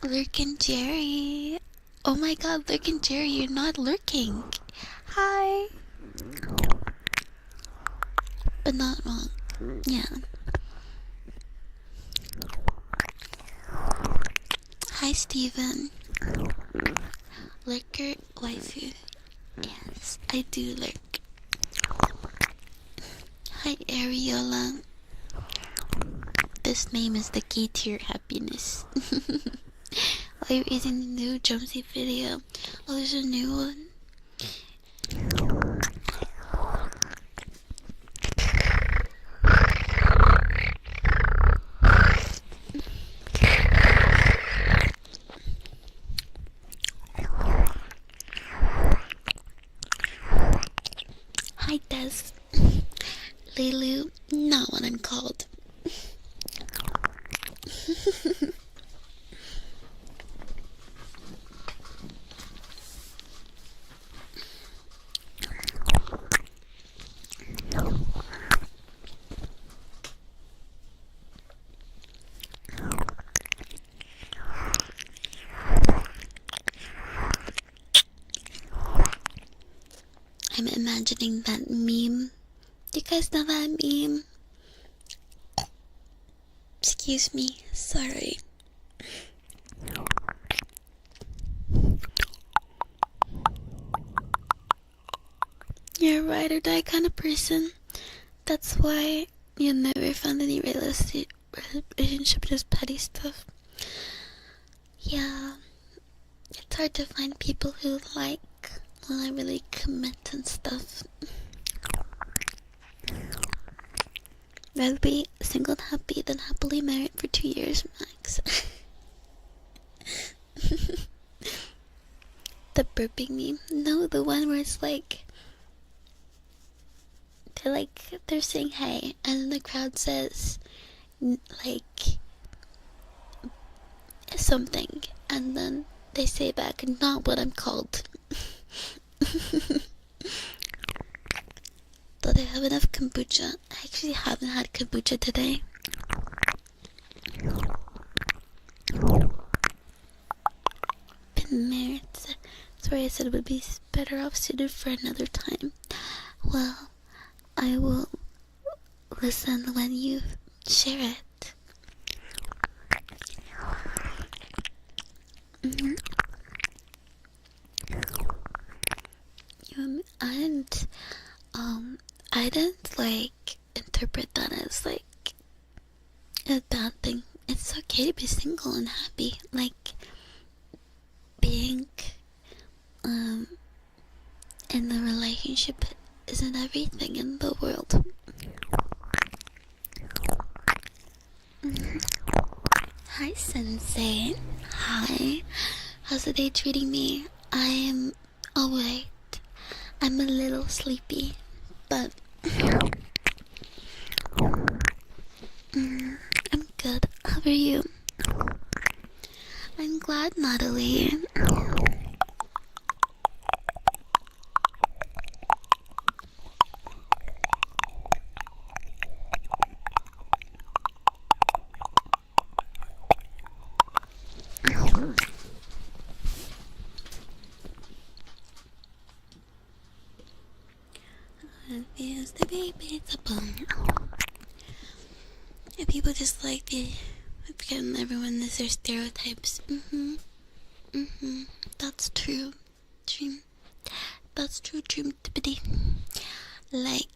Lurkin Jerry. Oh my god, Lurkin Jerry, you're not lurking. Hi. But not wrong. Yeah. Hi, Steven. Lurker waifu. Yes, I do lurk. Hi, Ariola. This name is the key to your happiness. Are you eating the new Jonesy video? Oh, there's a new one. Hi, Des. Leilu, not what I'm called. I'm imagining that meme. Do you guys know that meme? Excuse me, sorry. You're a ride or die kind of person. That's why you never found any realistic relationship, just petty stuff. Yeah, it's hard to find people who like when I really commit and stuff. Rather be single and happy than happily married for 2 years max. The burping meme? No, the one where it's like they're saying hey, and then the crowd says like something, and then they say back, not what I'm called. Did I have enough kombucha? I actually haven't had kombucha today. Been married. Sorry, I said it would be better off suited for another time. Well, I will listen when you share it. Mm-hmm. And I didn't like interpret that as like a bad thing. It's okay to be single and happy. Like being in a relationship isn't everything in the world. Hi Sensei. Hi. How's the day treating me? I'm alright. I'm a little sleepy, but I'm good. How are you? I'm glad, Natalie. Is the baby the bone? And people just like the forgetting everyone is their stereotypes. That's true. Dream. That's true. Dream tippity. Like.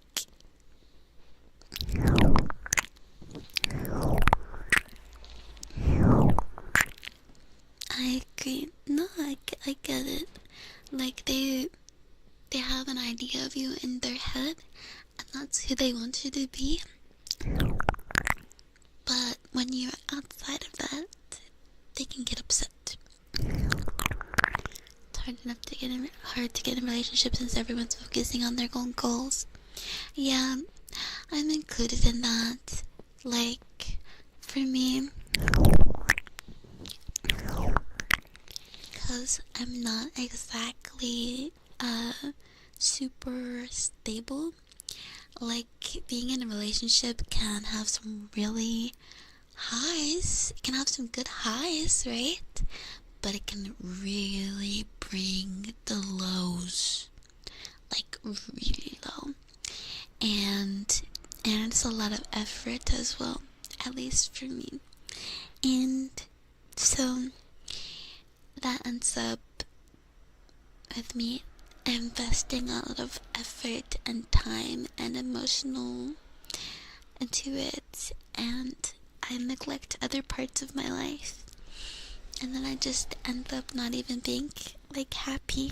I agree. No, I get it. Like they have an idea of you in their head, and that's who they want you to be. But when you're outside of that, they can get upset. It's hard to get in relationships since everyone's focusing on their own goals. Yeah, I'm included in that. Like, for me, because I'm not exactly super stable. Like, being in a relationship can have some really highs. It can have some good highs, right? But it can really bring the lows, like really low. And it's a lot of effort as well, at least for me. And so that ends up with me investing a lot of effort and time and emotional into it, and I neglect other parts of my life, and then I just end up not even being like happy.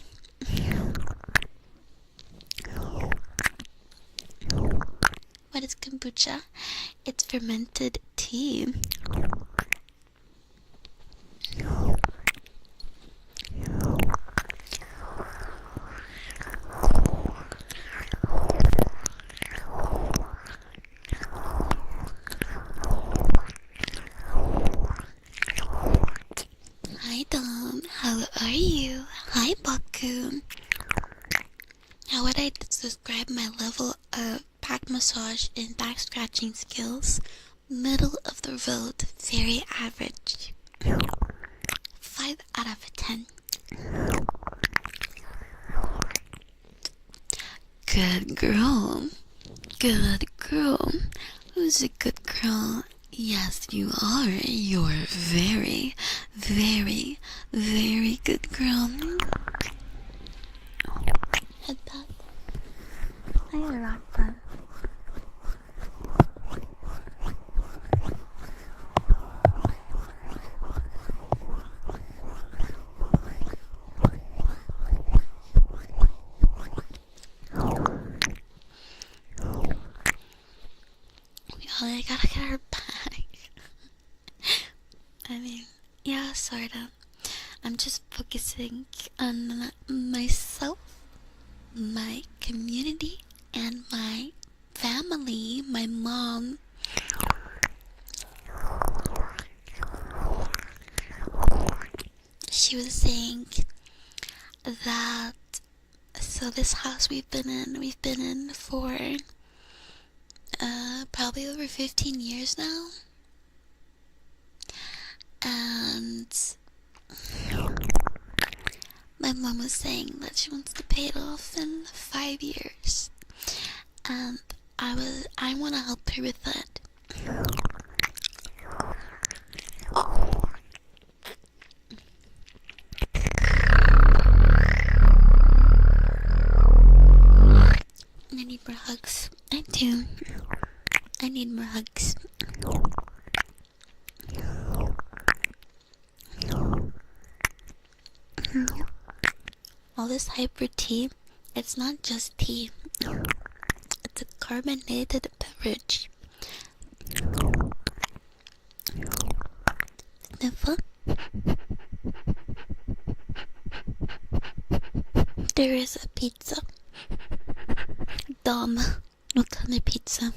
What is kombucha? It's fermented tea. Hi Dom, how are you? Hi Baku. How would I describe my level of back massage and back scratching skills? Middle of the road, very average. 5 out of 10. Good girl. Good girl. Who's a good girl? Yes, you are. You're a very, very, very good girl. Head pat. I got a rock pat. Oh, I gotta get her back. I mean, yeah, sorta. I'm just focusing on myself, my community, and my family, my mom. She was saying that, so this house we've been in for probably over 15 years now. And my mom was saying that she wants to pay it off in 5 years. And I want to help her with that. I need more hugs. I do. I need more hugs. All this hype for tea, it's not just tea. It's a carbonated beverage. Never. There is a pizza. Dumb. What kind of pizza?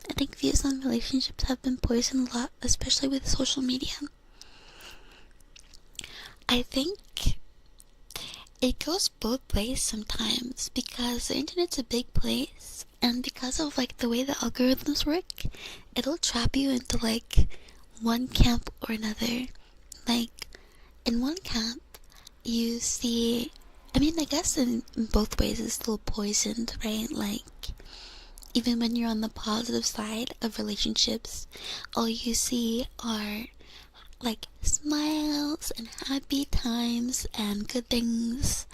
I think views on relationships have been poisoned a lot, especially with social media. I think it goes both ways sometimes, because the internet's a big place, and because of like the way the algorithms work, it'll trap you into like one camp or another. Like in one camp you see, I mean, I guess in both ways it's still poisoned, right? Like even when you're on the positive side of relationships, all you see are like smiles and happy times and good things.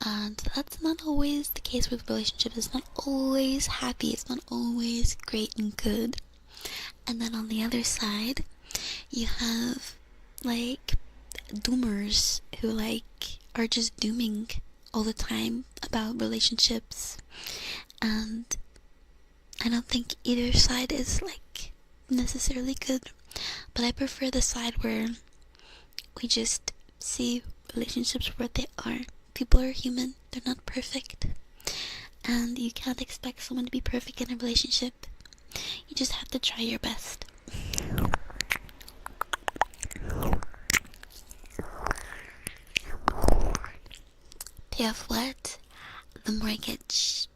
And that's not always the case with relationships. It's not always happy. It's not always great and good. And then on the other side, you have like doomers who like are just dooming all the time about relationships. And I don't think either side is like necessarily good. But I prefer the side where we just see relationships for what they are. People are human, they're not perfect. And you can't expect someone to be perfect in a relationship. You just have to try your best. Pay off what? The mortgage.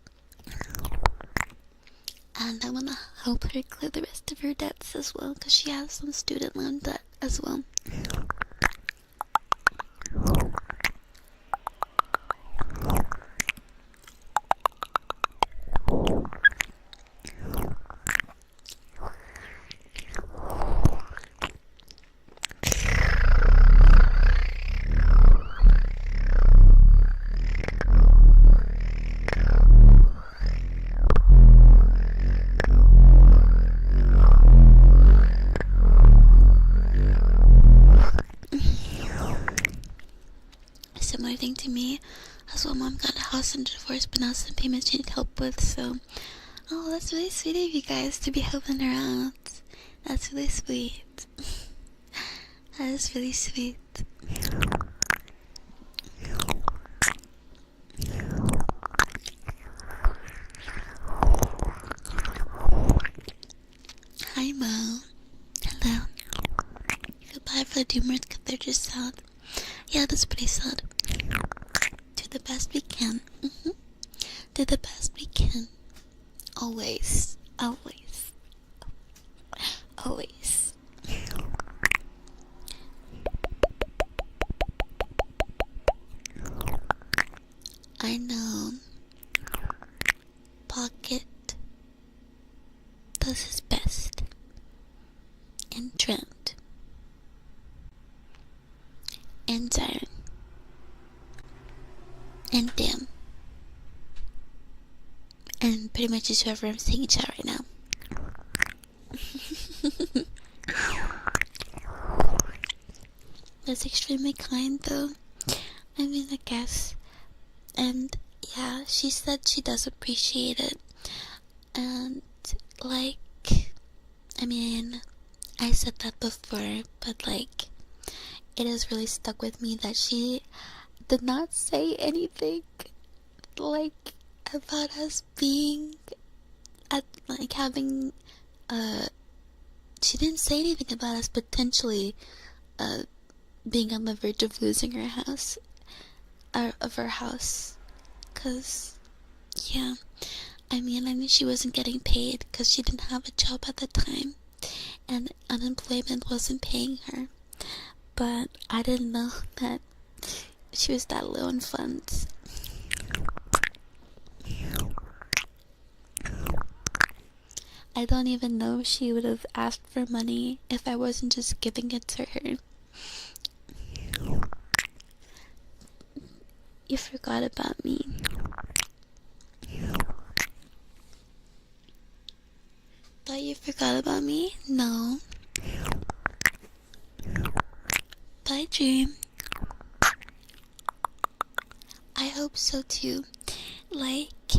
And I want to help her clear the rest of her debts as well, because she has some student loan debt as well. Similar thing to me, as well. Mom got a house and divorce, but now some payments she needed help with. So, oh, that's really sweet of you guys to be helping her out. That's really sweet. That is really sweet. Hi, Mo. Hello. Goodbye for the doomers, because they're just sad. Yeah, that's pretty sad. Do the best we can. Do the best we can. Always. Always. Always. I know. Pocket does his best. And Trent. And Siren. And Dim. And pretty much just whoever I'm saying chat right now. That's extremely kind though. I mean, I guess. And yeah, she said she does appreciate it. And like, I mean, I said that before, but like, it has really stuck with me that she did not say anything like about us being at like having she didn't say anything about us potentially being on the verge of losing our house, of our house, cause yeah, I knew she wasn't getting paid because she didn't have a job at the time, and unemployment wasn't paying her, but I didn't know that she was that low in funds. I don't even know if she would have asked for money if I wasn't just giving it to her. You forgot about me. Thought you forgot about me? No. Bye, Dream. I hope so too. Like,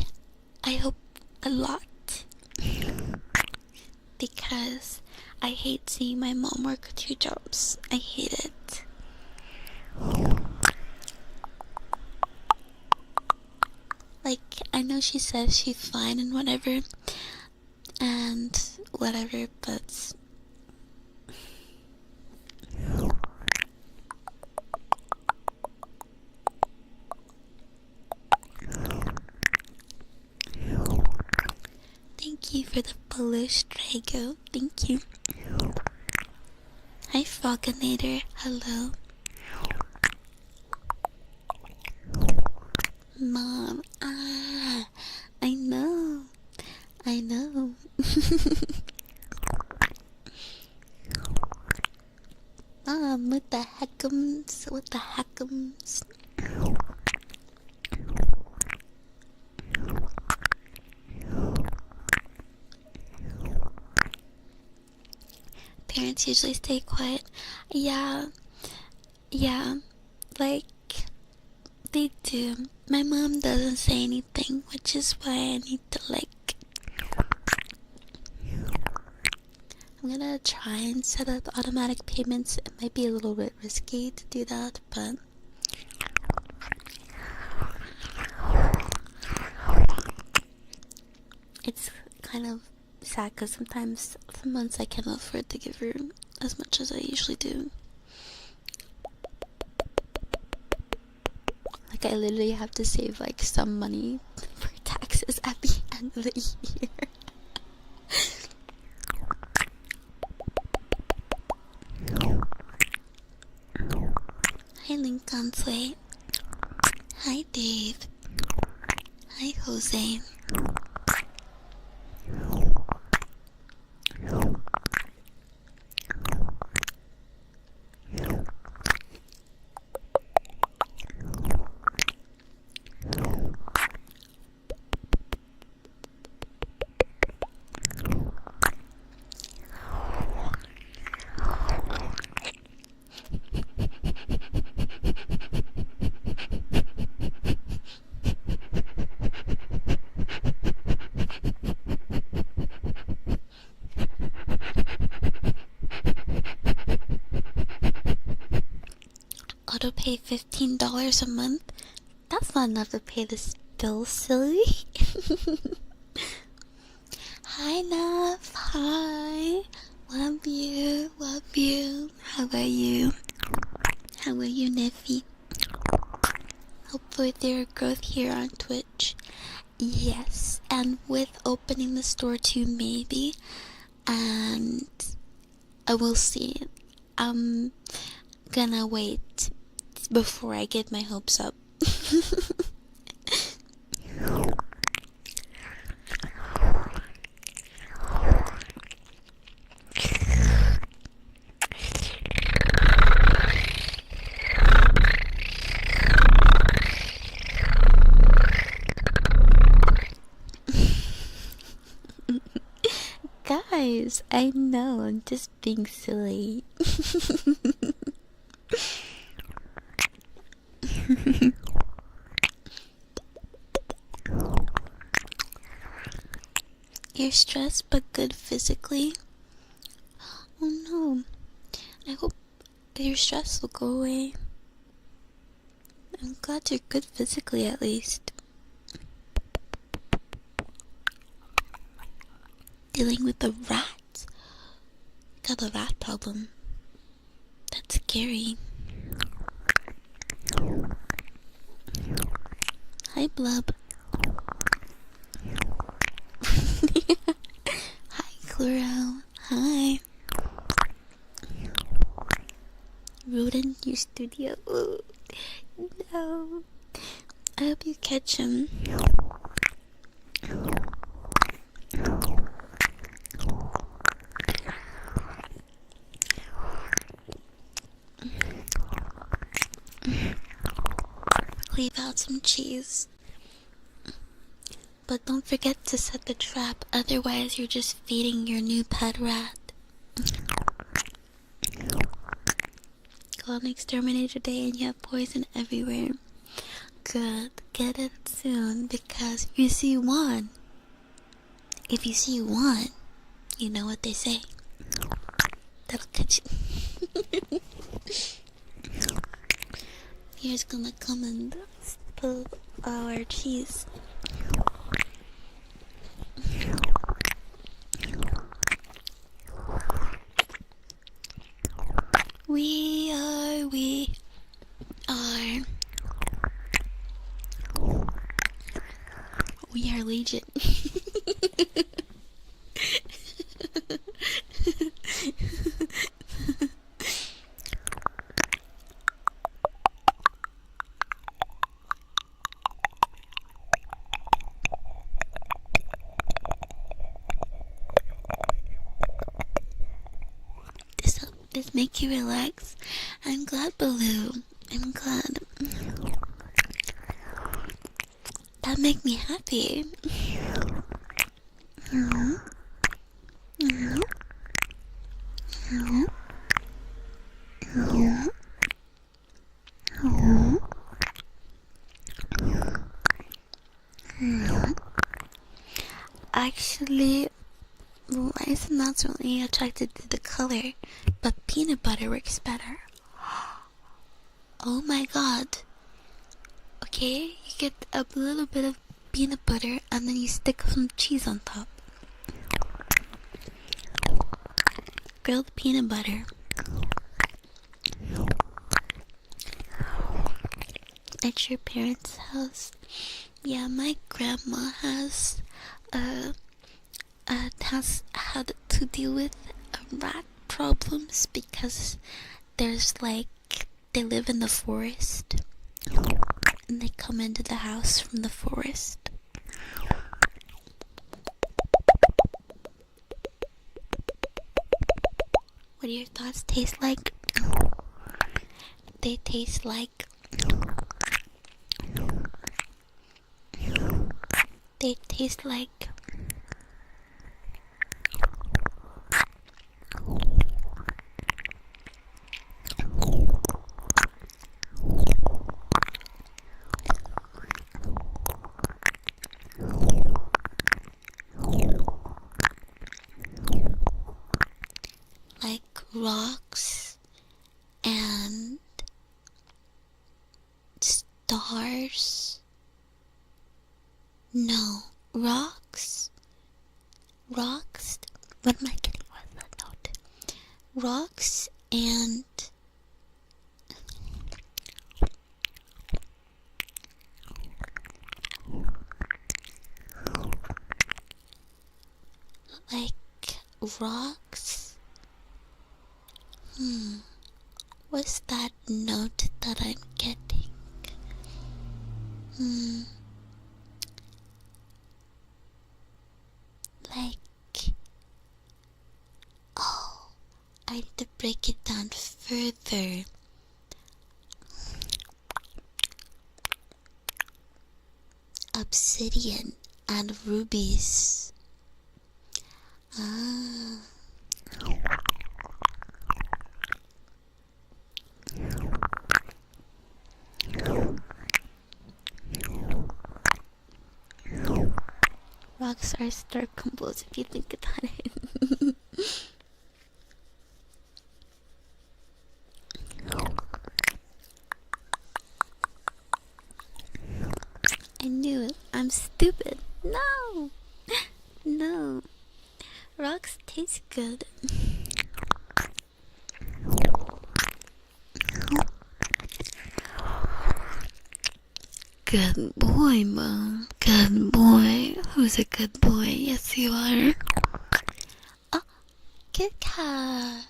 I hope a lot. Because I hate seeing my mom work 2 jobs. I hate it. Like, I know she says she's fine and whatever, but thank you for the Polish Drago. Thank you. Hi, Froginator. Hello. Mom. I know. Mom, what the heckums? Parents usually stay quiet. Yeah, like, they do. My mom doesn't say anything, which is why I need to, like, I'm gonna try and set up automatic payments. It might be a little bit risky to do that, but it's kind of sad because sometimes some months I can't afford to give her as much as I usually do. Like, I literally have to save like some money for taxes at the end of the year. Hi, Lincoln's Way. Hi, Dave. Hi, Jose. Auto pay $15 a month? That's not enough to pay this bill, silly. Hi, love. Hi. Love you. How are you? Neffy? Hope with your growth here on Twitch. Yes, and with opening the store too, maybe. And I will see. I'm gonna wait before I get my hopes up. Guys, I know, I'm just being silly. You're stressed but good physically? Oh no. I hope your stress will go away. I'm glad you're good physically at least. Dealing with the rats. Got a rat problem. That's scary. Hi, Blub. Hi, Chloro. Hi. Rodent in your studio. Ooh, no. I hope you catch him. Leave out some cheese. But don't forget to set the trap, otherwise you're just feeding your new pet rat. Go on exterminator day and you have poison everywhere. Good, get it soon, because if you see one, you know what they say. That'll catch you. Here's gonna come and spill our cheese. We are Legion. This make you relax? I'm glad, Baloo. I'm glad. That make me happy. Actually, rice is not really attracted to the color, but peanut butter works better. Oh my god. Okay, you get a little bit of peanut butter and then you stick some cheese on top. Grilled peanut butter. At your parents' house? Yeah, my grandma has had to deal with rat problems because they live in the forest and they come into the house from the forest. What do your thoughts taste like? They taste like rocks and stars. No, rocks. What am I getting? What's that note? Rocks and rocks. What's that note that I'm getting? Oh, I need to break it down further. Obsidian and rubies. Ah. Rocks are star composed if you think about it. I knew it. I'm stupid. No! No. Rocks taste good. Good boy, Mom. Good boy. Who's a good boy? Yes, you are. Oh, Kit Kat.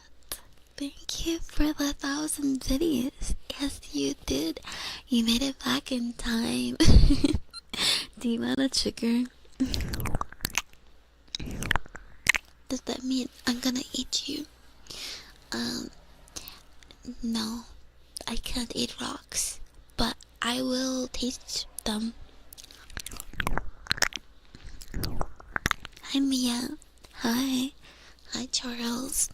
Thank you for the 1,000 biddies. Yes, you did. You made it back in time. Do you want a trigger? Does that mean I'm gonna eat you? No. I can't eat rocks. But I will taste them. Hi, Mia. Hi. Hi, Charles.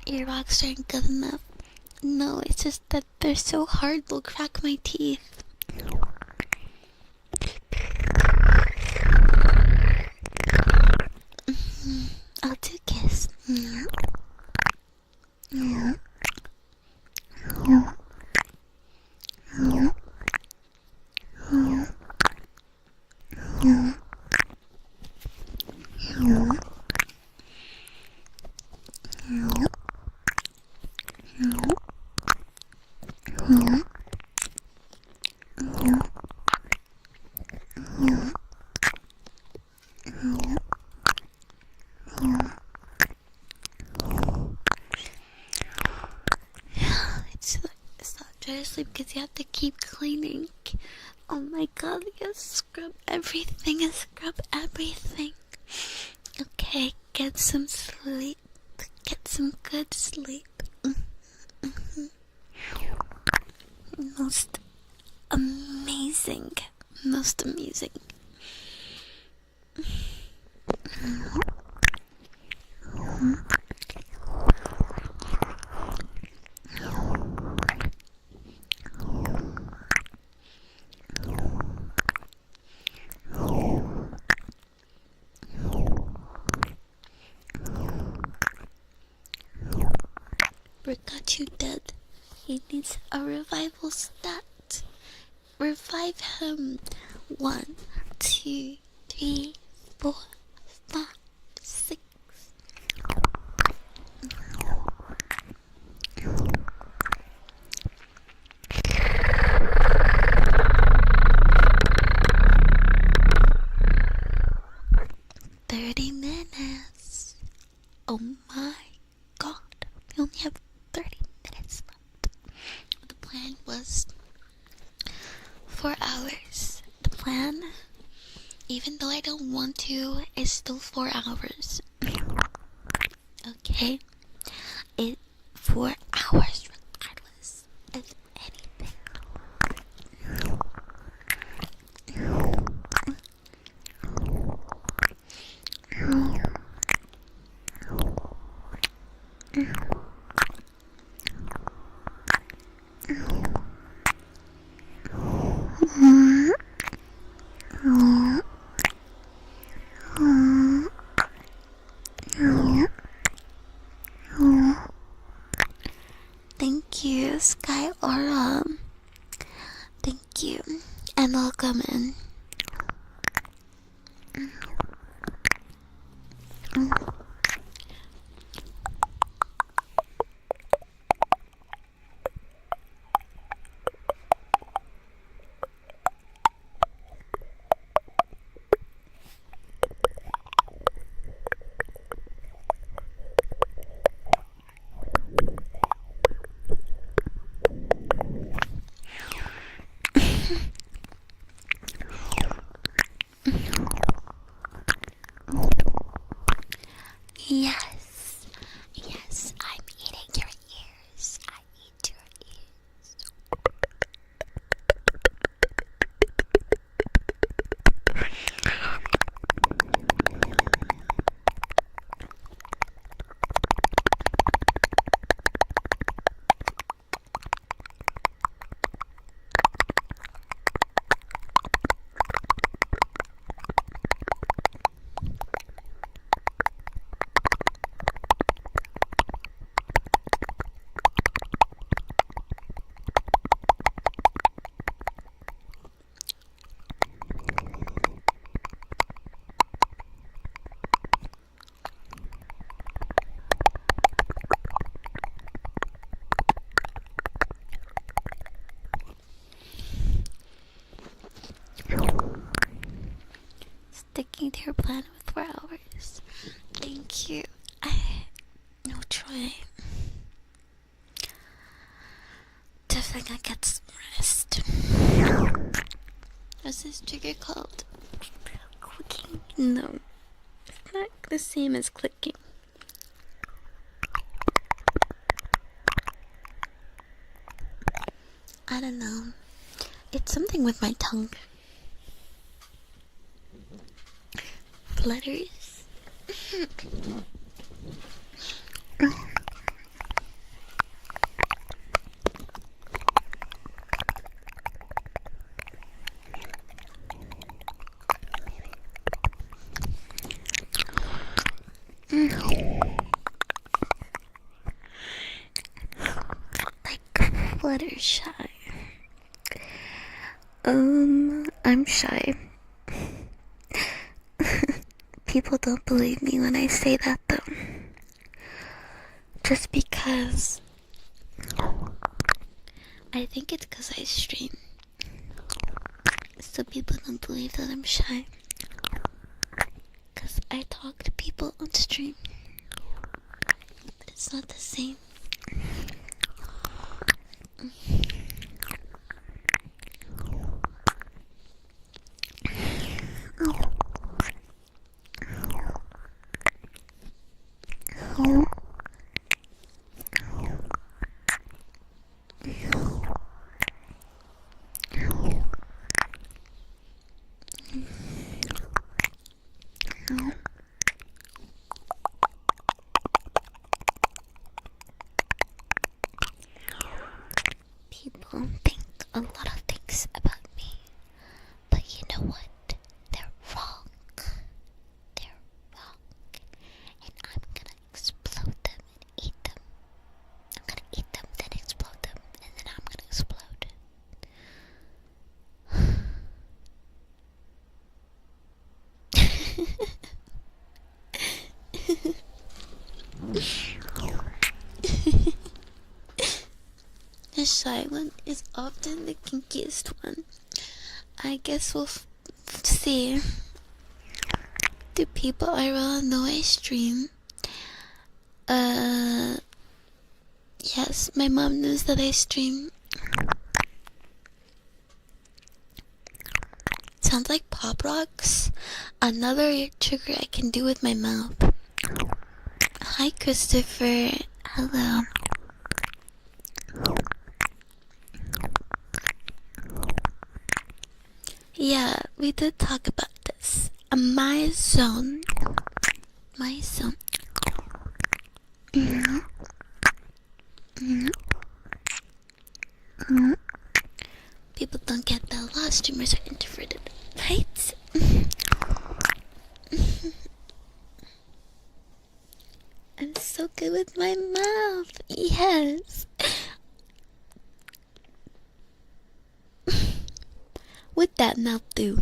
Your rocks aren't good enough. No, it's just that they're so hard they'll crack my teeth. I'll do kiss. It's not trying to sleep because you have to keep cleaning. Oh my god, you scrub everything. Scrub everything. Okay, get some sleep. Get some good sleep. Most amazing. Most amazing. Brick got you dead. He needs a revival stat. Revive him. 1, 2, 3, 4, 5, 6. Minutes. Oh my god. We only have 30 minutes left. The plan was 4 hours. The plan, even though I don't want to, is still 4 hours. Okay? 4 hours regardless of anything. Thank you, Sky Aura. Thank you, and welcome in. Yes. Yes, I'm eating your ears. I eat your ears. Sticking to your plan with 4 hours. Thank you. No try. Definitely gonna get some rest. What's this trigger called? Clicking? No. It's not the same as clicking. I don't know. It's something with my tongue. Flutters. Like Fluttershy. I'm shy. People don't believe me when I say that though. Just because I think it's because I stream. So people don't believe that I'm shy. Because I talk to people on stream. But it's not the same. People think a lot of things about me, but you know what? They're wrong. They're wrong. And I'm gonna explode them and eat them. I'm gonna eat them, then explode them, and then I'm gonna explode. The shy one is often the kinkiest one. I guess we'll see. Do people around know I stream? Yes, my mom knows that I stream. Sounds like Pop Rocks. Another trigger I can do with my mouth. Hi, Christopher. Hello. Yeah, we did talk about this. My zone. My zone. People don't get that. A lot of streamers are introverted, right? I'm so good with my mouth. Yes. What that mouth do?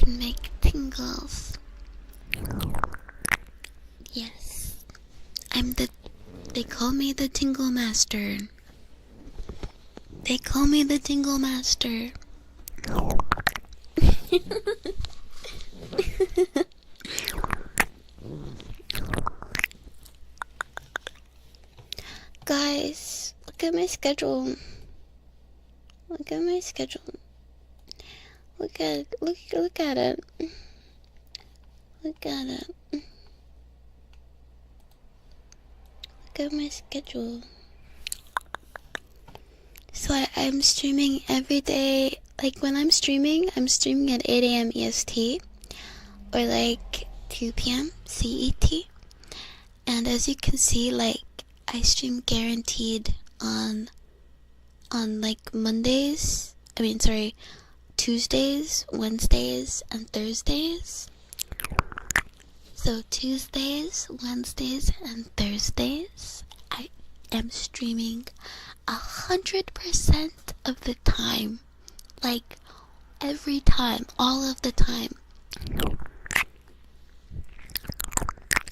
can make tingles. Yes, they call me the Tingle Master. They call me the Tingle Master. Guys, look at my schedule. Look at my schedule. Look at it. Look at it. Look at it. Look at my schedule. So I'm streaming every day. Like when I'm streaming at 8 a.m. EST or like 2 p.m. CET. And as you can see, like I stream guaranteed on like Mondays. Tuesdays, Wednesdays, and Thursdays. So Tuesdays, Wednesdays, and Thursdays, I am streaming 100% of the time. Like every time, all of the time.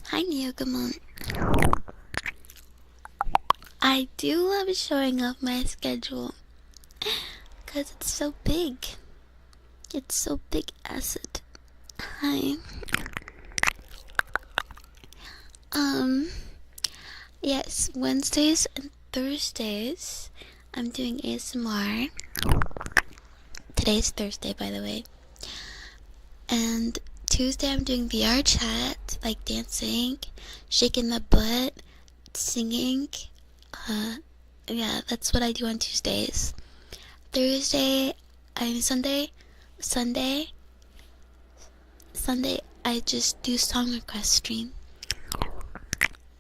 Hi Neogamon. I do love showing off my schedule because it's so big. It's so big acid. Hi. Yes, Wednesdays and Thursdays I'm doing ASMR. Today's Thursday, by the way. And Tuesday I'm doing VR chat, like dancing, shaking my butt, singing. Yeah, that's what I do on Tuesdays. Sunday, I just do song request stream.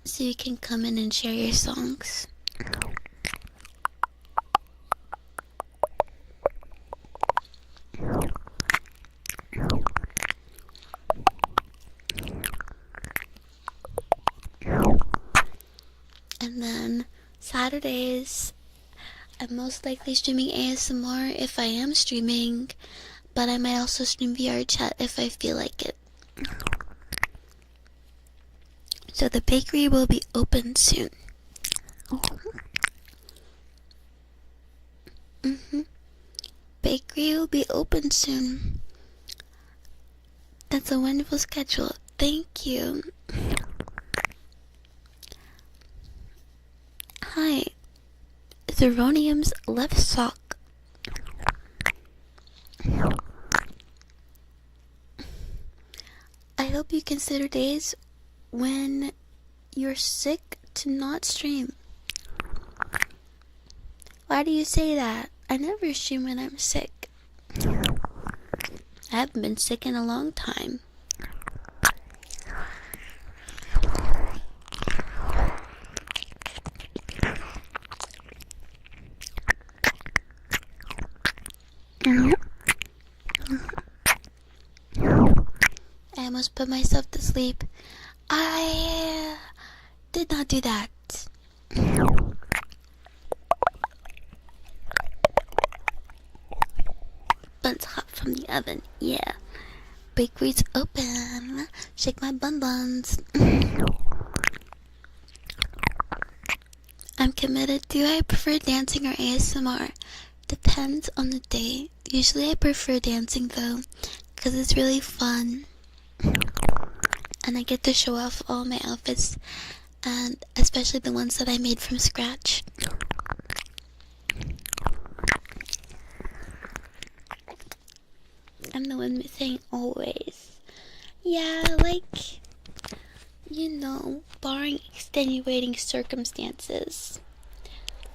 So you can come in and share your songs. And then Saturdays, I'm most likely streaming ASMR if I am streaming, but I might also stream VR chat if I feel like it. So the bakery will be open soon. Bakery will be open soon. That's a wonderful schedule. Thank you. Hi. Zeronium's left sock. I hope you consider days when you're sick to not stream. Why do you say that? I never stream when I'm sick. I haven't been sick in a long time. I almost put myself to sleep. I did not do that. Buns hot from the oven, yeah. Bakery's open. Shake my buns. I'm committed. Do I prefer dancing or ASMR? Depends on the day. Usually I prefer dancing though, because it's really fun. And I get to show off all my outfits, and especially the ones that I made from scratch. I'm the one saying always. Yeah, like, you know, barring extenuating circumstances.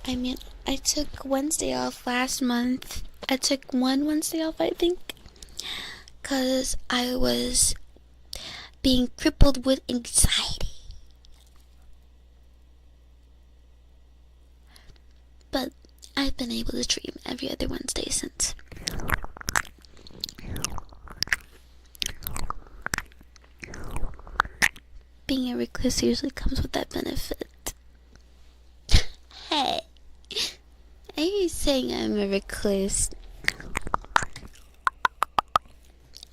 I mean, I took Wednesday off last month. I took one Wednesday off, I think, because I was being crippled with anxiety. But I've been able to stream every other Wednesday since. Being a recluse usually comes with that benefit. Hey, are you saying I'm a recluse?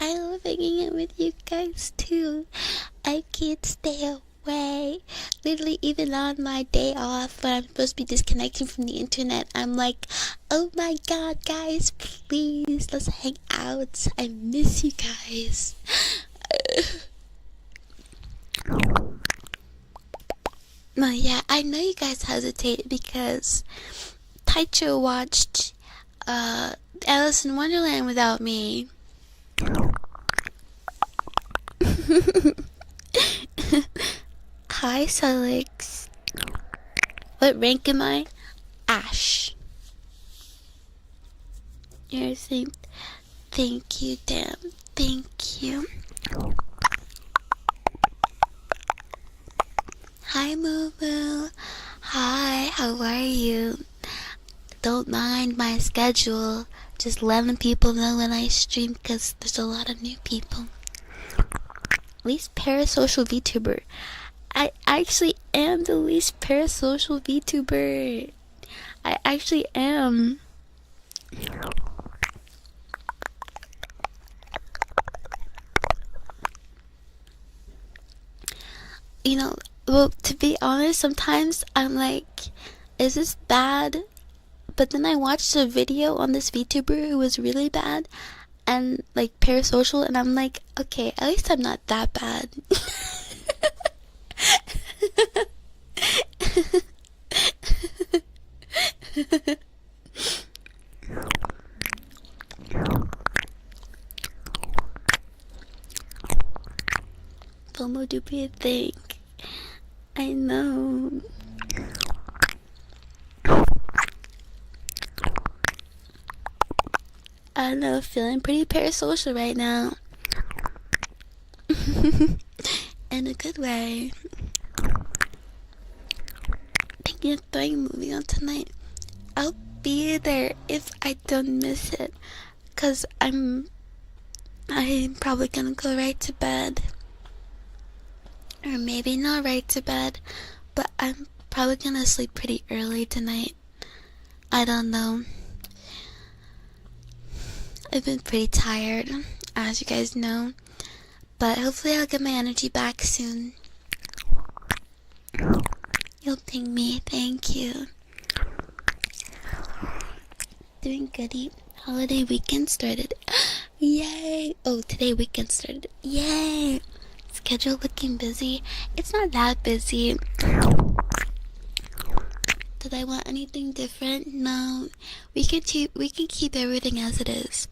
I love hanging out with you guys too. I can't stay away. Literally, even on my day off when I'm supposed to be disconnecting from the internet, I'm like, oh my god, guys, please, let's hang out. I miss you guys. No, yeah, I know you guys hesitated because Taicho watched Alice in Wonderland without me. Hi, Solix. What rank am I? Ash. You're saying thank you, damn. Thank you. Hi, Moo. Hi, how are you? Don't mind my schedule. Just letting people know when I stream because there's a lot of new people. Least parasocial VTuber. I actually am the least parasocial VTuber. I actually am. You know, well, to be honest, sometimes I'm like, is this bad? But then I watched a video on this VTuber who was really bad and like parasocial, and I'm like, okay, at least I'm not that bad. FOMO do be a thing. I know. I don't know, feeling pretty parasocial right now. In a good way. Thinking of throwing a movie on tonight. I'll be there if I don't miss it. Cause I'm probably gonna go right to bed. Or maybe not right to bed. But I'm probably gonna sleep pretty early tonight. I don't know. I've been pretty tired, as you guys know. But hopefully I'll get my energy back soon. You'll ping me, thank you. Doing goody. Holiday weekend started. Yay! Oh, today weekend started. Yay! Schedule looking busy. It's not that busy. Did I want anything different? No. We can keep everything as it is.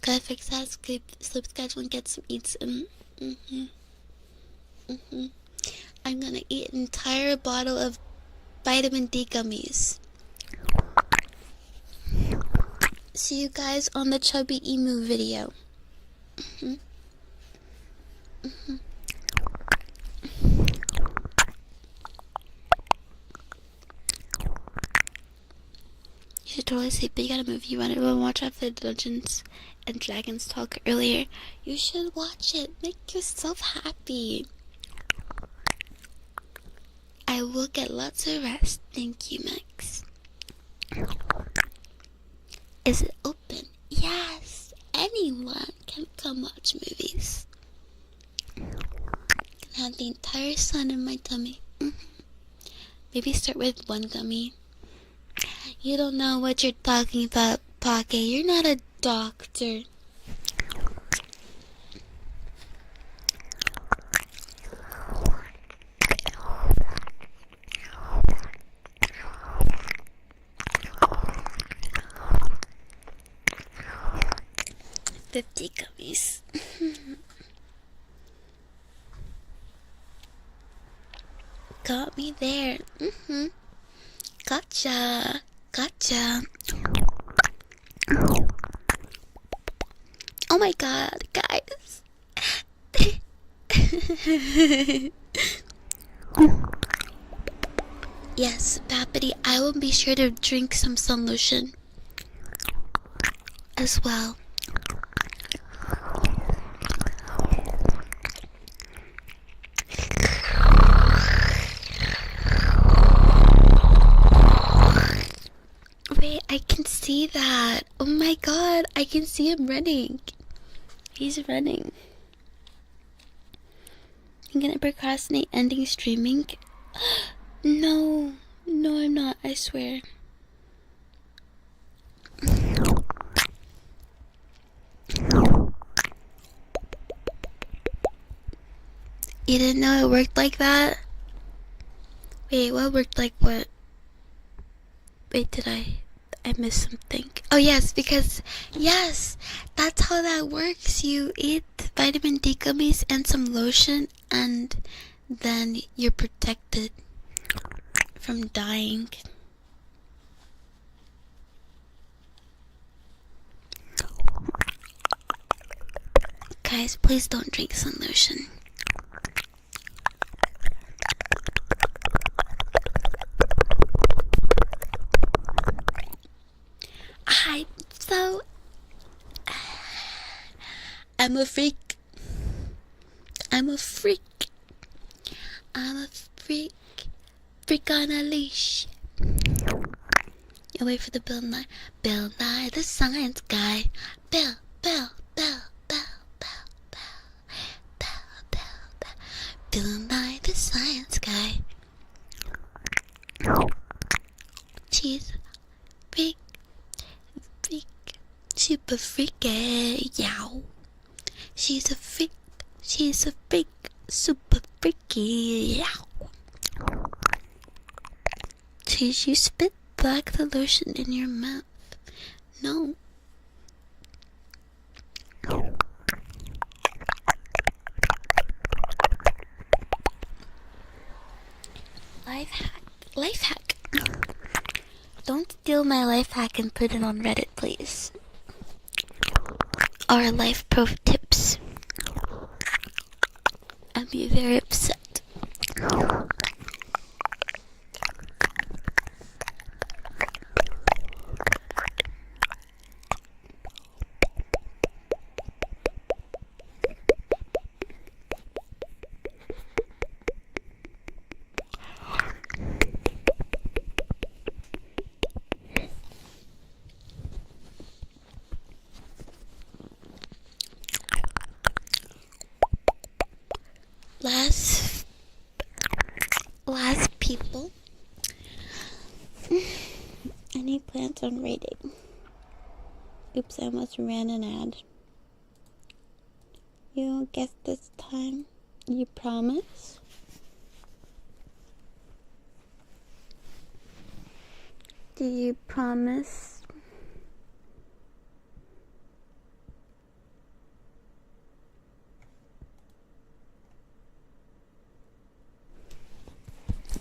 Gotta fix that sleep schedule and get some eats in. I'm gonna eat an entire bottle of vitamin D gummies. See you guys on the Chubby Emu video. You should totally sleep, but you got a movie you want to watch after Dungeons and Dragons talk earlier. You should watch it. Make yourself happy. I will get lots of rest. Thank you, Max. Is it open? Yes. Anyone can come watch movies. Can have the entire sun in my tummy. Maybe start with one gummy. You don't know what you're talking about, Pocket. You're not a doctor. $50 gummies. Got me there. Gotcha. Oh my god, guys. Yes, Pappity, I will be sure to drink some sun lotion as well. Wait, I can see that. Oh my god, I can see him running. He's running. I'm gonna procrastinate ending streaming. No, I'm not, I swear. You didn't know it worked like that? Wait, what worked like what? Wait, did I missed something. Oh yes, because yes, that's how that works. You eat vitamin D gummies and some lotion, and then you're protected from dying. Guys, please don't drink sun lotion. I'm a freak. I'm a freak. I'm a freak. Freak on a leash. You wait for the Bill Nye the Science Guy. Bill. Bill Nye the Science Guy. She's freak, super freaky, yow. She's a freak, super freaky, yow. Did you spit black the lotion in your mouth? No. Life hack. Don't steal my life hack and put it on Reddit, please. Or life pro tips. I'd be very upset. Last people. Any plans on rating? Oops, I almost ran an ad. You won't guess this time? You promise? Do you promise?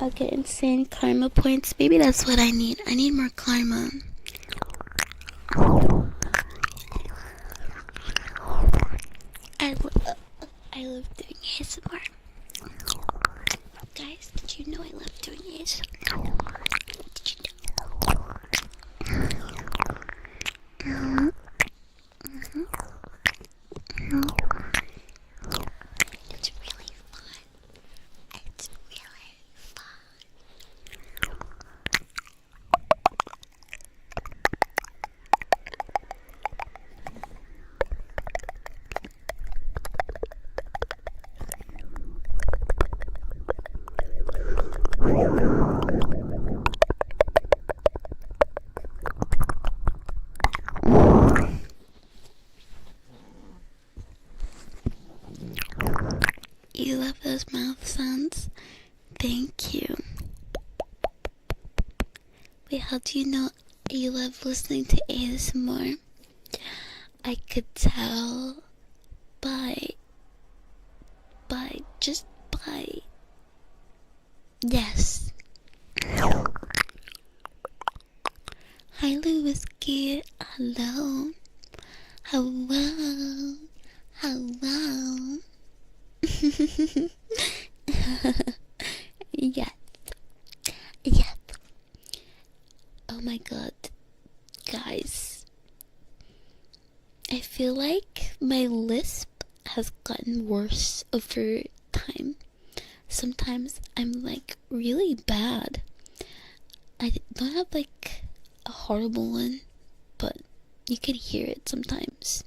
I'll get insane karma points. Maybe that's what I need. I need more karma. I love doing ASMR. Guys, did you know I love doing ASMR? Did you know? It's really fun. It's really fun. You love those mouth sounds? Thank you. Wait, how do you know you love listening to ASMR? I could tell by yes. Hi Lewis Gear. Hello. Yes. Oh my god, guys, I feel like my lisp has gotten worse over time. Sometimes I'm like really bad. I don't have like a horrible one, but you can hear it sometimes.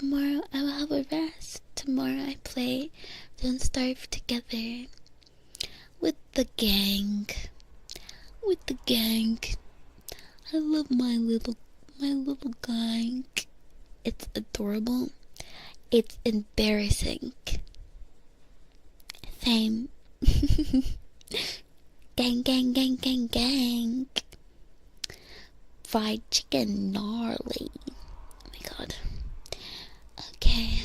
tomorrow I will have a rest. Tomorrow I play Don't Starve together with the gang. With the gang. I love my little gang. It's adorable. It's embarrassing. Same. Gang, gang, gang, gang, gang. Fried chicken, gnarly. Oh my god. Okay.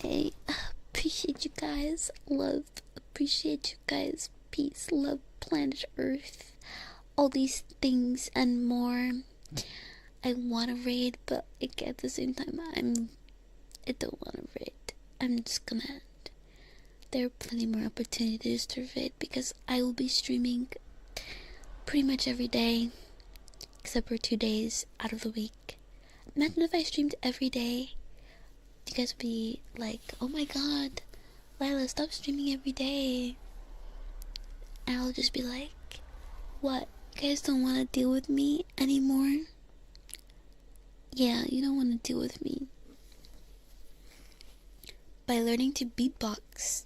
I appreciate you guys. Appreciate you guys. Peace, love, planet Earth. All these things and more. I want to raid, but at the same time, I don't want to raid. I'm just gonna end. There are plenty more opportunities to raid because I will be streaming pretty much every day, except for 2 days out of the week. Imagine if I streamed every day. You guys would be like, oh my god, Lila, stop streaming every day. And I'll just be like, what? You guys don't want to deal with me anymore? Yeah, you don't want to deal with me. By learning to beatbox,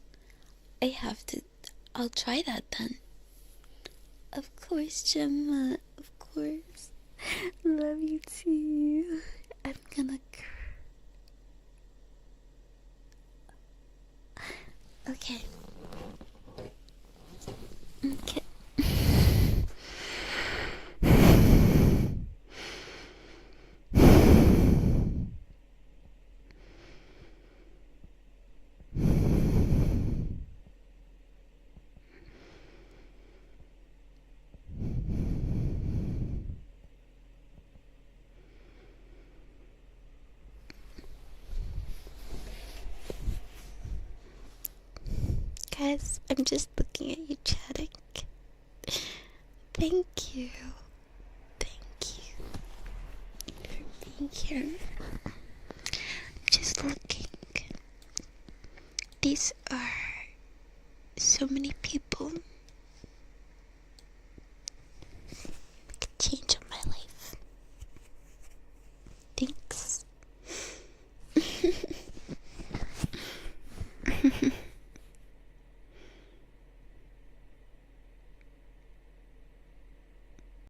I'll try that then. Of course, Gemma, of course. Love you too. I'm gonna Okay. Okay. Guys, I'm just looking at you chatting. Thank you. Thank you for being here. Just looking. These are so many people. Make a change in my life. Thanks.